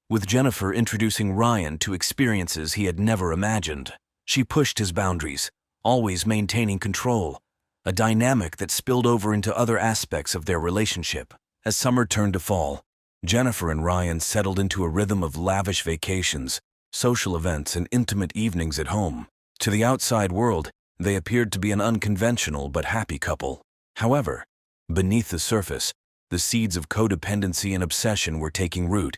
with Jennifer introducing Ryan to experiences he had never imagined. She pushed his boundaries, always maintaining control, a dynamic that spilled over into other aspects of their relationship. As summer turned to fall, Jennifer and Ryan settled into a rhythm of lavish vacations, social events, and intimate evenings at home. To the outside world, they appeared to be an unconventional but happy couple. However, beneath the surface, the seeds of codependency and obsession were taking root,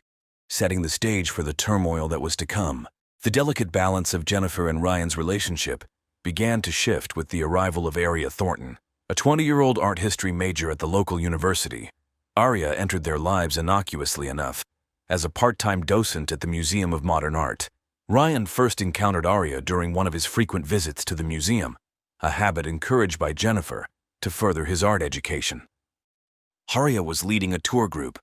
setting the stage for the turmoil that was to come. The delicate balance of Jennifer and Ryan's relationship began to shift with the arrival of Aria Thornton, a 20-year-old art history major at the local university. Aria entered their lives innocuously enough, as a part-time docent at the Museum of Modern Art. Ryan first encountered Aria during one of his frequent visits to the museum, a habit encouraged by Jennifer to further his art education. Aria was leading a tour group,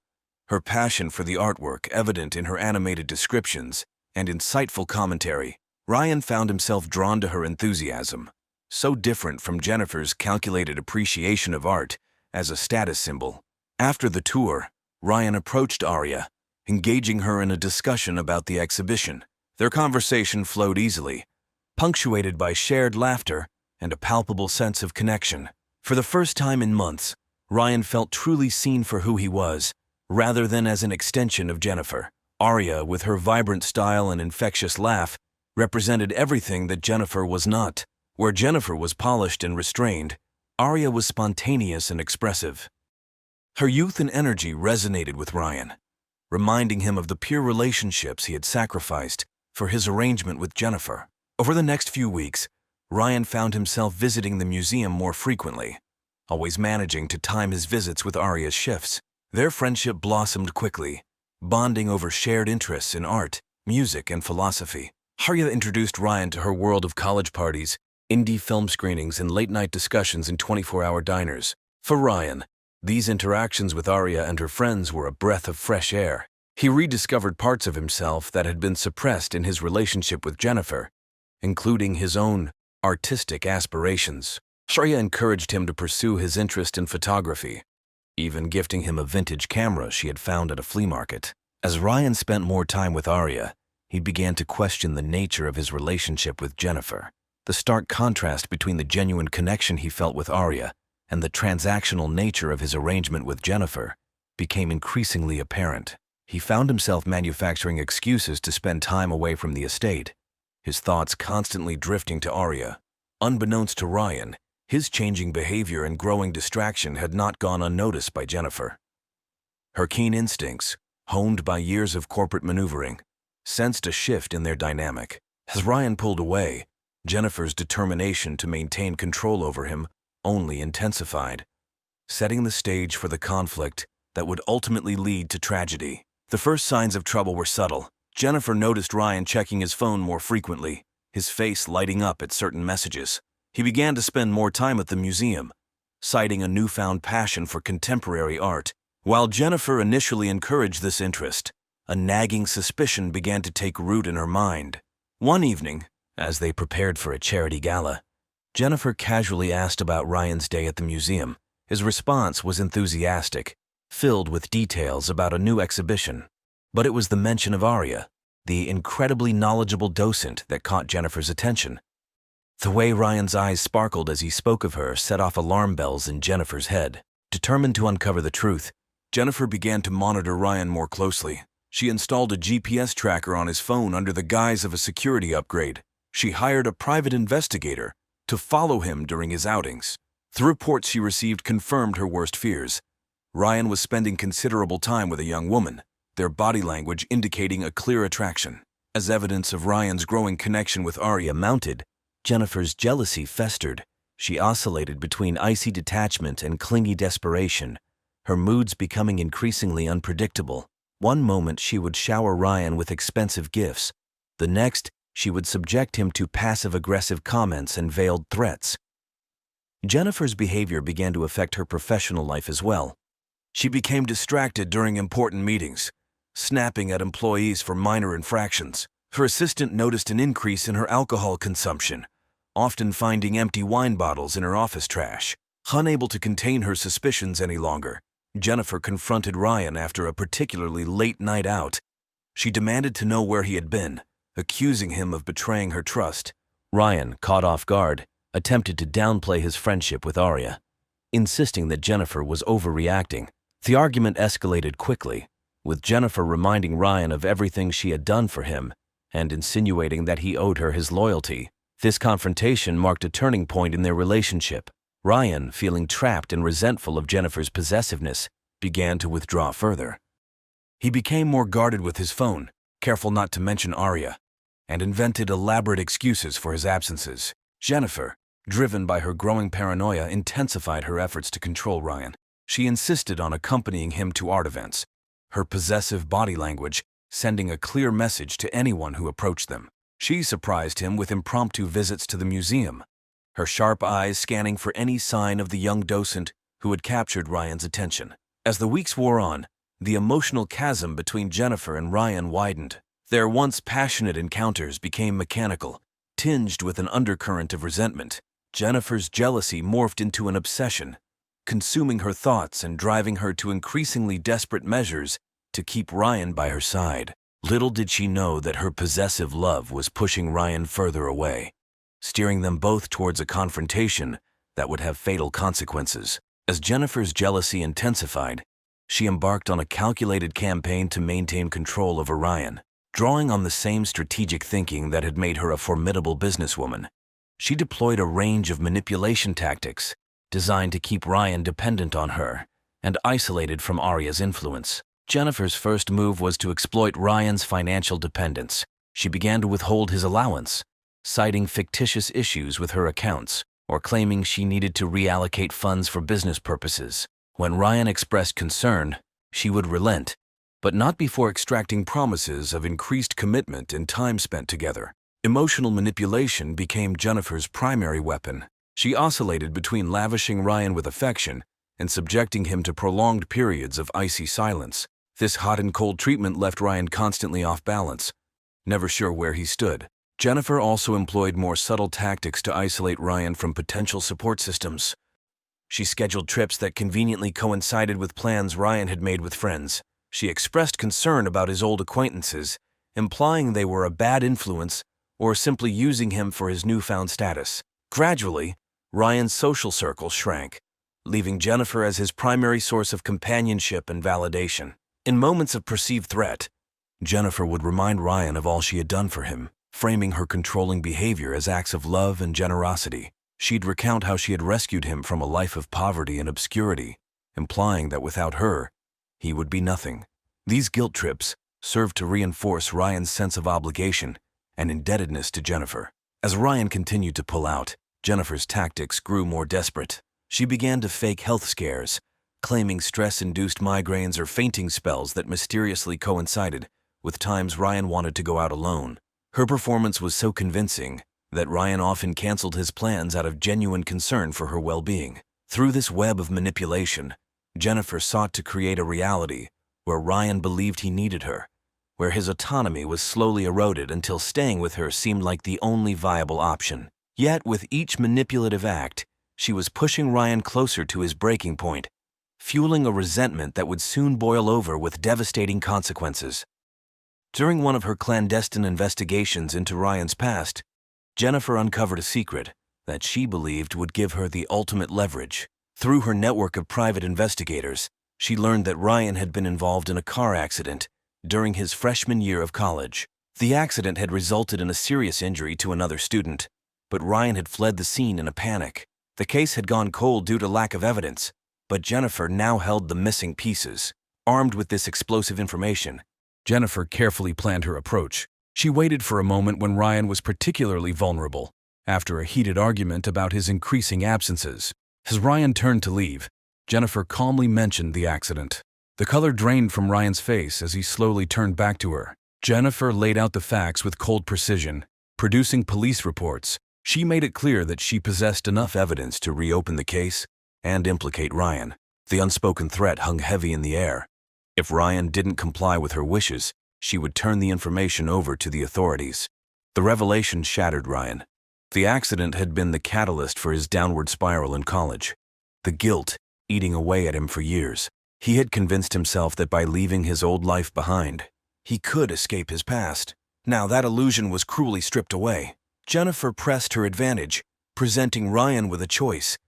her passion for the artwork evident in her animated descriptions and insightful commentary. Ryan found himself drawn to her enthusiasm, so different from Jennifer's calculated appreciation of art as a status symbol. After the tour, Ryan approached Aria, engaging her in a discussion about the exhibition. Their conversation flowed easily, punctuated by shared laughter and a palpable sense of connection. For the first time in months, Ryan felt truly seen for who he was, rather than as an extension of Jennifer. Arya, with her vibrant style and infectious laugh, represented everything that Jennifer was not. Where Jennifer was polished and restrained, Arya was spontaneous and expressive. Her youth and energy resonated with Ryan, reminding him of the pure relationships he had sacrificed for his arrangement with Jennifer. Over the next few weeks, Ryan found himself visiting the museum more frequently, always managing to time his visits with Arya's shifts. Their friendship blossomed quickly, bonding over shared interests in art, music, and philosophy. Arya introduced Ryan to her world of college parties, indie film screenings, and late-night discussions in 24-hour diners. For Ryan, these interactions with Arya and her friends were a breath of fresh air. He rediscovered parts of himself that had been suppressed in his relationship with Jennifer, including his own artistic aspirations. Arya encouraged him to pursue his interest in photography, even gifting him a vintage camera she had found at a flea market. As Ryan spent more time with Arya, he began to question the nature of his relationship with Jennifer. The stark contrast between the genuine connection he felt with Arya and the transactional nature of his arrangement with Jennifer became increasingly apparent. He found himself manufacturing excuses to spend time away from the estate, his thoughts constantly drifting to Arya. Unbeknownst to Ryan, his changing behavior and growing distraction had not gone unnoticed by Jennifer. Her keen instincts, honed by years of corporate maneuvering, sensed a shift in their dynamic. As Ryan pulled away, Jennifer's determination to maintain control over him only intensified, setting the stage for the conflict that would ultimately lead to tragedy. The first signs of trouble were subtle. Jennifer noticed Ryan checking his phone more frequently, his face lighting up at certain messages. He began to spend more time at the museum, citing a newfound passion for contemporary art. While Jennifer initially encouraged this interest, a nagging suspicion began to take root in her mind. One evening, as they prepared for a charity gala, Jennifer casually asked about Ryan's day at the museum. His response was enthusiastic, filled with details about a new exhibition. But it was the mention of Arya, the incredibly knowledgeable docent, that caught Jennifer's attention. The way Ryan's eyes sparkled as he spoke of her set off alarm bells in Jennifer's head. Determined to uncover the truth, Jennifer began to monitor Ryan more closely. She installed a GPS tracker on his phone under the guise of a security upgrade. She hired a private investigator to follow him during his outings. The reports she received confirmed her worst fears. Ryan was spending considerable time with a young woman, their body language indicating a clear attraction. As evidence of Ryan's growing connection with Arya mounted, Jennifer's jealousy festered. She oscillated between icy detachment and clingy desperation, her moods becoming increasingly unpredictable. One moment she would shower Ryan with expensive gifts. The next, she would subject him to passive-aggressive comments and veiled threats. Jennifer's behavior began to affect her professional life as well. She became distracted during important meetings, snapping at employees for minor infractions. Her assistant noticed an increase in her alcohol consumption, often finding empty wine bottles in her office trash. Unable to contain her suspicions any longer, Jennifer confronted Ryan after a particularly late night out. She demanded to know where he had been, accusing him of betraying her trust. Ryan, caught off guard, attempted to downplay his friendship with Arya, insisting that Jennifer was overreacting. The argument escalated quickly, with Jennifer reminding Ryan of everything she had done for him and insinuating that he owed her his loyalty. This confrontation marked a turning point in their relationship. Ryan, feeling trapped and resentful of Jennifer's possessiveness, began to withdraw further. He became more guarded with his phone, careful not to mention Arya, and invented elaborate excuses for his absences. Jennifer, driven by her growing paranoia, intensified her efforts to control Ryan. She insisted on accompanying him to art events, her possessive body language sending a clear message to anyone who approached them. She surprised him with impromptu visits to the museum, her sharp eyes scanning for any sign of the young docent who had captured Ryan's attention. As the weeks wore on, the emotional chasm between Jennifer and Ryan widened. Their once passionate encounters became mechanical, tinged with an undercurrent of resentment. Jennifer's jealousy morphed into an obsession, consuming her thoughts and driving her to increasingly desperate measures to keep Ryan by her side. Little did she know that her possessive love was pushing Ryan further away, steering them both towards a confrontation that would have fatal consequences. As Jennifer's jealousy intensified, she embarked on a calculated campaign to maintain control over Ryan. Drawing on the same strategic thinking that had made her a formidable businesswoman, she deployed a range of manipulation tactics designed to keep Ryan dependent on her and isolated from Arya's influence. Jennifer's first move was to exploit Ryan's financial dependence. She began to withhold his allowance, citing fictitious issues with her accounts or claiming she needed to reallocate funds for business purposes. When Ryan expressed concern, she would relent, but not before extracting promises of increased commitment and time spent together. Emotional manipulation became Jennifer's primary weapon. She oscillated between lavishing Ryan with affection and subjecting him to prolonged periods of icy silence. This hot and cold treatment left Ryan constantly off balance, never sure where he stood. Jennifer also employed more subtle tactics to isolate Ryan from potential support systems. She scheduled trips that conveniently coincided with plans Ryan had made with friends. She expressed concern about his old acquaintances, implying they were a bad influence or simply using him for his newfound status. Gradually, Ryan's social circle shrank, leaving Jennifer as his primary source of companionship and validation. In moments of perceived threat, Jennifer would remind Ryan of all she had done for him, framing her controlling behavior as acts of love and generosity. She'd recount how she had rescued him from a life of poverty and obscurity, implying that without her, he would be nothing. These guilt trips served to reinforce Ryan's sense of obligation and indebtedness to Jennifer. As Ryan continued to pull out, Jennifer's tactics grew more desperate. She began to fake health scares, claiming stress-induced migraines or fainting spells that mysteriously coincided with times Ryan wanted to go out alone. Her performance was so convincing that Ryan often canceled his plans out of genuine concern for her well-being. Through this web of manipulation, Jennifer sought to create a reality where Ryan believed he needed her, where his autonomy was slowly eroded until staying with her seemed like the only viable option. Yet, with each manipulative act, she was pushing Ryan closer to his breaking point, fueling a resentment that would soon boil over with devastating consequences. During one of her clandestine investigations into Ryan's past, Jennifer uncovered a secret that she believed would give her the ultimate leverage. Through her network of private investigators, she learned that Ryan had been involved in a car accident during his freshman year of college. The accident had resulted in a serious injury to another student, but Ryan had fled the scene in a panic. The case had gone cold due to lack of evidence, but Jennifer now held the missing pieces. Armed with this explosive information, Jennifer carefully planned her approach. She waited for a moment when Ryan was particularly vulnerable, after a heated argument about his increasing absences. As Ryan turned to leave, Jennifer calmly mentioned the accident. The color drained from Ryan's face as he slowly turned back to her. Jennifer laid out the facts with cold precision, producing police reports. She made it clear that she possessed enough evidence to reopen the case and implicate Ryan. The unspoken threat hung heavy in the air. If Ryan didn't comply with her wishes, she would turn the information over to the authorities. The revelation shattered Ryan. The accident had been the catalyst for his downward spiral in college, the guilt eating away at him for years. He had convinced himself that by leaving his old life behind, he could escape his past. Now that illusion was cruelly stripped away. Jennifer pressed her advantage, presenting Ryan with a choice.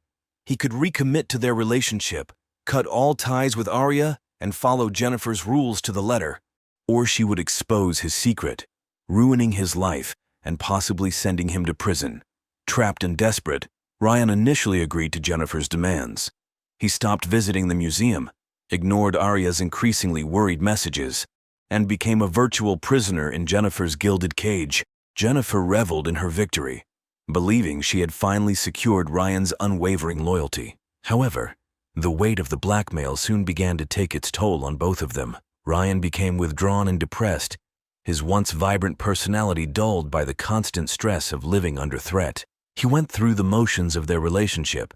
He could recommit to their relationship, cut all ties with Arya, and follow Jennifer's rules to the letter. Or she would expose his secret, ruining his life and possibly sending him to prison. Trapped and desperate, Ryan initially agreed to Jennifer's demands. He stopped visiting the museum, ignored Arya's increasingly worried messages, and became a virtual prisoner in Jennifer's gilded cage. Jennifer reveled in her victory, believing she had finally secured Ryan's unwavering loyalty. However, the weight of the blackmail soon began to take its toll on both of them. Ryan became withdrawn and depressed, his once vibrant personality dulled by the constant stress of living under threat. He went through the motions of their relationship,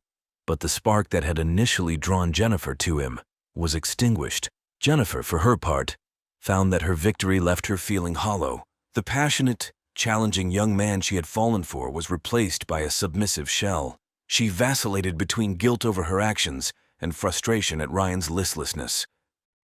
but the spark that had initially drawn Jennifer to him was extinguished. Jennifer, for her part, found that her victory left her feeling hollow. The passionate, challenging young man she had fallen for was replaced by a submissive shell. She vacillated between guilt over her actions and frustration at Ryan's listlessness.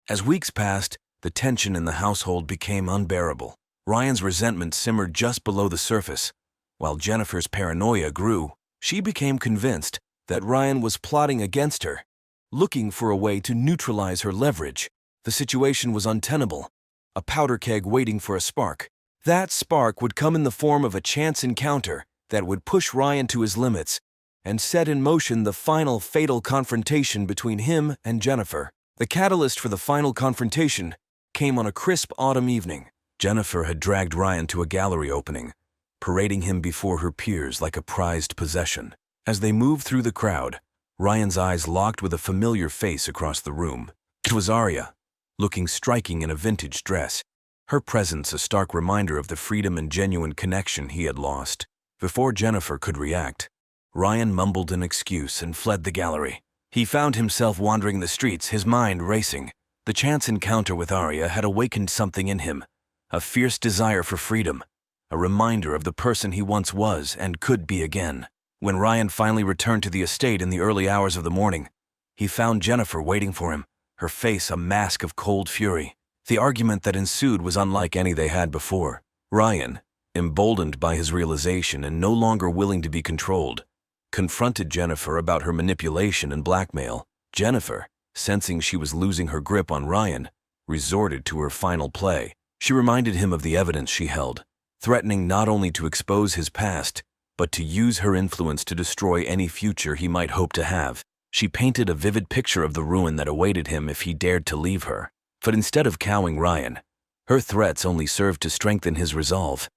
As weeks passed, The tension in the household became unbearable. Ryan's resentment simmered just below the surface. While Jennifer's paranoia grew, she became convinced that Ryan was plotting against her, looking for a way to neutralize her leverage. The situation was untenable, a powder keg waiting for a spark. That spark would come in the form of a chance encounter that would push Ryan to his limits and set in motion the final fatal confrontation between him and Jennifer. The catalyst for the final confrontation came on a crisp autumn evening. Jennifer had dragged Ryan to a gallery opening, parading him before her peers like a prized possession. As they moved through the crowd, Ryan's eyes locked with a familiar face across the room. It was Arya, looking striking in a vintage dress, her presence a stark reminder of the freedom and genuine connection he had lost. Before Jennifer could react, Ryan mumbled an excuse and fled the gallery. He found himself wandering the streets, his mind racing. The chance encounter with Arya had awakened something in him, a fierce desire for freedom, a reminder of the person he once was and could be again. When Ryan finally returned to the estate in the early hours of the morning, he found Jennifer waiting for him, her face a mask of cold fury. The argument that ensued was unlike any they had before. Ryan, emboldened by his realization and no longer willing to be controlled, confronted Jennifer about her manipulation and blackmail. Jennifer, sensing she was losing her grip on Ryan, resorted to her final play. She reminded him of the evidence she held, threatening not only to expose his past, but to use her influence to destroy any future he might hope to have. She painted a vivid picture of the ruin that awaited him if he dared to leave her. But instead of cowing Ryan, her threats only served to strengthen his resolve.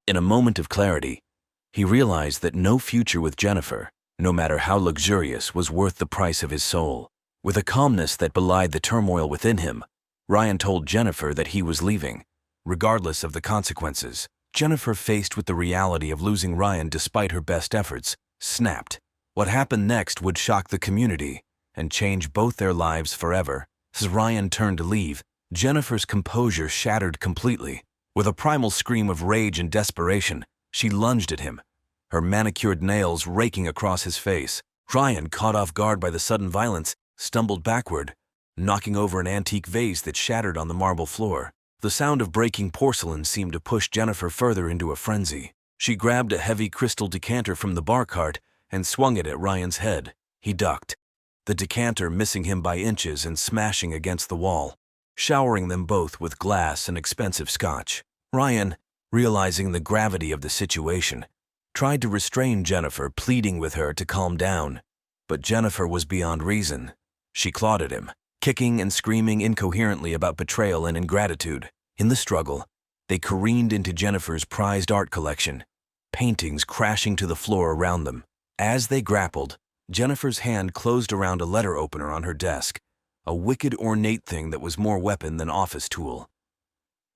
In a moment of clarity, he realized that no future with Jennifer, no matter how luxurious, was worth the price of his soul. With a calmness that belied the turmoil within him, Ryan told Jennifer that he was leaving, regardless of the consequences. Jennifer, faced with the reality of losing Ryan despite her best efforts, snapped. What happened next would shock the community and change both their lives forever. As Ryan turned to leave, Jennifer's composure shattered completely. With a primal scream of rage and desperation, she lunged at him, her manicured nails raking across his face. Ryan, caught off guard by the sudden violence, stumbled backward, knocking over an antique vase that shattered on the marble floor. The sound of breaking porcelain seemed to push Jennifer further into a frenzy. She grabbed a heavy crystal decanter from the bar cart and swung it at Ryan's head. He ducked, the decanter missing him by inches and smashing against the wall, showering them both with glass and expensive scotch. Ryan, realizing the gravity of the situation, tried to restrain Jennifer, pleading with her to calm down. But Jennifer was beyond reason. She clawed at him, kicking and screaming incoherently about betrayal and ingratitude. In the struggle, they careened into Jennifer's prized art collection, paintings crashing to the floor around them. As they grappled, Jennifer's hand closed around a letter opener on her desk, a wicked ornate thing that was more weapon than office tool.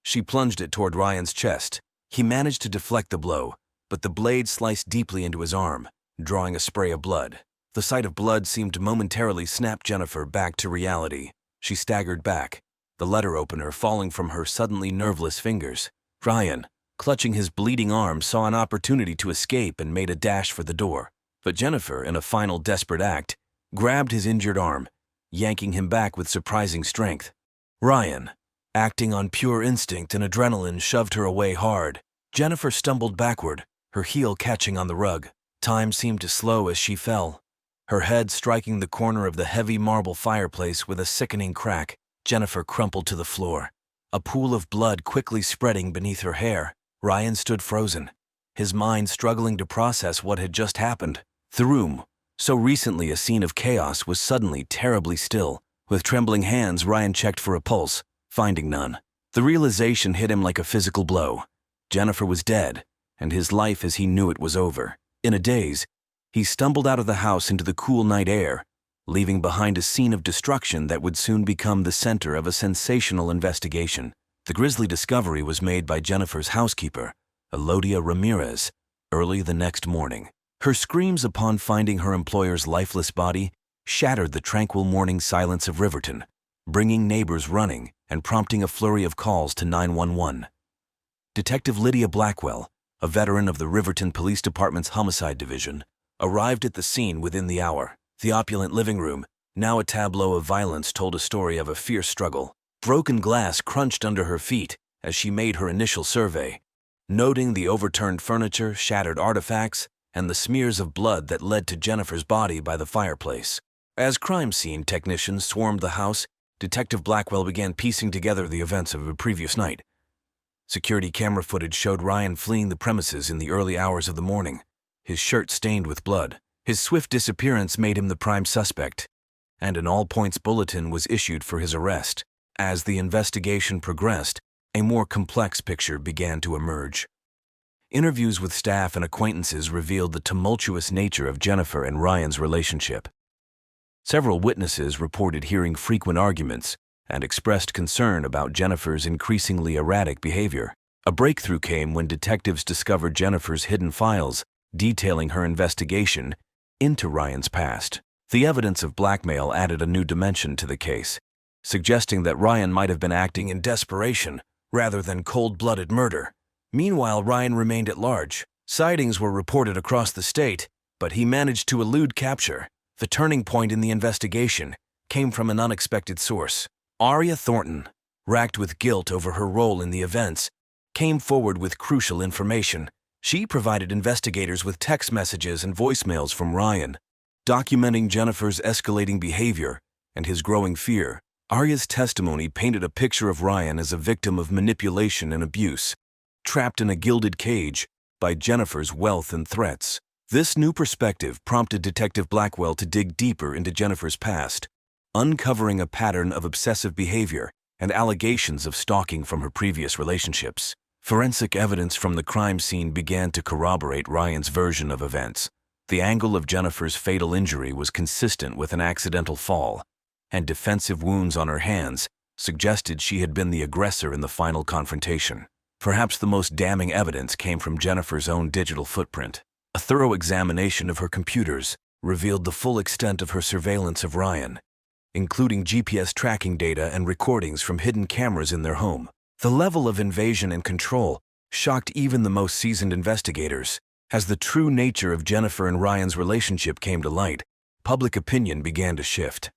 She plunged it toward Ryan's chest. He managed to deflect the blow, but the blade sliced deeply into his arm, drawing a spray of blood. The sight of blood seemed to momentarily snap Jennifer back to reality. She staggered back, the letter opener falling from her suddenly nerveless fingers. Ryan, clutching his bleeding arm, saw an opportunity to escape and made a dash for the door. But Jennifer, in a final desperate act, grabbed his injured arm, yanking him back with surprising strength. Ryan, acting on pure instinct and adrenaline, shoved her away hard. Jennifer stumbled backward, her heel catching on the rug. Time seemed to slow as she fell, her head striking the corner of the heavy marble fireplace with a sickening crack. Jennifer crumpled to the floor, a pool of blood quickly spreading beneath her hair. Ryan stood frozen, his mind struggling to process what had just happened. The room, so recently a scene of chaos, was suddenly terribly still. With trembling hands, Ryan checked for a pulse, finding none. The realization hit him like a physical blow. Jennifer was dead, and his life as he knew it was over. In a daze, he stumbled out of the house into the cool night air, leaving behind a scene of destruction that would soon become the center of a sensational investigation. The grisly discovery was made by Jennifer's housekeeper, Elodia Ramirez, early the next morning. Her screams upon finding her employer's lifeless body shattered the tranquil morning silence of Riverton, bringing neighbors running and prompting a flurry of calls to 911. Detective Lydia Blackwell, a veteran of the Riverton Police Department's Homicide Division, arrived at the scene within the hour. The opulent living room, now a tableau of violence, told a story of a fierce struggle. Broken glass crunched under her feet as she made her initial survey, noting the overturned furniture, shattered artifacts, and the smears of blood that led to Jennifer's body by the fireplace. As crime scene technicians swarmed the house, Detective Blackwell began piecing together the events of a previous night. Security camera footage showed Ryan fleeing the premises in the early hours of the morning, his shirt stained with blood. His swift disappearance made him the prime suspect, and an all-points bulletin was issued for his arrest. As the investigation progressed, a more complex picture began to emerge. Interviews with staff and acquaintances revealed the tumultuous nature of Jennifer and Ryan's relationship. Several witnesses reported hearing frequent arguments and expressed concern about Jennifer's increasingly erratic behavior. A breakthrough came when detectives discovered Jennifer's hidden files detailing her investigation into Ryan's past. The evidence of blackmail added a new dimension to the case, suggesting that Ryan might have been acting in desperation rather than cold-blooded murder. Meanwhile, Ryan remained at large. Sightings were reported across the state, but he managed to elude capture. The turning point in the investigation came from an unexpected source. Aria Thornton, racked with guilt over her role in the events, came forward with crucial information. She provided investigators with text messages and voicemails from Ryan, documenting Jennifer's escalating behavior and his growing fear. Aria's testimony painted a picture of Ryan as a victim of manipulation and abuse, trapped in a gilded cage by Jennifer's wealth and threats. This new perspective prompted Detective Blackwell to dig deeper into Jennifer's past, uncovering a pattern of obsessive behavior and allegations of stalking from her previous relationships. Forensic evidence from the crime scene began to corroborate Ryan's version of events. The angle of Jennifer's fatal injury was consistent with an accidental fall, and defensive wounds on her hands suggested she had been the aggressor in the final confrontation. Perhaps the most damning evidence came from Jennifer's own digital footprint. A thorough examination of her computers revealed the full extent of her surveillance of Ryan, including GPS tracking data and recordings from hidden cameras in their home. The level of invasion and control shocked even the most seasoned investigators. As the true nature of Jennifer and Ryan's relationship came to light, public opinion began to shift.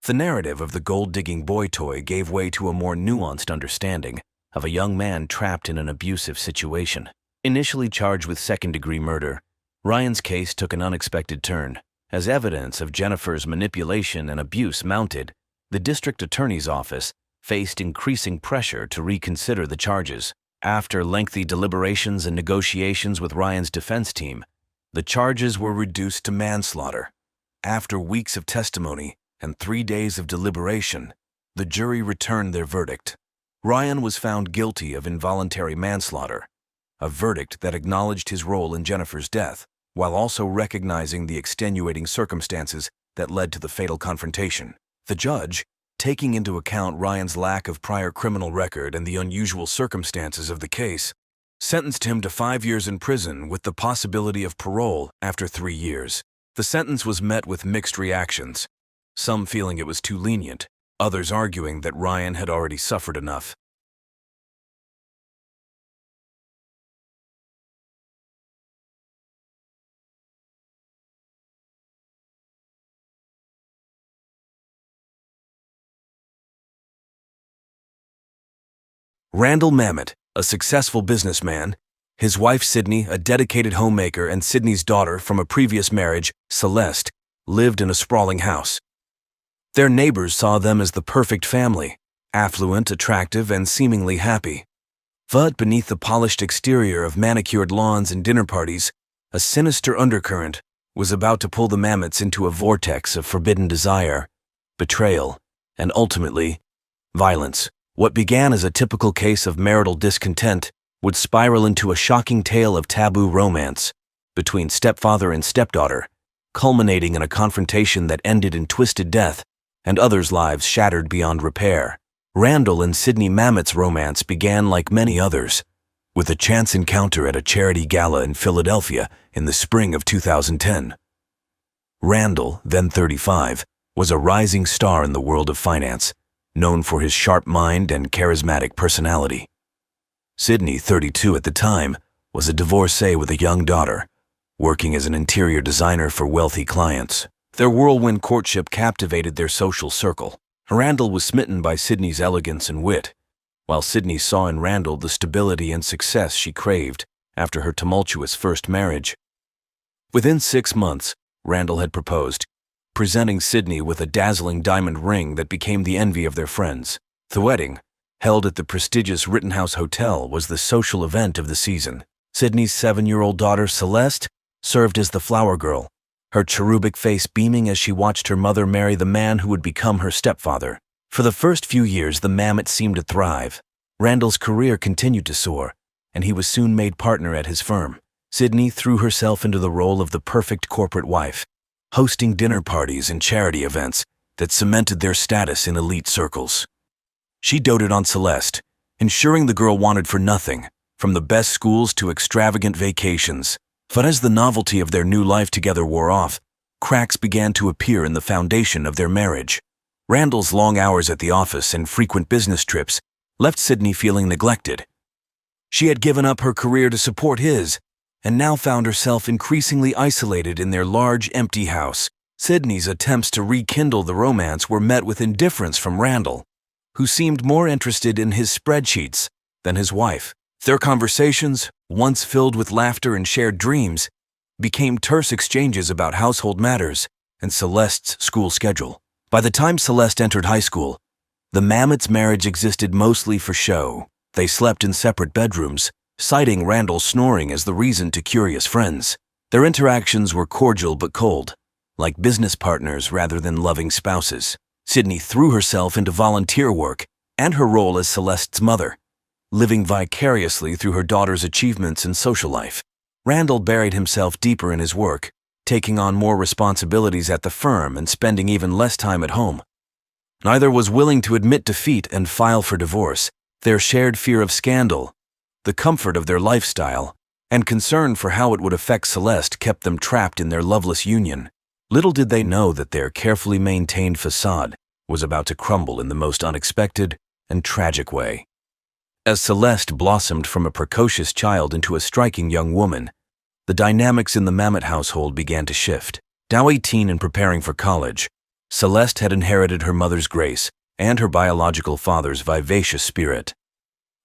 The narrative of the gold-digging boy toy gave way to a more nuanced understanding of a young man trapped in an abusive situation. Initially charged with second-degree murder, Ryan's case took an unexpected turn. As evidence of Jennifer's manipulation and abuse mounted, the district attorney's office faced increasing pressure to reconsider the charges. After lengthy deliberations and negotiations with Ryan's defense team, the charges were reduced to manslaughter. After weeks of testimony and 3 days of deliberation, the jury returned their verdict. Ryan was found guilty of involuntary manslaughter, a verdict that acknowledged his role in Jennifer's death, while also recognizing the extenuating circumstances that led to the fatal confrontation. The judge, taking into account Ryan's lack of prior criminal record and the unusual circumstances of the case, sentenced him to 5 years in prison with the possibility of parole after 3 years. The sentence was met with mixed reactions, some feeling it was too lenient, others arguing that Ryan had already suffered enough. Randall Mamet, a successful businessman, his wife Sydney, a dedicated homemaker, and Sydney's daughter from a previous marriage, Celeste, lived in a sprawling house. Their neighbors saw them as the perfect family, affluent, attractive, and seemingly happy. But beneath the polished exterior of manicured lawns and dinner parties, a sinister undercurrent was about to pull the Mamets into a vortex of forbidden desire, betrayal, and ultimately, violence. What began as a typical case of marital discontent would spiral into a shocking tale of taboo romance between stepfather and stepdaughter, culminating in a confrontation that ended in twisted death and others' lives shattered beyond repair. Randall and Sydney Mamet's romance began like many others, with a chance encounter at a charity gala in Philadelphia in the spring of 2010. Randall, then 35, was a rising star in the world of finance, known for his sharp mind and charismatic personality. Sydney, 32 at the time, was a divorcee with a young daughter, working as an interior designer for wealthy clients. Their whirlwind courtship captivated their social circle. Randall was smitten by Sydney's elegance and wit, while Sydney saw in Randall the stability and success she craved after her tumultuous first marriage. Within 6 months, Randall had proposed, presenting Sydney with a dazzling diamond ring that became the envy of their friends. The wedding, held at the prestigious Rittenhouse Hotel, was the social event of the season. Sydney's 7-year-old daughter, Celeste, served as the flower girl, her cherubic face beaming as she watched her mother marry the man who would become her stepfather. For the first few years, the mammoth seemed to thrive. Randall's career continued to soar, and he was soon made partner at his firm. Sydney threw herself into the role of the perfect corporate wife, hosting dinner parties and charity events that cemented their status in elite circles. She doted on Celeste, ensuring the girl wanted for nothing, from the best schools to extravagant vacations. But as the novelty of their new life together wore off, cracks began to appear in the foundation of their marriage. Randall's long hours at the office and frequent business trips left Sydney feeling neglected. She had given up her career to support his, and now found herself increasingly isolated in their large, empty house. Sydney's attempts to rekindle the romance were met with indifference from Randall, who seemed more interested in his spreadsheets than his wife. Their conversations, once filled with laughter and shared dreams, became terse exchanges about household matters and Celeste's school schedule. By the time Celeste entered high school, the mammoth's marriage existed mostly for show. They slept in separate bedrooms, citing Randall snoring as the reason to curious friends. Their interactions were cordial but cold, like business partners rather than loving spouses. Sydney threw herself into volunteer work and her role as Celeste's mother, living vicariously through her daughter's achievements and social life. Randall buried himself deeper in his work, taking on more responsibilities at the firm and spending even less time at home. Neither was willing to admit defeat and file for divorce. Their shared fear of scandal, the comfort of their lifestyle, and concern for how it would affect Celeste kept them trapped in their loveless union. Little did they know that their carefully maintained facade was about to crumble in the most unexpected and tragic way. As Celeste blossomed from a precocious child into a striking young woman, the dynamics in the mammoth household began to shift. Now 18 and preparing for college, Celeste had inherited her mother's grace and her biological father's vivacious spirit.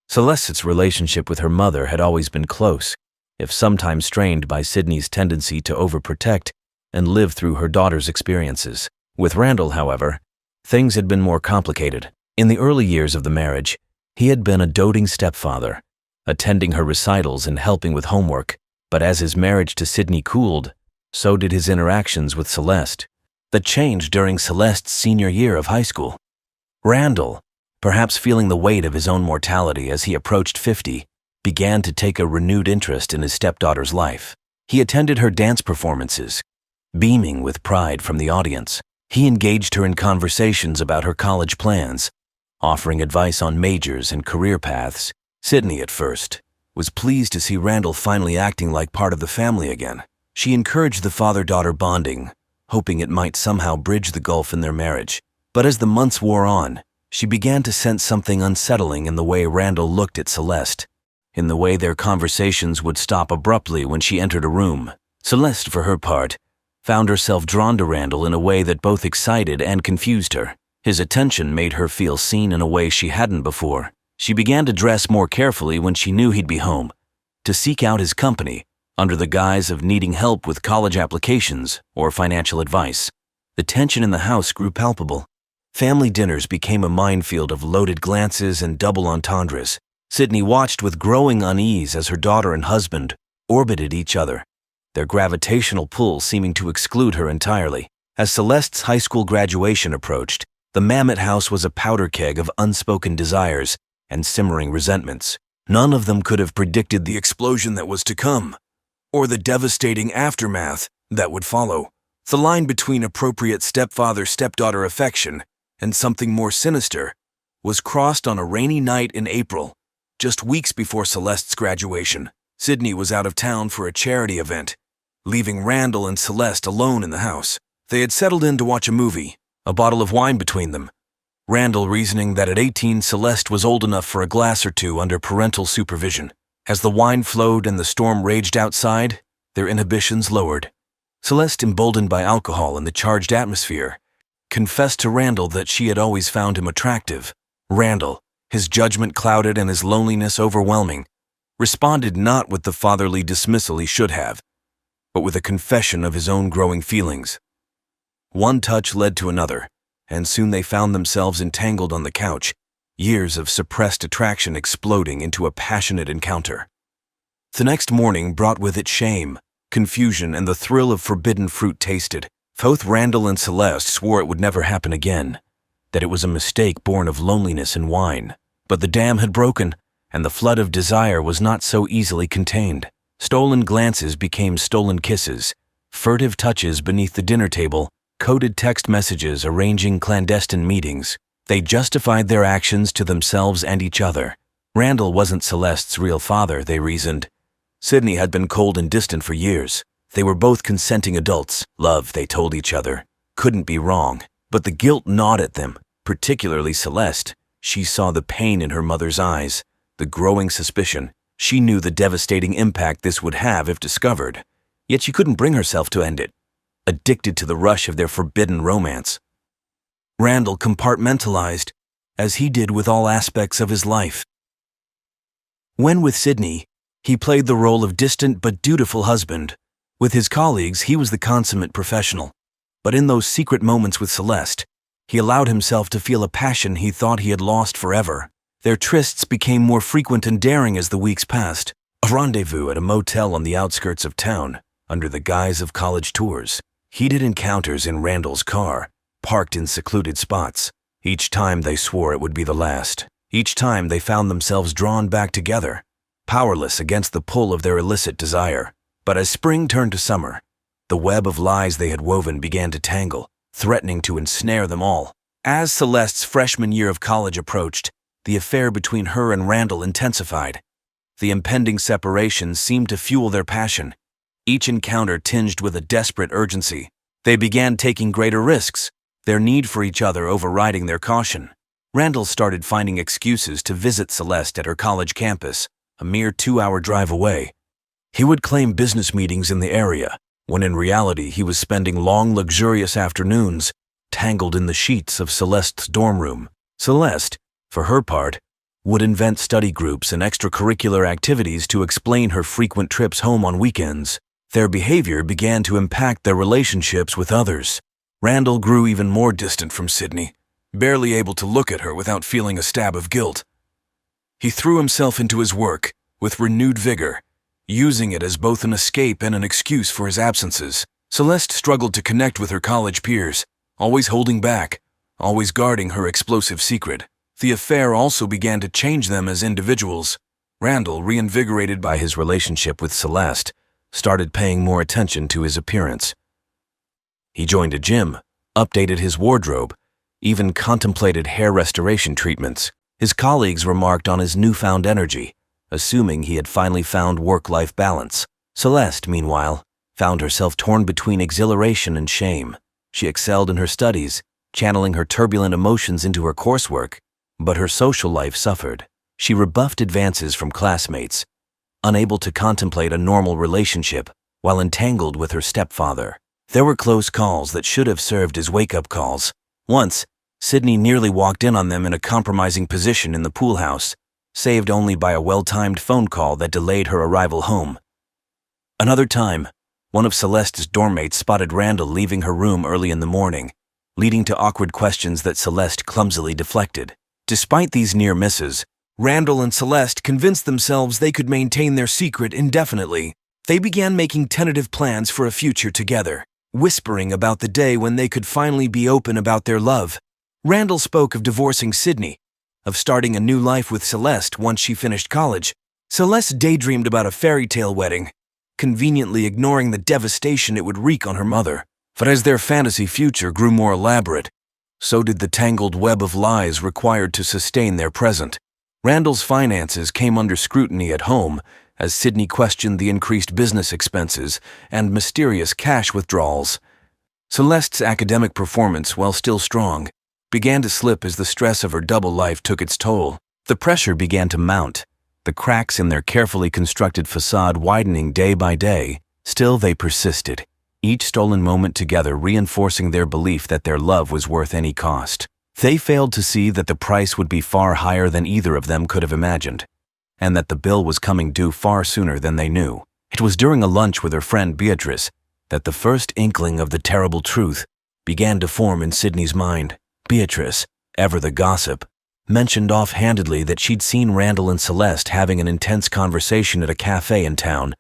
Celeste's relationship with her mother had always been close, if sometimes strained by Sydney's tendency to overprotect and live through her daughter's experiences. With Randall, however, things had been more complicated. In the early years of the marriage, he had been a doting stepfather, attending her recitals and helping with homework. But as his marriage to Sydney cooled, so did his interactions with Celeste. That changed during Celeste's senior year of high school. Randall, perhaps feeling the weight of his own mortality as he approached 50, began to take a renewed interest in his stepdaughter's life. He attended her dance performances, beaming with pride from the audience. He engaged her in conversations about her college plans, offering advice on majors and career paths. Sydney, at first, was pleased to see Randall finally acting like part of the family again. She encouraged the father-daughter bonding, hoping it might somehow bridge the gulf in their marriage. But as the months wore on, she began to sense something unsettling in the way Randall looked at Celeste, in the way their conversations would stop abruptly when she entered a room. Celeste, for her part, found herself drawn to Randall in a way that both excited and confused her. His attention made her feel seen in a way she hadn't before. She began to dress more carefully when she knew he'd be home, to seek out his company under the guise of needing help with college applications or financial advice. The tension in the house grew palpable. Family dinners became a minefield of loaded glances and double entendres. Sydney watched with growing unease as her daughter and husband orbited each other, their gravitational pull seeming to exclude her entirely. As Celeste's high school graduation approached, the mammoth house was a powder keg of unspoken desires and simmering resentments. None of them could have predicted the explosion that was to come, or the devastating aftermath that would follow. The line between appropriate stepfather-stepdaughter affection and something more sinister was crossed on a rainy night in April, just weeks before Celeste's graduation. Sydney was out of town for a charity event, leaving Randall and Celeste alone in the house. They had settled in to watch a movie, a bottle of wine between them, Randall reasoning that at 18 Celeste was old enough for a glass or two under parental supervision. As the wine flowed and the storm raged outside, their inhibitions lowered. Celeste, emboldened by alcohol and the charged atmosphere, confessed to Randall that she had always found him attractive. Randall, his judgment clouded and his loneliness overwhelming, responded not with the fatherly dismissal he should have, but with a confession of his own growing feelings. One touch led to another, and soon they found themselves entangled on the couch, years of suppressed attraction exploding into a passionate encounter. The next morning brought with it shame, confusion, and the thrill of forbidden fruit tasted. Both Randall and Celeste swore it would never happen again, that it was a mistake born of loneliness and wine. But the dam had broken, and the flood of desire was not so easily contained. Stolen glances became stolen kisses, furtive touches beneath the dinner table, coded text messages arranging clandestine meetings. They justified their actions to themselves and each other. Randall wasn't Celeste's real father, they reasoned. Sydney had been cold and distant for years. They were both consenting adults. Love, they told each other, couldn't be wrong. But the guilt gnawed at them, particularly Celeste. She saw the pain in her mother's eyes, the growing suspicion. She knew the devastating impact this would have if discovered. Yet she couldn't bring herself to end it, addicted to the rush of their forbidden romance. Randall compartmentalized, as he did with all aspects of his life. When with Sydney, he played the role of distant but dutiful husband. With his colleagues, he was the consummate professional. But in those secret moments with Celeste, he allowed himself to feel a passion he thought he had lost forever. Their trysts became more frequent and daring as the weeks passed. A rendezvous at a motel on the outskirts of town, under the guise of college tours. Heated encounters in Randall's car, parked in secluded spots. Each time they swore it would be the last. Each time they found themselves drawn back together, powerless against the pull of their illicit desire. But as spring turned to summer, the web of lies they had woven began to tangle, threatening to ensnare them all. As Celeste's freshman year of college approached, the affair between her and Randall intensified. The impending separation seemed to fuel their passion, each encounter tinged with a desperate urgency. They began taking greater risks, their need for each other overriding their caution. Randall started finding excuses to visit Celeste at her college campus, a mere 2-hour drive away. He would claim business meetings in the area, when in reality he was spending long, luxurious afternoons tangled in the sheets of Celeste's dorm room. Celeste, for her part, would invent study groups and extracurricular activities to explain her frequent trips home on weekends. Their behavior began to impact their relationships with others. Randall grew even more distant from Sydney, barely able to look at her without feeling a stab of guilt. He threw himself into his work with renewed vigor, using it as both an escape and an excuse for his absences. Celeste struggled to connect with her college peers, always holding back, always guarding her explosive secret. The affair also began to change them as individuals. Randall, reinvigorated by his relationship with Celeste, started paying more attention to his appearance. He joined a gym, updated his wardrobe, even contemplated hair restoration treatments. His colleagues remarked on his newfound energy, assuming he had finally found work-life balance. Celeste, meanwhile, found herself torn between exhilaration and shame. She excelled in her studies, channeling her turbulent emotions into her coursework, but her social life suffered. She rebuffed advances from classmates, unable to contemplate a normal relationship while entangled with her stepfather. There were close calls that should have served as wake-up calls. Once, Sydney nearly walked in on them in a compromising position in the pool house, saved only by a well-timed phone call that delayed her arrival home. Another time, one of Celeste's dormmates spotted Randall leaving her room early in the morning, leading to awkward questions that Celeste clumsily deflected. Despite these near misses, Randall and Celeste convinced themselves they could maintain their secret indefinitely. They began making tentative plans for a future together, whispering about the day when they could finally be open about their love. Randall spoke of divorcing Sydney, of starting a new life with Celeste once she finished college. Celeste daydreamed about a fairy tale wedding, conveniently ignoring the devastation it would wreak on her mother. But as their fantasy future grew more elaborate, so did the tangled web of lies required to sustain their present. Randall's finances came under scrutiny at home as Sydney questioned the increased business expenses and mysterious cash withdrawals. Celeste's academic performance, while still strong, began to slip as the stress of her double life took its toll. The pressure began to mount, the cracks in their carefully constructed facade widening day by day. Still they persisted, each stolen moment together reinforcing their belief that their love was worth any cost. They failed to see that the price would be far higher than either of them could have imagined, and that the bill was coming due far sooner than they knew. It was during a lunch with her friend Beatrice that the first inkling of the terrible truth began to form in Sydney's mind. Beatrice, ever the gossip, mentioned offhandedly that she'd seen Randall and Celeste having an intense conversation at a cafe in town,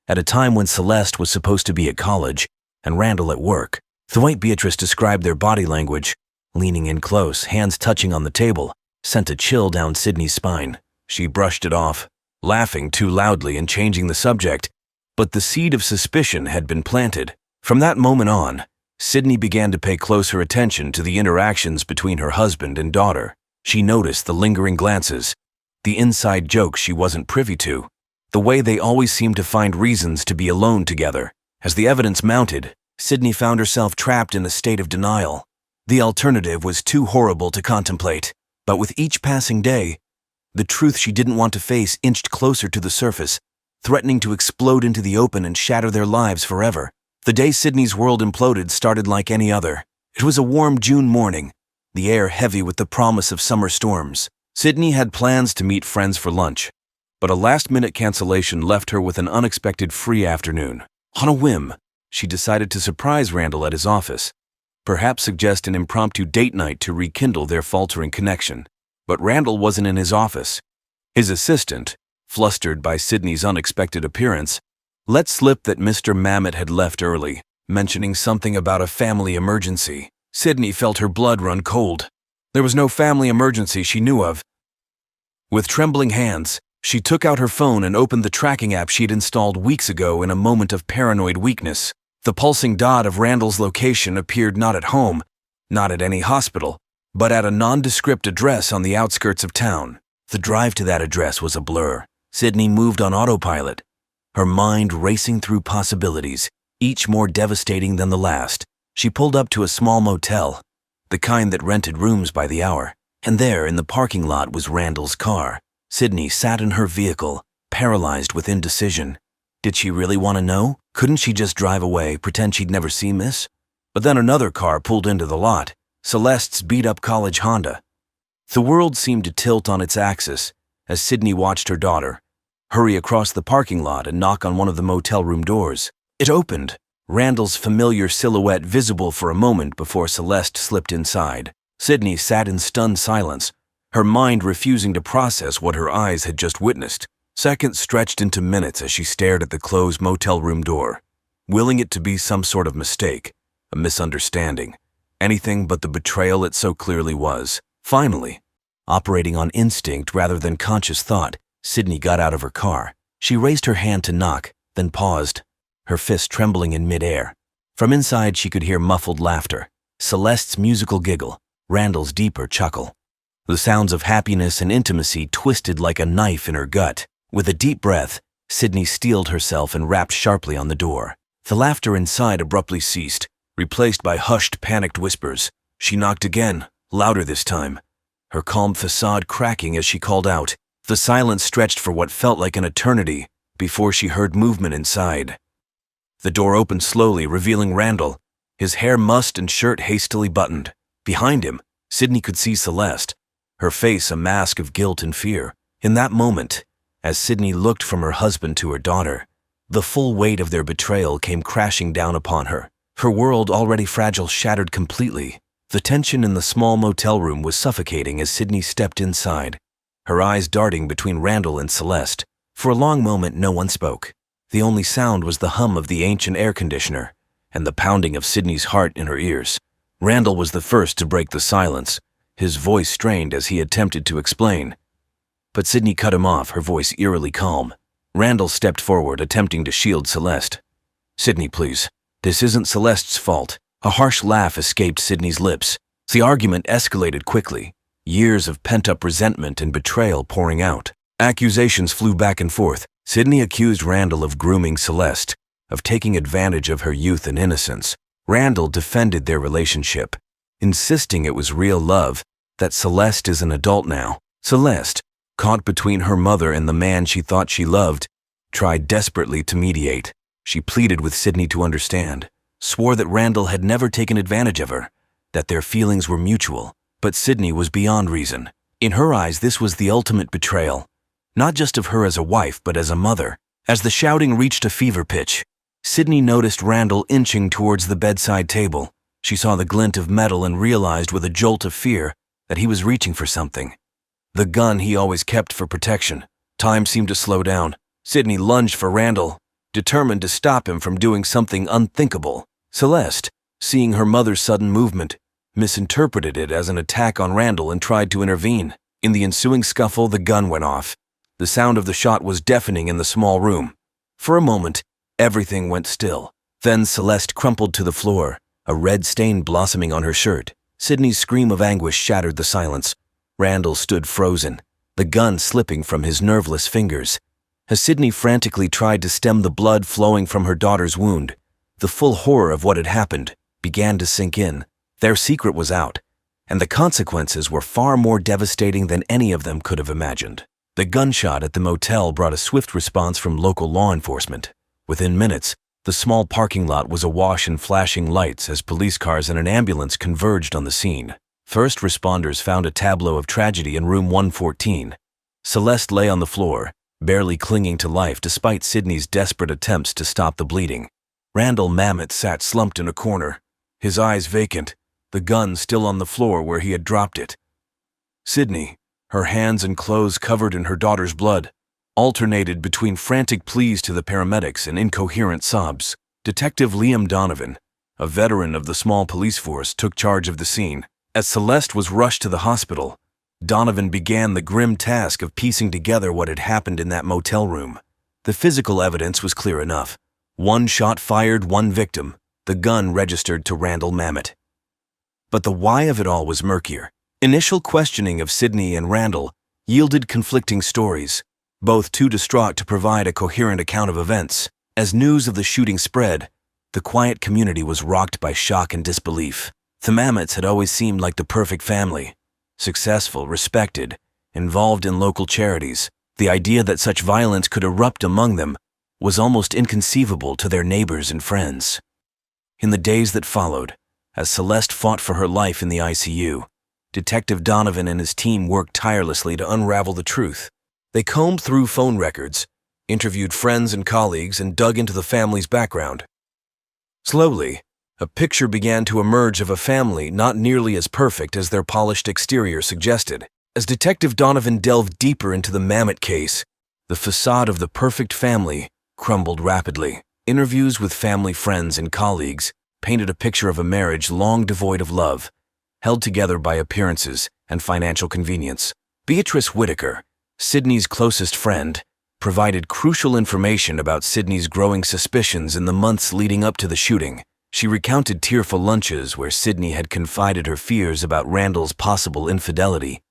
at a time when Celeste was supposed to be at college and Randall at work. The way Beatrice described their body language, leaning in close, hands touching on the table, sent a chill down Sydney's spine. She brushed it off, laughing too loudly and changing the subject, but the seed of suspicion had been planted. From that moment on, Sydney began to pay closer attention to the interactions between her husband and daughter. She noticed the lingering glances, the inside jokes she wasn't privy to, the way they always seemed to find reasons to be alone together. As the evidence mounted, Sydney found herself trapped in a state of denial. The alternative was too horrible to contemplate, but with each passing day, the truth she didn't want to face inched closer to the surface, threatening to explode into the open and shatter their lives forever. The day Sydney's world imploded started like any other. It was a warm June morning, the air heavy with the promise of summer storms. Sydney had plans to meet friends for lunch, but a last-minute cancellation left her with an unexpected free afternoon. On a whim, she decided to surprise Randall at his office, perhaps suggest an impromptu date night to rekindle their faltering connection. But Randall wasn't in his office. His assistant, flustered by Sydney's unexpected appearance, let slip that Mr. Mamet had left early, mentioning something about a family emergency. Sydney felt her blood run cold. There was no family emergency she knew of. With trembling hands, she took out her phone and opened the tracking app she'd installed weeks ago in a moment of paranoid weakness. The pulsing dot of Randall's location appeared not at home, not at any hospital, but at a nondescript address on the outskirts of town. The drive to that address was a blur. Sydney moved on autopilot, her mind racing through possibilities, each more devastating than the last. She pulled up to a small motel, the kind that rented rooms by the hour, and there in the parking lot was Randall's car. Sydney sat in her vehicle, paralyzed with indecision. Did she really want to know? Couldn't she just drive away, pretend she'd never seen this? But then another car pulled into the lot, Celeste's beat-up college Honda. The world seemed to tilt on its axis as Sydney watched her daughter hurry across the parking lot and knock on one of the motel room doors. It opened, Randall's familiar silhouette visible for a moment before Celeste slipped inside. Sydney sat in stunned silence, her mind refusing to process what her eyes had just witnessed. Seconds stretched into minutes as she stared at the closed motel room door, willing it to be some sort of mistake, a misunderstanding, anything but the betrayal it so clearly was. Finally, operating on instinct rather than conscious thought, Sydney got out of her car. She raised her hand to knock, then paused, her fist trembling in midair. From inside she could hear muffled laughter, Celeste's musical giggle, Randall's deeper chuckle. The sounds of happiness and intimacy twisted like a knife in her gut. With a deep breath, Sydney steeled herself and rapped sharply on the door. The laughter inside abruptly ceased, replaced by hushed, panicked whispers. She knocked again, louder this time, her calm facade cracking as she called out. The silence stretched for what felt like an eternity before she heard movement inside. The door opened slowly, revealing Randall, his hair mussed and shirt hastily buttoned. Behind him, Sydney could see Celeste, her face a mask of guilt and fear. In that moment, as Sydney looked from her husband to her daughter, the full weight of their betrayal came crashing down upon her. Her world, already fragile, shattered completely. The tension in the small motel room was suffocating as Sydney stepped inside, her eyes darting between Randall and Celeste. For a long moment, no one spoke. The only sound was the hum of the ancient air conditioner and the pounding of Sydney's heart in her ears. Randall was the first to break the silence, his voice strained as he attempted to explain. But Sydney cut him off, her voice eerily calm. Randall stepped forward, attempting to shield Celeste. "Sydney, please. This isn't Celeste's fault." A harsh laugh escaped Sydney's lips. The argument escalated quickly, years of pent-up resentment and betrayal pouring out. Accusations flew back and forth. Sydney accused Randall of grooming Celeste, of taking advantage of her youth and innocence. Randall defended their relationship, insisting it was real love, that Celeste is an adult now. Celeste, caught between her mother and the man she thought she loved, tried desperately to mediate. She pleaded with Sydney to understand. swore that Randall had never taken advantage of her, that their feelings were mutual, but Sydney was beyond reason. In her eyes, this was the ultimate betrayal, not just of her as a wife, but as a mother. As the shouting reached a fever pitch, Sydney noticed Randall inching towards the bedside table. She saw the glint of metal and realized with a jolt of fear that he was reaching for something. The gun he always kept for protection. Time seemed to slow down. Sydney lunged for Randall, determined to stop him from doing something unthinkable. Celeste, seeing her mother's sudden movement, misinterpreted it as an attack on Randall and tried to intervene. In the ensuing scuffle, the gun went off. The sound of the shot was deafening in the small room. For a moment, everything went still. Then Celeste crumpled to the floor, a red stain blossoming on her shirt. Sydney's scream of anguish shattered the silence. Randall stood frozen, the gun slipping from his nerveless fingers. As Sydney frantically tried to stem the blood flowing from her daughter's wound, the full horror of what had happened began to sink in. Their secret was out, and the consequences were far more devastating than any of them could have imagined. The gunshot at the motel brought a swift response from local law enforcement. Within minutes, the small parking lot was awash in flashing lights as police cars and an ambulance converged on the scene. First responders found a tableau of tragedy in room 114. Celeste lay on the floor, barely clinging to life despite Sydney's desperate attempts to stop the bleeding. Randall Mamet sat slumped in a corner, his eyes vacant, the gun still on the floor where he had dropped it. Sydney, her hands and clothes covered in her daughter's blood, alternated between frantic pleas to the paramedics and incoherent sobs. Detective Liam Donovan, a veteran of the small police force, took charge of the scene. As Celeste was rushed to the hospital, Donovan began the grim task of piecing together what had happened in that motel room. The physical evidence was clear enough. One shot fired, one victim, the gun registered to Randall Mamet. But the why of it all was murkier. Initial questioning of Sydney and Randall yielded conflicting stories, both too distraught to provide a coherent account of events. As news of the shooting spread, the quiet community was rocked by shock and disbelief. The Mamets had always seemed like the perfect family, successful, respected, involved in local charities. The idea that such violence could erupt among them was almost inconceivable to their neighbors and friends. In the days that followed, as Celeste fought for her life in the ICU, Detective Donovan and his team worked tirelessly to unravel the truth. They combed through phone records, interviewed friends and colleagues, and dug into the family's background. Slowly, a picture began to emerge of a family not nearly as perfect as their polished exterior suggested. As Detective Donovan delved deeper into the Mamet case, the facade of the perfect family crumbled rapidly. Interviews with family friends and colleagues painted a picture of a marriage long devoid of love, held together by appearances and financial convenience. Beatrice Whitaker, Sydney's closest friend, provided crucial information about Sydney's growing suspicions in the months leading up to the shooting. She recounted tearful lunches where Sydney had confided her fears about Randall's possible infidelity,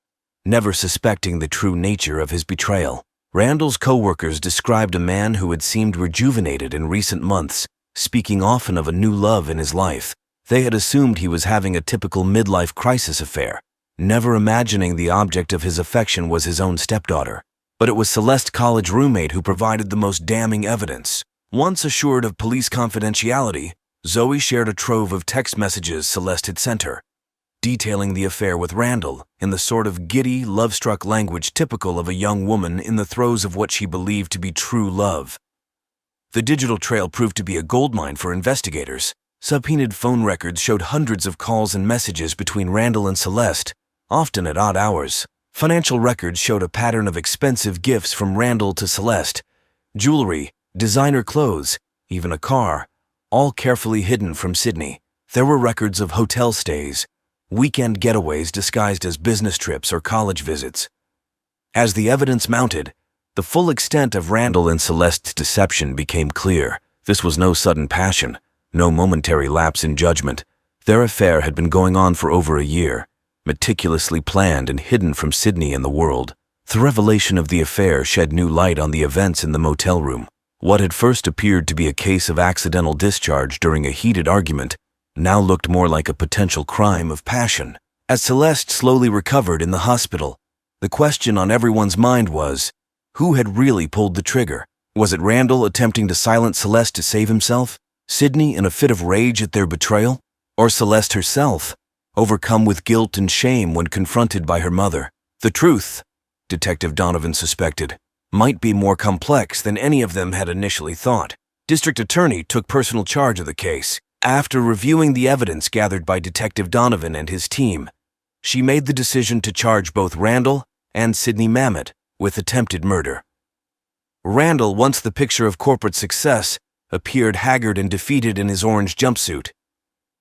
never suspecting the true nature of his betrayal. Randall's co-workers described a man who had seemed rejuvenated in recent months, speaking often of a new love in his life. They had assumed he was having a typical midlife crisis affair, never imagining the object of his affection was his own stepdaughter. But it was Celeste's college roommate who provided the most damning evidence. Once assured of police confidentiality, Zoe shared a trove of text messages Celeste had sent her, detailing the affair with Randall in the sort of giddy, love-struck language typical of a young woman in the throes of what she believed to be true love. The digital trail proved to be a goldmine for investigators. Subpoenaed phone records showed hundreds of calls and messages between Randall and Celeste, often at odd hours. Financial records showed a pattern of expensive gifts from Randall to Celeste, jewelry, designer clothes, even a car, all carefully hidden from Sydney. There were records of hotel stays, weekend getaways disguised as business trips or college visits. As the evidence mounted, the full extent of Randall and Celeste's deception became clear. This was no sudden passion, no momentary lapse in judgment. Their affair had been going on for over a year, meticulously planned and hidden from Sydney and the world. The revelation of the affair shed new light on the events in the motel room. What had first appeared to be a case of accidental discharge during a heated argument now looked more like a potential crime of passion. As Celeste slowly recovered in the hospital, the question on everyone's mind was, who had really pulled the trigger? Was it Randall attempting to silence Celeste to save himself? Sydney in a fit of rage at their betrayal? Or Celeste herself, overcome with guilt and shame when confronted by her mother? The truth, Detective Donovan suspected, might be more complex than any of them had initially thought. District Attorney took personal charge of the case. After reviewing the evidence gathered by Detective Donovan and his team, she made the decision to charge both Randall and Sydney Mamet with attempted murder. Randall, once the picture of corporate success, appeared haggard and defeated in his orange jumpsuit.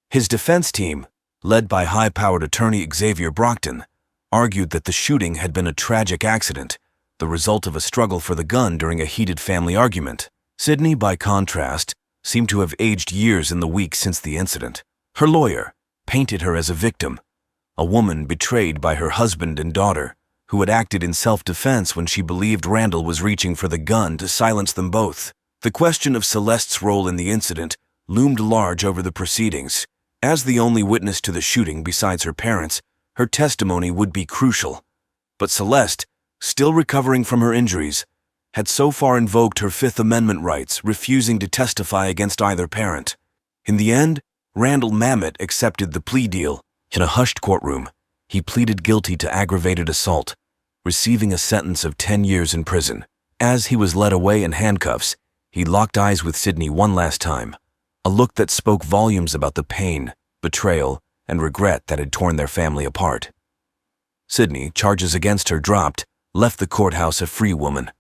His defense team, led by high-powered attorney Xavier Brockton, argued that the shooting had been a tragic accident, the result of a struggle for the gun during a heated family argument. Sydney, by contrast, seemed to have aged years in the weeks since the incident. Her lawyer painted her as a victim, a woman betrayed by her husband and daughter, who had acted in self-defense when she believed Randall was reaching for the gun to silence them both. The question of Celeste's role in the incident loomed large over the proceedings. As the only witness to the shooting besides her parents, her testimony would be crucial. But Celeste, still recovering from her injuries, had so far invoked her Fifth Amendment rights, refusing to testify against either parent. In the end, Randall Mamet accepted the plea deal. In a hushed courtroom, he pleaded guilty to aggravated assault, receiving a sentence of 10 years in prison. As he was led away in handcuffs, he locked eyes with Sydney one last time, a look that spoke volumes about the pain, betrayal, and regret that had torn their family apart. Sydney, charges against her dropped, left the courthouse a free woman,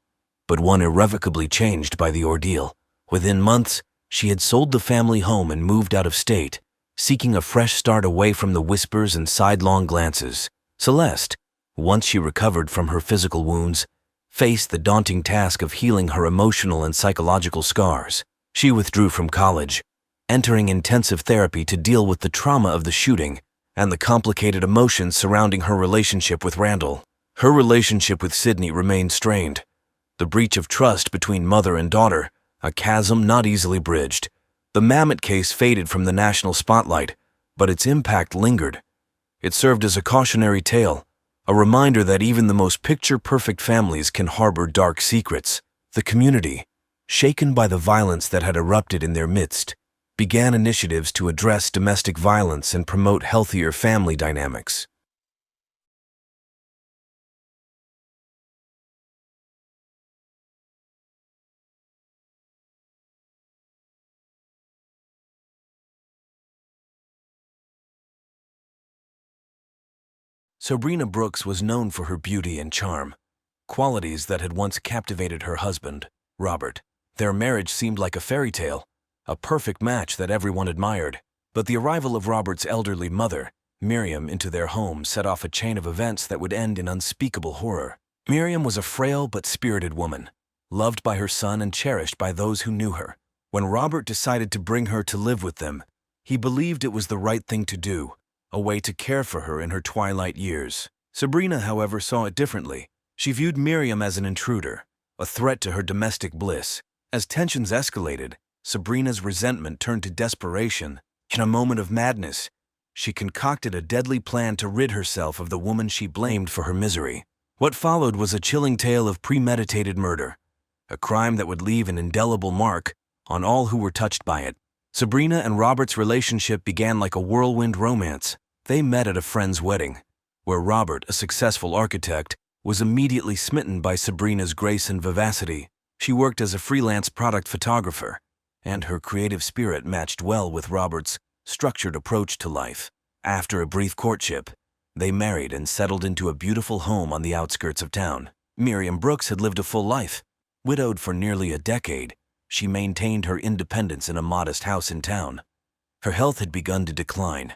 but one irrevocably changed by the ordeal. Within months, she had sold the family home and moved out of state, seeking a fresh start away from the whispers and sidelong glances. Celeste, once she recovered from her physical wounds, faced the daunting task of healing her emotional and psychological scars. She withdrew from college, entering intensive therapy to deal with the trauma of the shooting and the complicated emotions surrounding her relationship with Randall. Her relationship with Sydney remained strained, the breach of trust between mother and daughter, a chasm not easily bridged. The Mamet case faded from the national spotlight, but its impact lingered. It served as a cautionary tale, a reminder that even the most picture-perfect families can harbor dark secrets. The community, shaken by the violence that had erupted in their midst, began initiatives to address domestic violence and promote healthier family dynamics. Sabrina Brooks was known for her beauty and charm, qualities that had once captivated her husband, Robert. Their marriage seemed like a fairy tale, a perfect match that everyone admired. But the arrival of Robert's elderly mother, Miriam, into their home set off a chain of events that would end in unspeakable horror. Miriam was a frail but spirited woman, loved by her son and cherished by those who knew her. When Robert decided to bring her to live with them, he believed it was the right thing to do, a way to care for her in her twilight years. Sabrina, however, saw it differently. She viewed Miriam as an intruder, a threat to her domestic bliss. As tensions escalated, Sabrina's resentment turned to desperation. In a moment of madness, she concocted a deadly plan to rid herself of the woman she blamed for her misery. What followed was a chilling tale of premeditated murder, a crime that would leave an indelible mark on all who were touched by it. Sabrina and Robert's relationship began like a whirlwind romance. They met at a friend's wedding, where Robert, a successful architect, was immediately smitten by Sabrina's grace and vivacity. She worked as a freelance product photographer, and her creative spirit matched well with Robert's structured approach to life. After a brief courtship, they married and settled into a beautiful home on the outskirts of town. Miriam Brooks had lived a full life. Widowed for nearly a decade, she maintained her independence in a modest house in town. Her health had begun to decline,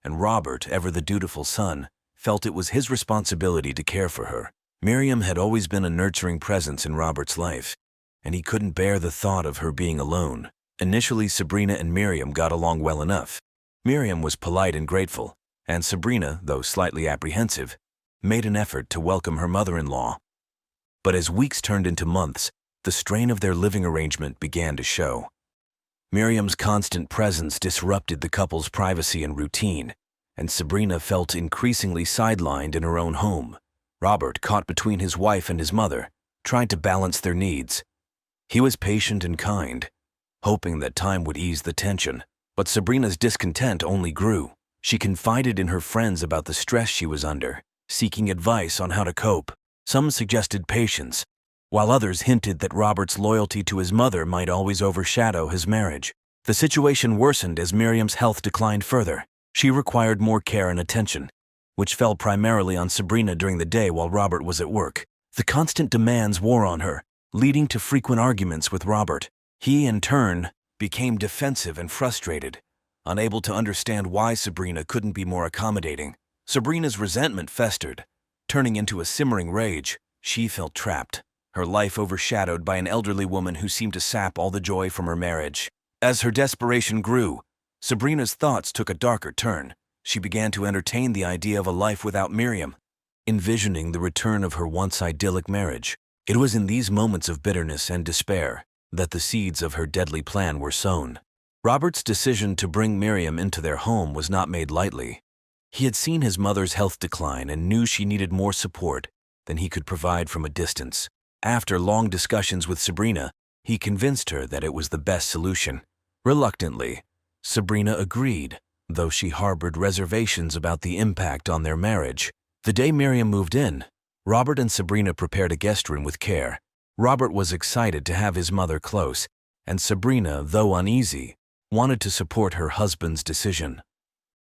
and Robert, ever the dutiful son, felt it was his responsibility to care for her. Miriam had always been a nurturing presence in Robert's life, and he couldn't bear the thought of her being alone. Initially, Sabrina and Miriam got along well enough. Miriam was polite and grateful, and Sabrina, though slightly apprehensive, made an effort to welcome her mother-in-law. But as weeks turned into months, the strain of their living arrangement began to show. Miriam's constant presence disrupted the couple's privacy and routine, and Sabrina felt increasingly sidelined in her own home. Robert, caught between his wife and his mother, tried to balance their needs. He was patient and kind, hoping that time would ease the tension. But Sabrina's discontent only grew. She confided in her friends about the stress she was under, seeking advice on how to cope. Some suggested patience, while others hinted that Robert's loyalty to his mother might always overshadow his marriage. The situation worsened as Miriam's health declined further. She required more care and attention, which fell primarily on Sabrina during the day while Robert was at work. The constant demands wore on her, leading to frequent arguments with Robert. He, in turn, became defensive and frustrated, unable to understand why Sabrina couldn't be more accommodating. Sabrina's resentment festered, turning into a simmering rage. She felt trapped, her life overshadowed by an elderly woman who seemed to sap all the joy from her marriage. As her desperation grew, Sabrina's thoughts took a darker turn. She began to entertain the idea of a life without Miriam, envisioning the return of her once idyllic marriage. It was in these moments of bitterness and despair that the seeds of her deadly plan were sown. Robert's decision to bring Miriam into their home was not made lightly. He had seen his mother's health decline and knew she needed more support than he could provide from a distance. After long discussions with Sabrina, he convinced her that it was the best solution. Reluctantly, Sabrina agreed, though she harbored reservations about the impact on their marriage. The day Miriam moved in, Robert and Sabrina prepared a guest room with care. Robert was excited to have his mother close, and Sabrina, though uneasy, wanted to support her husband's decision.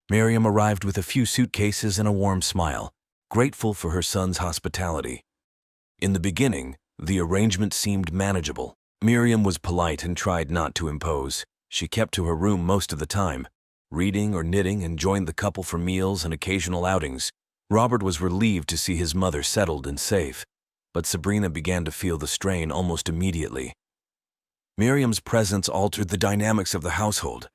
Miriam arrived with a few suitcases and a warm smile, grateful for her son's hospitality. In the beginning, the arrangement seemed manageable. Miriam was polite and tried not to impose. She kept to her room most of the time, reading or knitting, and joined the couple for meals and occasional outings. Robert was relieved to see his mother settled and safe, but Sabrina began to feel the strain almost immediately. Miriam's presence altered the dynamics of the household.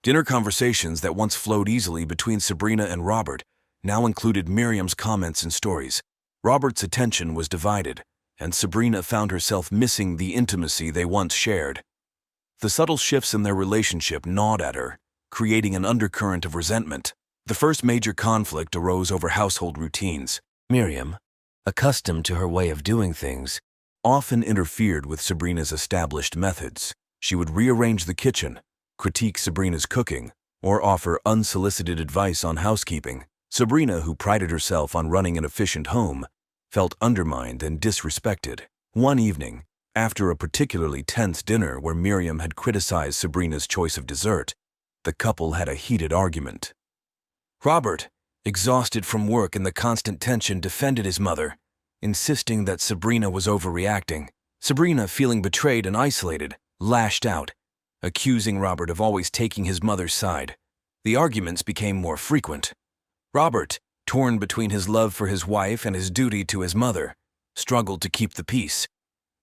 Dinner conversations that once flowed easily between Sabrina and Robert now included Miriam's comments and stories. Robert's attention was divided, and Sabrina found herself missing the intimacy they once shared. The subtle shifts in their relationship gnawed at her, creating an undercurrent of resentment. The first major conflict arose over household routines. Miriam, accustomed to her way of doing things, often interfered with Sabrina's established methods. She would rearrange the kitchen, critique Sabrina's cooking, or offer unsolicited advice on housekeeping. Sabrina, who prided herself on running an efficient home, felt undermined and disrespected. One evening, after a particularly tense dinner where Miriam had criticized Sabrina's choice of dessert, the couple had a heated argument. Robert, exhausted from work and the constant tension, defended his mother, insisting that Sabrina was overreacting. Sabrina, feeling betrayed and isolated, lashed out, accusing Robert of always taking his mother's side. The arguments became more frequent. Robert, torn between his love for his wife and his duty to his mother, struggled to keep the peace.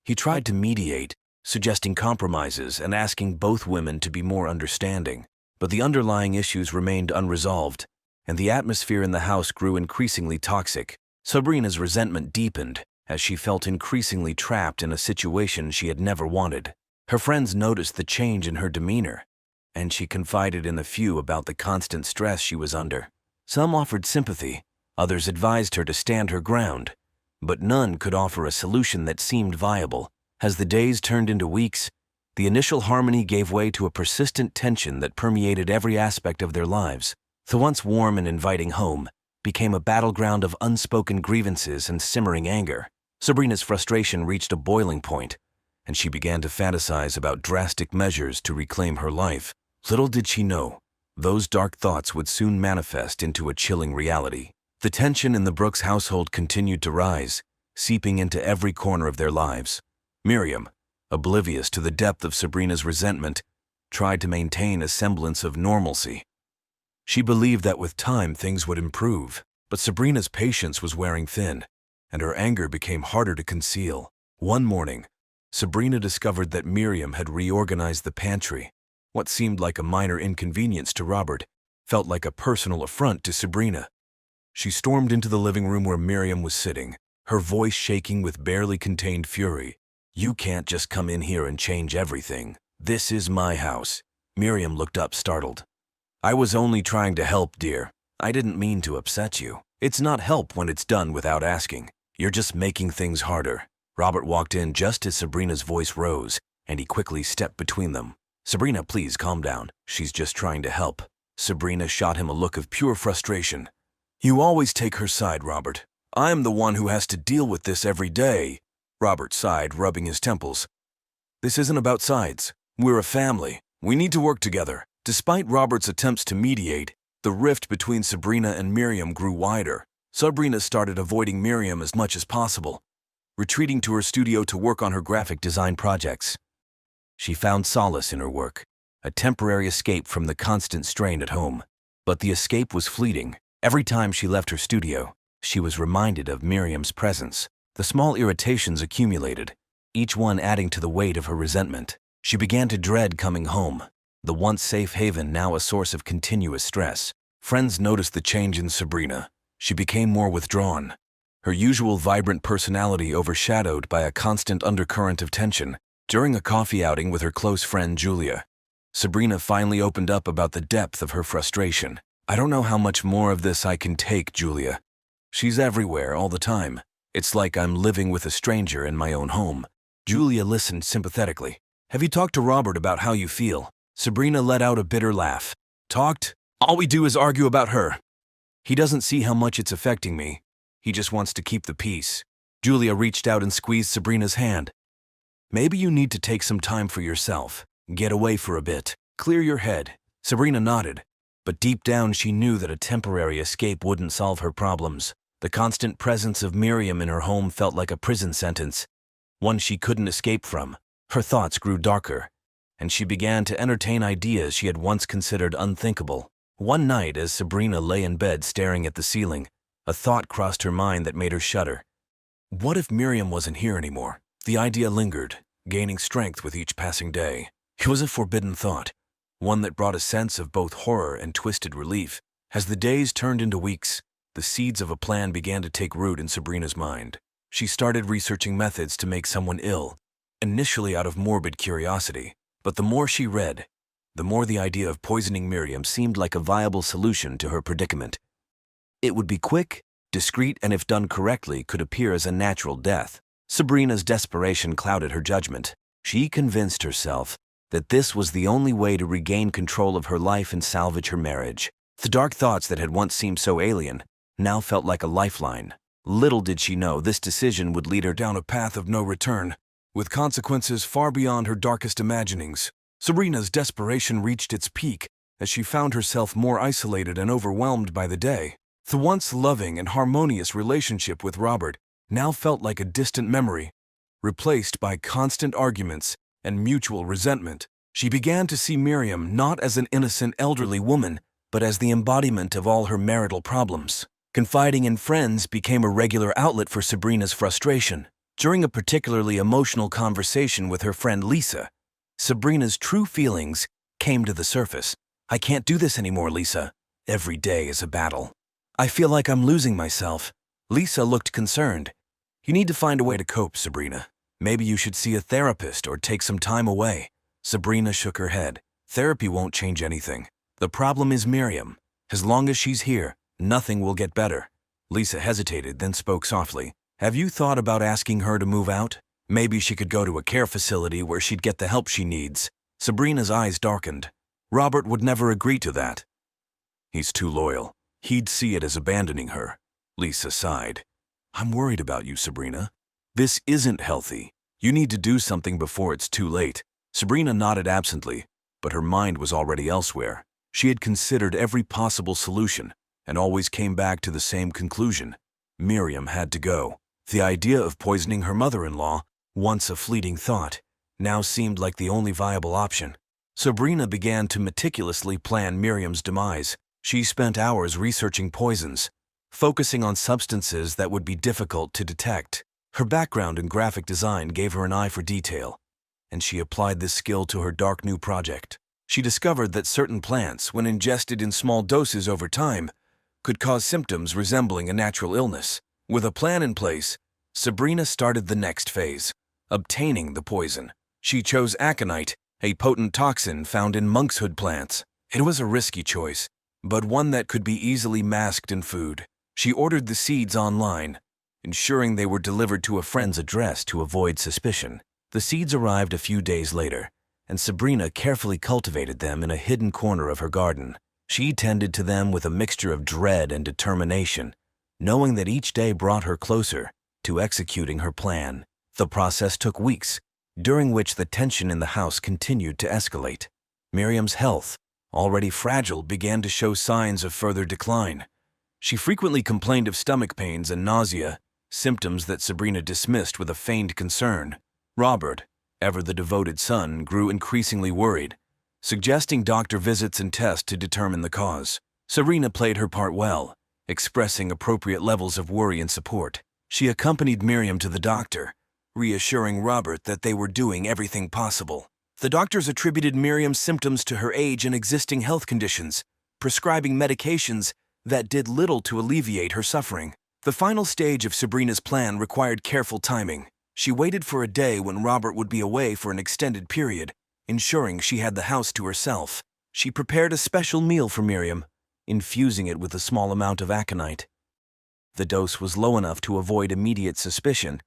He tried to mediate, suggesting compromises and asking both women to be more understanding. But the underlying issues remained unresolved, and the atmosphere in the house grew increasingly toxic. Sabrina's resentment deepened as she felt increasingly trapped in a situation she had never wanted. Her friends noticed the change in her demeanor, and she confided in a few about the constant stress she was under. Some offered sympathy, others advised her to stand her ground, but none could offer a solution that seemed viable. As the days turned into weeks, the initial harmony gave way to a persistent tension that permeated every aspect of their lives. The once warm and inviting home became a battleground of unspoken grievances and simmering anger. Sabrina's frustration reached a boiling point, and she began to fantasize about drastic measures to reclaim her life. Little did she know, those dark thoughts would soon manifest into a chilling reality. The tension in the Brooks household continued to rise, seeping into every corner of their lives. Miriam, oblivious to the depth of Sabrina's resentment, tried to maintain a semblance of normalcy. She believed that with time things would improve, but Sabrina's patience was wearing thin, and her anger became harder to conceal. One morning, Sabrina discovered that Miriam had reorganized the pantry. What seemed like a minor inconvenience to Robert felt like a personal affront to Sabrina. She stormed into the living room where Miriam was sitting, her voice shaking with barely contained fury. "You can't just come in here and change everything. This is my house." Miriam looked up, startled. "I was only trying to help, dear. I didn't mean to upset you. It's not help when it's done without asking. You're just making things harder." Robert walked in just as Sabrina's voice rose, and he quickly stepped between them. Sabrina, please calm down. She's just trying to help. Sabrina shot him a look of pure frustration. You always take her side, Robert. I'm the one who has to deal with this every day. Robert sighed, rubbing his temples. This isn't about sides. We're a family. We need to work together. Despite Robert's attempts to mediate, the rift between Sabrina and Miriam grew wider. Sabrina started avoiding Miriam as much as possible, retreating to her studio to work on her graphic design projects. She found solace in her work, a temporary escape from the constant strain at home. But the escape was fleeting. Every time she left her studio, she was reminded of Miriam's presence. The small irritations accumulated, each one adding to the weight of her resentment. She began to dread coming home, the once safe haven now a source of continuous stress. Friends noticed the change in Sabrina. She became more withdrawn, her usual vibrant personality overshadowed by a constant undercurrent of tension. During a coffee outing with her close friend Julia, Sabrina finally opened up about the depth of her frustration. I don't know how much more of this I can take, Julia. She's everywhere all the time. It's like I'm living with a stranger in my own home. Julia listened sympathetically. Have you talked to Robert about how you feel? Sabrina let out a bitter laugh. Talked? All we do is argue about her. He doesn't see how much it's affecting me. He just wants to keep the peace. Julia reached out and squeezed Sabrina's hand. Maybe you need to take some time for yourself. Get away for a bit. Clear your head. Sabrina nodded, but deep down she knew that a temporary escape wouldn't solve her problems. The constant presence of Miriam in her home felt like a prison sentence, one she couldn't escape from. Her thoughts grew darker, and she began to entertain ideas she had once considered unthinkable. One night, as Sabrina lay in bed staring at the ceiling, a thought crossed her mind that made her shudder. What if Miriam wasn't here anymore? The idea lingered, gaining strength with each passing day. It was a forbidden thought, one that brought a sense of both horror and twisted relief. As the days turned into weeks, the seeds of a plan began to take root in Sabrina's mind. She started researching methods to make someone ill, initially out of morbid curiosity. But the more she read, the more the idea of poisoning Miriam seemed like a viable solution to her predicament. It would be quick, discreet, and if done correctly, could appear as a natural death. Sabrina's desperation clouded her judgment. She convinced herself that this was the only way to regain control of her life and salvage her marriage. The dark thoughts that had once seemed so alien now felt like a lifeline. Little did she know this decision would lead her down a path of no return, with consequences far beyond her darkest imaginings. Sabrina's desperation reached its peak as she found herself more isolated and overwhelmed by the day. The once loving and harmonious relationship with Robert now felt like a distant memory, replaced by constant arguments and mutual resentment. She began to see Miriam not as an innocent elderly woman, but as the embodiment of all her marital problems. Confiding in friends became a regular outlet for Sabrina's frustration. During a particularly emotional conversation with her friend Lisa, Sabrina's true feelings came to the surface. I can't do this anymore, Lisa. Every day is a battle. I feel like I'm losing myself. Lisa looked concerned. You need to find a way to cope, Sabrina. Maybe you should see a therapist or take some time away. Sabrina shook her head. Therapy won't change anything. The problem is Miriam. As long as she's here, nothing will get better. Lisa hesitated, then spoke softly. Have you thought about asking her to move out? Maybe she could go to a care facility where she'd get the help she needs. Sabrina's eyes darkened. Robert would never agree to that. He's too loyal. He'd see it as abandoning her. Lisa sighed. I'm worried about you, Sabrina. This isn't healthy. You need to do something before it's too late. Sabrina nodded absently, but her mind was already elsewhere. She had considered every possible solution and always came back to the same conclusion. Miriam had to go. The idea of poisoning her mother-in-law, once a fleeting thought, now seemed like the only viable option. Sabrina began to meticulously plan Miriam's demise. She spent hours researching poisons, focusing on substances that would be difficult to detect. Her background in graphic design gave her an eye for detail, and she applied this skill to her dark new project. She discovered that certain plants, when ingested in small doses over time, could cause symptoms resembling a natural illness. With a plan in place, Sabrina started the next phase, obtaining the poison. She chose aconite, a potent toxin found in monkshood plants. It was a risky choice, but one that could be easily masked in food. She ordered the seeds online, ensuring they were delivered to a friend's address to avoid suspicion. The seeds arrived a few days later, and Sabrina carefully cultivated them in a hidden corner of her garden. She tended to them with a mixture of dread and determination, knowing that each day brought her closer to executing her plan. The process took weeks, during which the tension in the house continued to escalate. Miriam's health, already fragile, began to show signs of further decline. She frequently complained of stomach pains and nausea, symptoms that Sabrina dismissed with a feigned concern. Robert, ever the devoted son, grew increasingly worried, suggesting doctor visits and tests to determine the cause. Sabrina played her part well, expressing appropriate levels of worry and support. She accompanied Miriam to the doctor, reassuring Robert that they were doing everything possible. The doctors attributed Miriam's symptoms to her age and existing health conditions, prescribing medications that did little to alleviate her suffering. The final stage of Sabrina's plan required careful timing. She waited for a day when Robert would be away for an extended period, ensuring she had the house to herself. She prepared a special meal for Miriam, infusing it with a small amount of aconite. The dose was low enough to avoid immediate suspicion,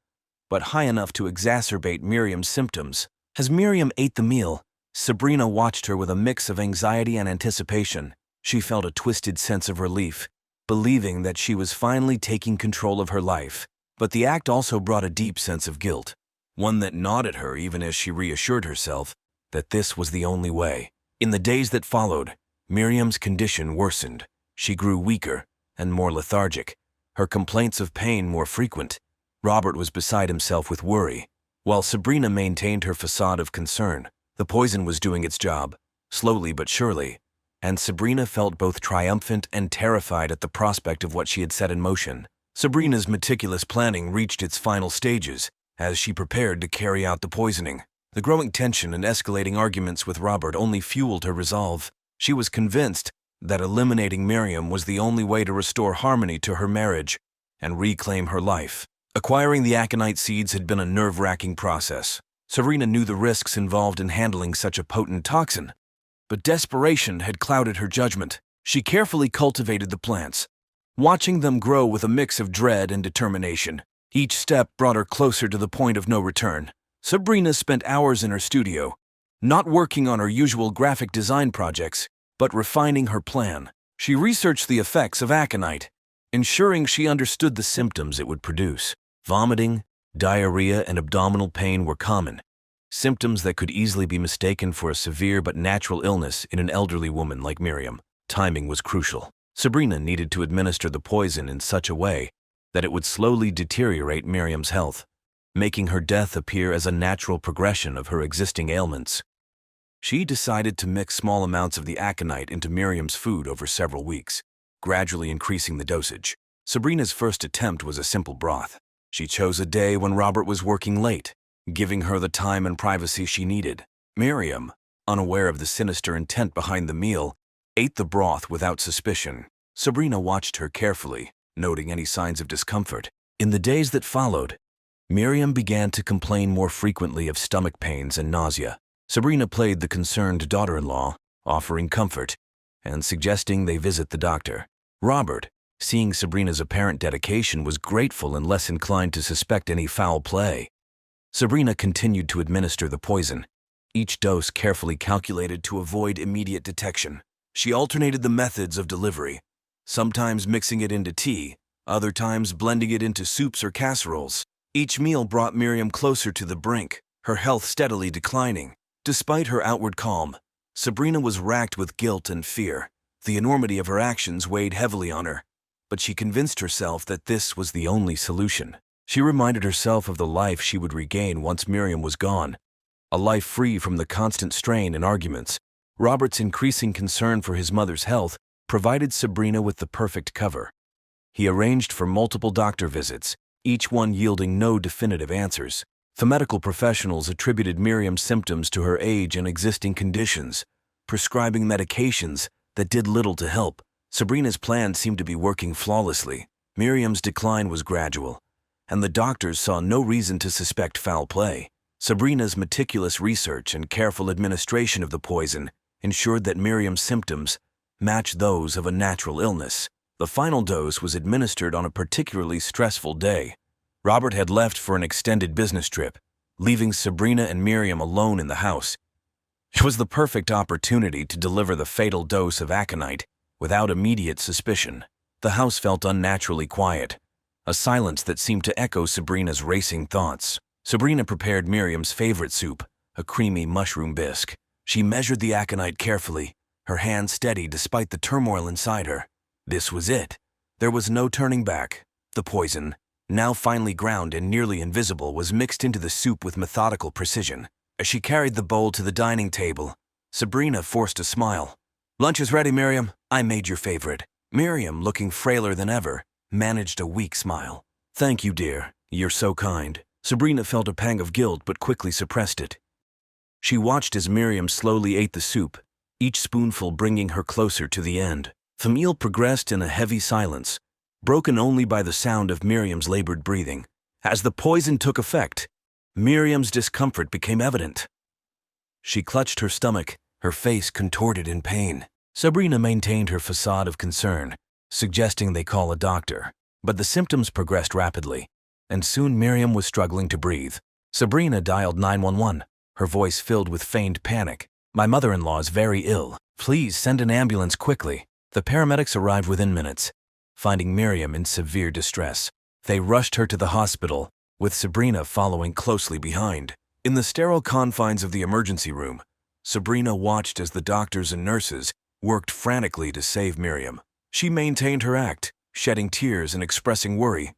but high enough to exacerbate Miriam's symptoms. As Miriam ate the meal, Sabrina watched her with a mix of anxiety and anticipation. She felt a twisted sense of relief, believing that she was finally taking control of her life. But the act also brought a deep sense of guilt, one that gnawed at her even as she reassured herself that this was the only way. In the days that followed, Miriam's condition worsened. She grew weaker and more lethargic, her complaints of pain more frequent. Robert was beside himself with worry, while Sabrina maintained her facade of concern. The poison was doing its job, slowly but surely, and Sabrina felt both triumphant and terrified at the prospect of what she had set in motion. Sabrina's meticulous planning reached its final stages as she prepared to carry out the poisoning. The growing tension and escalating arguments with Robert only fueled her resolve. She was convinced that eliminating Miriam was the only way to restore harmony to her marriage and reclaim her life. Acquiring the aconite seeds had been a nerve-wracking process. Sabrina knew the risks involved in handling such a potent toxin, but desperation had clouded her judgment. She carefully cultivated the plants, watching them grow with a mix of dread and determination. Each step brought her closer to the point of no return. Sabrina spent hours in her studio, not working on her usual graphic design projects, but refining her plan. She researched the effects of aconite, ensuring she understood the symptoms it would produce. Vomiting, diarrhea, and abdominal pain were common, symptoms that could easily be mistaken for a severe but natural illness in an elderly woman like Miriam. Timing was crucial. Sabrina needed to administer the poison in such a way that it would slowly deteriorate Miriam's health, making her death appear as a natural progression of her existing ailments. She decided to mix small amounts of the aconite into Miriam's food over several weeks, gradually increasing the dosage. Sabrina's first attempt was a simple broth. She chose a day when Robert was working late, giving her the time and privacy she needed. Miriam, unaware of the sinister intent behind the meal, ate the broth without suspicion. Sabrina watched her carefully, noting any signs of discomfort. In the days that followed, Miriam began to complain more frequently of stomach pains and nausea. Sabrina played the concerned daughter-in-law, offering comfort and suggesting they visit the doctor. Robert, seeing Sabrina's apparent dedication, was grateful and less inclined to suspect any foul play. Sabrina continued to administer the poison, each dose carefully calculated to avoid immediate detection. She alternated the methods of delivery, sometimes mixing it into tea, other times blending it into soups or casseroles. Each meal brought Miriam closer to the brink, her health steadily declining. Despite her outward calm, Sabrina was racked with guilt and fear. The enormity of her actions weighed heavily on her, but she convinced herself that this was the only solution. She reminded herself of the life she would regain once Miriam was gone, a life free from the constant strain and arguments. Robert's increasing concern for his mother's health provided Sabrina with the perfect cover. He arranged for multiple doctor visits, each one yielding no definitive answers. The medical professionals attributed Miriam's symptoms to her age and existing conditions, prescribing medications that did little to help. Sabrina's plan seemed to be working flawlessly. Miriam's decline was gradual, and the doctors saw no reason to suspect foul play. Sabrina's meticulous research and careful administration of the poison ensured that Miriam's symptoms matched those of a natural illness. The final dose was administered on a particularly stressful day. Robert had left for an extended business trip, leaving Sabrina and Miriam alone in the house. It was the perfect opportunity to deliver the fatal dose of aconite without immediate suspicion. The house felt unnaturally quiet, a silence that seemed to echo Sabrina's racing thoughts. Sabrina prepared Miriam's favorite soup, a creamy mushroom bisque. She measured the aconite carefully, her hand steady despite the turmoil inside her. This was it. There was no turning back. The poison, now finely ground and nearly invisible, was mixed into the soup with methodical precision. As she carried the bowl to the dining table, Sabrina forced a smile. "Lunch is ready, Miriam. I made your favorite." Miriam, looking frailer than ever, managed a weak smile. "Thank you, dear. You're so kind." Sabrina felt a pang of guilt but quickly suppressed it. She watched as Miriam slowly ate the soup, each spoonful bringing her closer to the end. The meal progressed in a heavy silence, broken only by the sound of Miriam's labored breathing. As the poison took effect, Miriam's discomfort became evident. She clutched her stomach, her face contorted in pain. Sabrina maintained her facade of concern, suggesting they call a doctor. But the symptoms progressed rapidly, and soon Miriam was struggling to breathe. Sabrina dialed 911, her voice filled with feigned panic. "My mother-in-law is very ill. Please send an ambulance quickly." The paramedics arrived within minutes, finding Miriam in severe distress. They rushed her to the hospital, with Sabrina following closely behind. In the sterile confines of the emergency room, Sabrina watched as the doctors and nurses worked frantically to save Miriam. She maintained her act, shedding tears and expressing worry,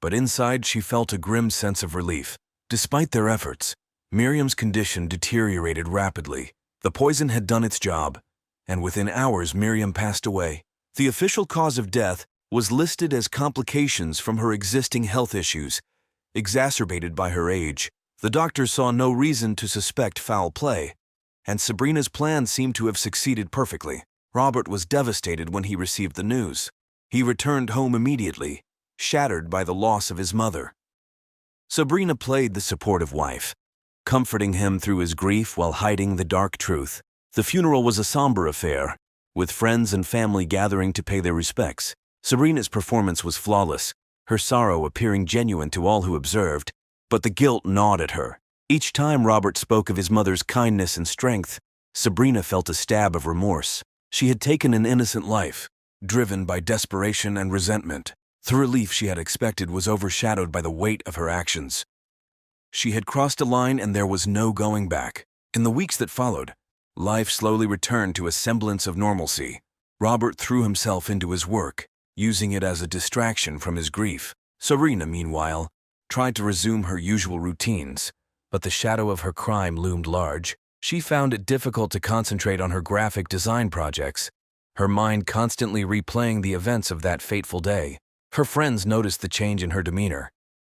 but inside she felt a grim sense of relief. Despite their efforts, Miriam's condition deteriorated rapidly. The poison had done its job, and within hours Miriam passed away. The official cause of death was listed as complications from her existing health issues, exacerbated by her age. The doctors saw no reason to suspect foul play, and Sabrina's plan seemed to have succeeded perfectly. Robert was devastated when he received the news. He returned home immediately, shattered by the loss of his mother. Sabrina played the supportive wife, comforting him through his grief while hiding the dark truth. The funeral was a somber affair, with friends and family gathering to pay their respects. Sabrina's performance was flawless, her sorrow appearing genuine to all who observed, but the guilt gnawed at her. Each time Robert spoke of his mother's kindness and strength, Sabrina felt a stab of remorse. She had taken an innocent life, driven by desperation and resentment. The relief she had expected was overshadowed by the weight of her actions. She had crossed a line and there was no going back. In the weeks that followed, life slowly returned to a semblance of normalcy. Robert threw himself into his work, using it as a distraction from his grief. Sabrina, meanwhile, tried to resume her usual routines, but the shadow of her crime loomed large. She found it difficult to concentrate on her graphic design projects, her mind constantly replaying the events of that fateful day. Her friends noticed the change in her demeanor,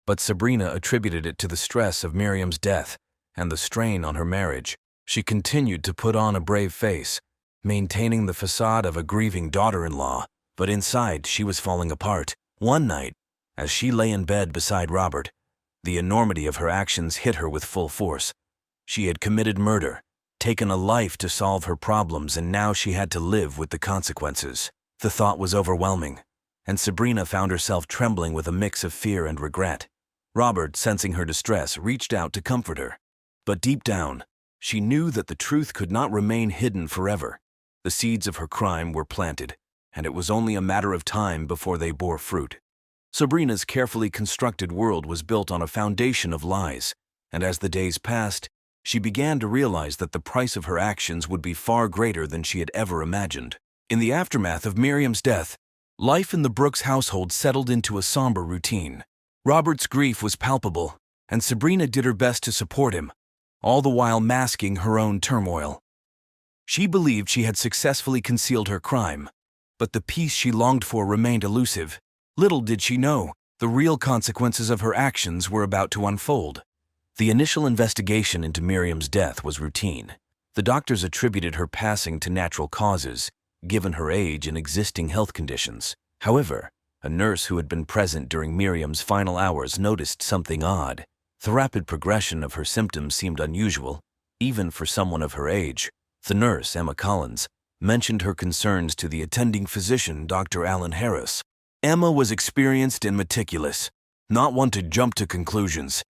but Sabrina attributed it to the stress of Miriam's death and the strain on her marriage. She continued to put on a brave face, maintaining the facade of a grieving daughter-in-law, but inside she was falling apart. One night, as she lay in bed beside Robert, the enormity of her actions hit her with full force. She had committed murder, taken a life to solve her problems, and now she had to live with the consequences. The thought was overwhelming, and Sabrina found herself trembling with a mix of fear and regret. Robert, sensing her distress, reached out to comfort her. But deep down, she knew that the truth could not remain hidden forever. The seeds of her crime were planted, and it was only a matter of time before they bore fruit. Sabrina's carefully constructed world was built on a foundation of lies, and as the days passed, she began to realize that the price of her actions would be far greater than she had ever imagined. In the aftermath of Miriam's death, life in the Brooks household settled into a somber routine. Robert's grief was palpable, and Sabrina did her best to support him, all the while masking her own turmoil. She believed she had successfully concealed her crime, but the peace she longed for remained elusive. Little did she know, the real consequences of her actions were about to unfold. The initial investigation into Miriam's death was routine. The doctors attributed her passing to natural causes, given her age and existing health conditions. However, a nurse who had been present during Miriam's final hours noticed something odd. The rapid progression of her symptoms seemed unusual, even for someone of her age. The nurse, Emma Collins, mentioned her concerns to the attending physician, Dr. Alan Harris. Emma was experienced and meticulous, not one to jump to conclusions.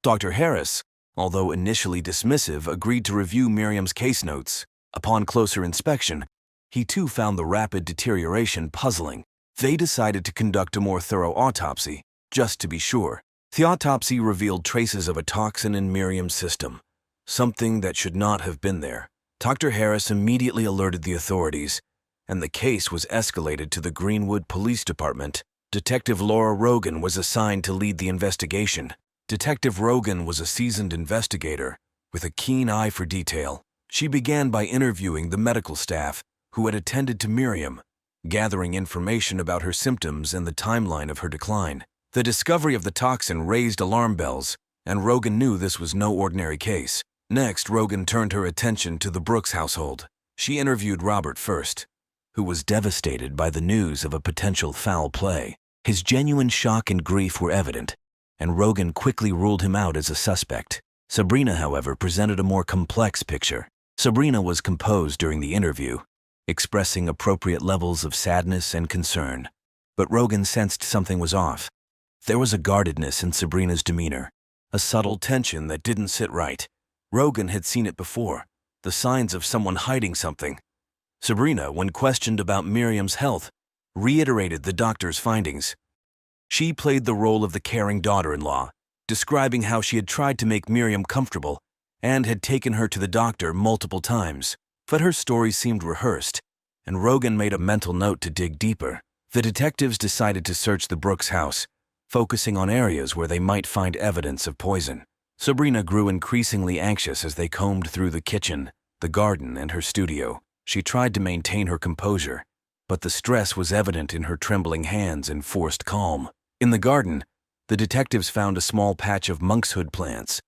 Dr. Harris, although initially dismissive, agreed to review Miriam's case notes. Upon closer inspection, he too found the rapid deterioration puzzling. They decided to conduct a more thorough autopsy, just to be sure. The autopsy revealed traces of a toxin in Miriam's system, something that should not have been there. Dr. Harris immediately alerted the authorities, and the case was escalated to the Greenwood Police Department. Detective Laura Rogan was assigned to lead the investigation. Detective Rogan was a seasoned investigator with a keen eye for detail. She began by interviewing the medical staff who had attended to Miriam, gathering information about her symptoms and the timeline of her decline. The discovery of the toxin raised alarm bells, and Rogan knew this was no ordinary case. Next, Rogan turned her attention to the Brooks household. She interviewed Robert first, who was devastated by the news of a potential foul play. His genuine shock and grief were evident, and Rogan quickly ruled him out as a suspect. Sabrina, however, presented a more complex picture. Sabrina was composed during the interview, expressing appropriate levels of sadness and concern. But Rogan sensed something was off. There was a guardedness in Sabrina's demeanor, a subtle tension that didn't sit right. Rogan had seen it before, the signs of someone hiding something. Sabrina, when questioned about Miriam's health, reiterated the doctor's findings. She played the role of the caring daughter-in-law, describing how she had tried to make Miriam comfortable and had taken her to the doctor multiple times. But her story seemed rehearsed, and Rogan made a mental note to dig deeper. The detectives decided to search the Brooks house, focusing on areas where they might find evidence of poison. Sabrina grew increasingly anxious as they combed through the kitchen, the garden, and her studio. She tried to maintain her composure, but the stress was evident in her trembling hands and forced calm. In the garden, the detectives found a small patch of monkshood plants,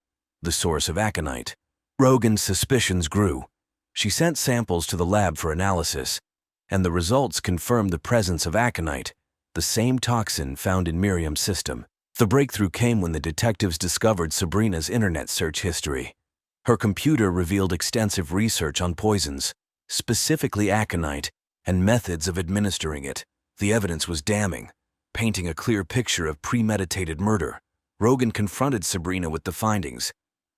the source of aconite. Rogan's suspicions grew. She sent samples to the lab for analysis, and the results confirmed the presence of aconite, the same toxin found in Miriam's system. The breakthrough came when the detectives discovered Sabrina's internet search history. Her computer revealed extensive research on poisons, specifically aconite, and methods of administering it. The evidence was damning, painting a clear picture of premeditated murder. Rogan confronted Sabrina with the findings.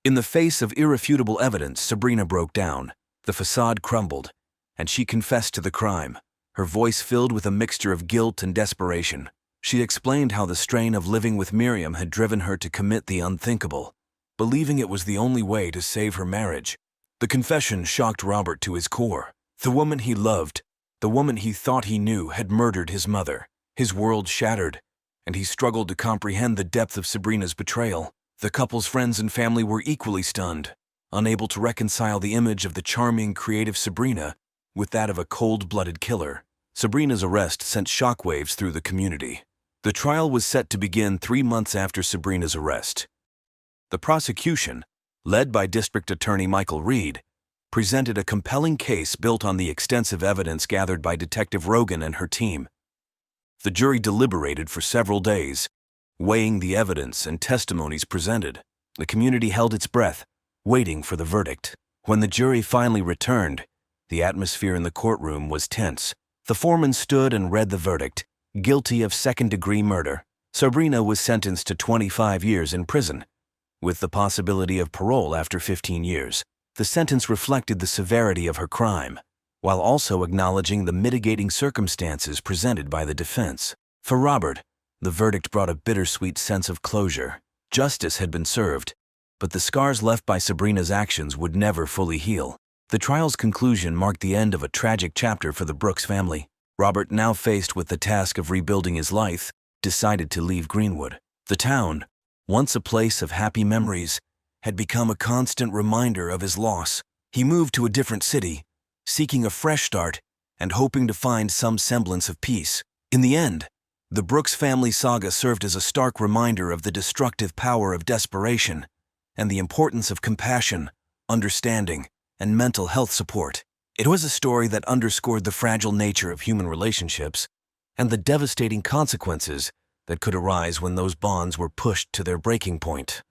In the face of irrefutable evidence, Sabrina broke down. The facade crumbled, and she confessed to the crime, her voice filled with a mixture of guilt and desperation. She explained how the strain of living with Miriam had driven her to commit the unthinkable, believing it was the only way to save her marriage. The confession shocked Robert to his core. The woman he loved, the woman he thought he knew, had murdered his mother. His world shattered, and he struggled to comprehend the depth of Sabrina's betrayal. The couple's friends and family were equally stunned, unable to reconcile the image of the charming, creative Sabrina with that of a cold-blooded killer. Sabrina's arrest sent shockwaves through the community. The trial was set to begin 3 months after Sabrina's arrest. The prosecution, led by District Attorney Michael Reed, presented a compelling case built on the extensive evidence gathered by Detective Rogan and her team. The jury deliberated for several days, weighing the evidence and testimonies presented. The community held its breath, waiting for the verdict. When the jury finally returned, the atmosphere in the courtroom was tense. The foreman stood and read the verdict, guilty of second-degree murder. Sabrina was sentenced to 25 years in prison, with the possibility of parole after 15 years. The sentence reflected the severity of her crime, while also acknowledging the mitigating circumstances presented by the defense. For Robert, the verdict brought a bittersweet sense of closure. Justice had been served, but the scars left by Sabrina's actions would never fully heal. The trial's conclusion marked the end of a tragic chapter for the Brooks family. Robert, now faced with the task of rebuilding his life, decided to leave Greenwood. The town, once a place of happy memories, had become a constant reminder of his loss. He moved to a different city, seeking a fresh start and hoping to find some semblance of peace. In the end, the Brooks family saga served as a stark reminder of the destructive power of desperation and the importance of compassion, understanding, and mental health support. It was a story that underscored the fragile nature of human relationships and the devastating consequences that could arise when those bonds were pushed to their breaking point.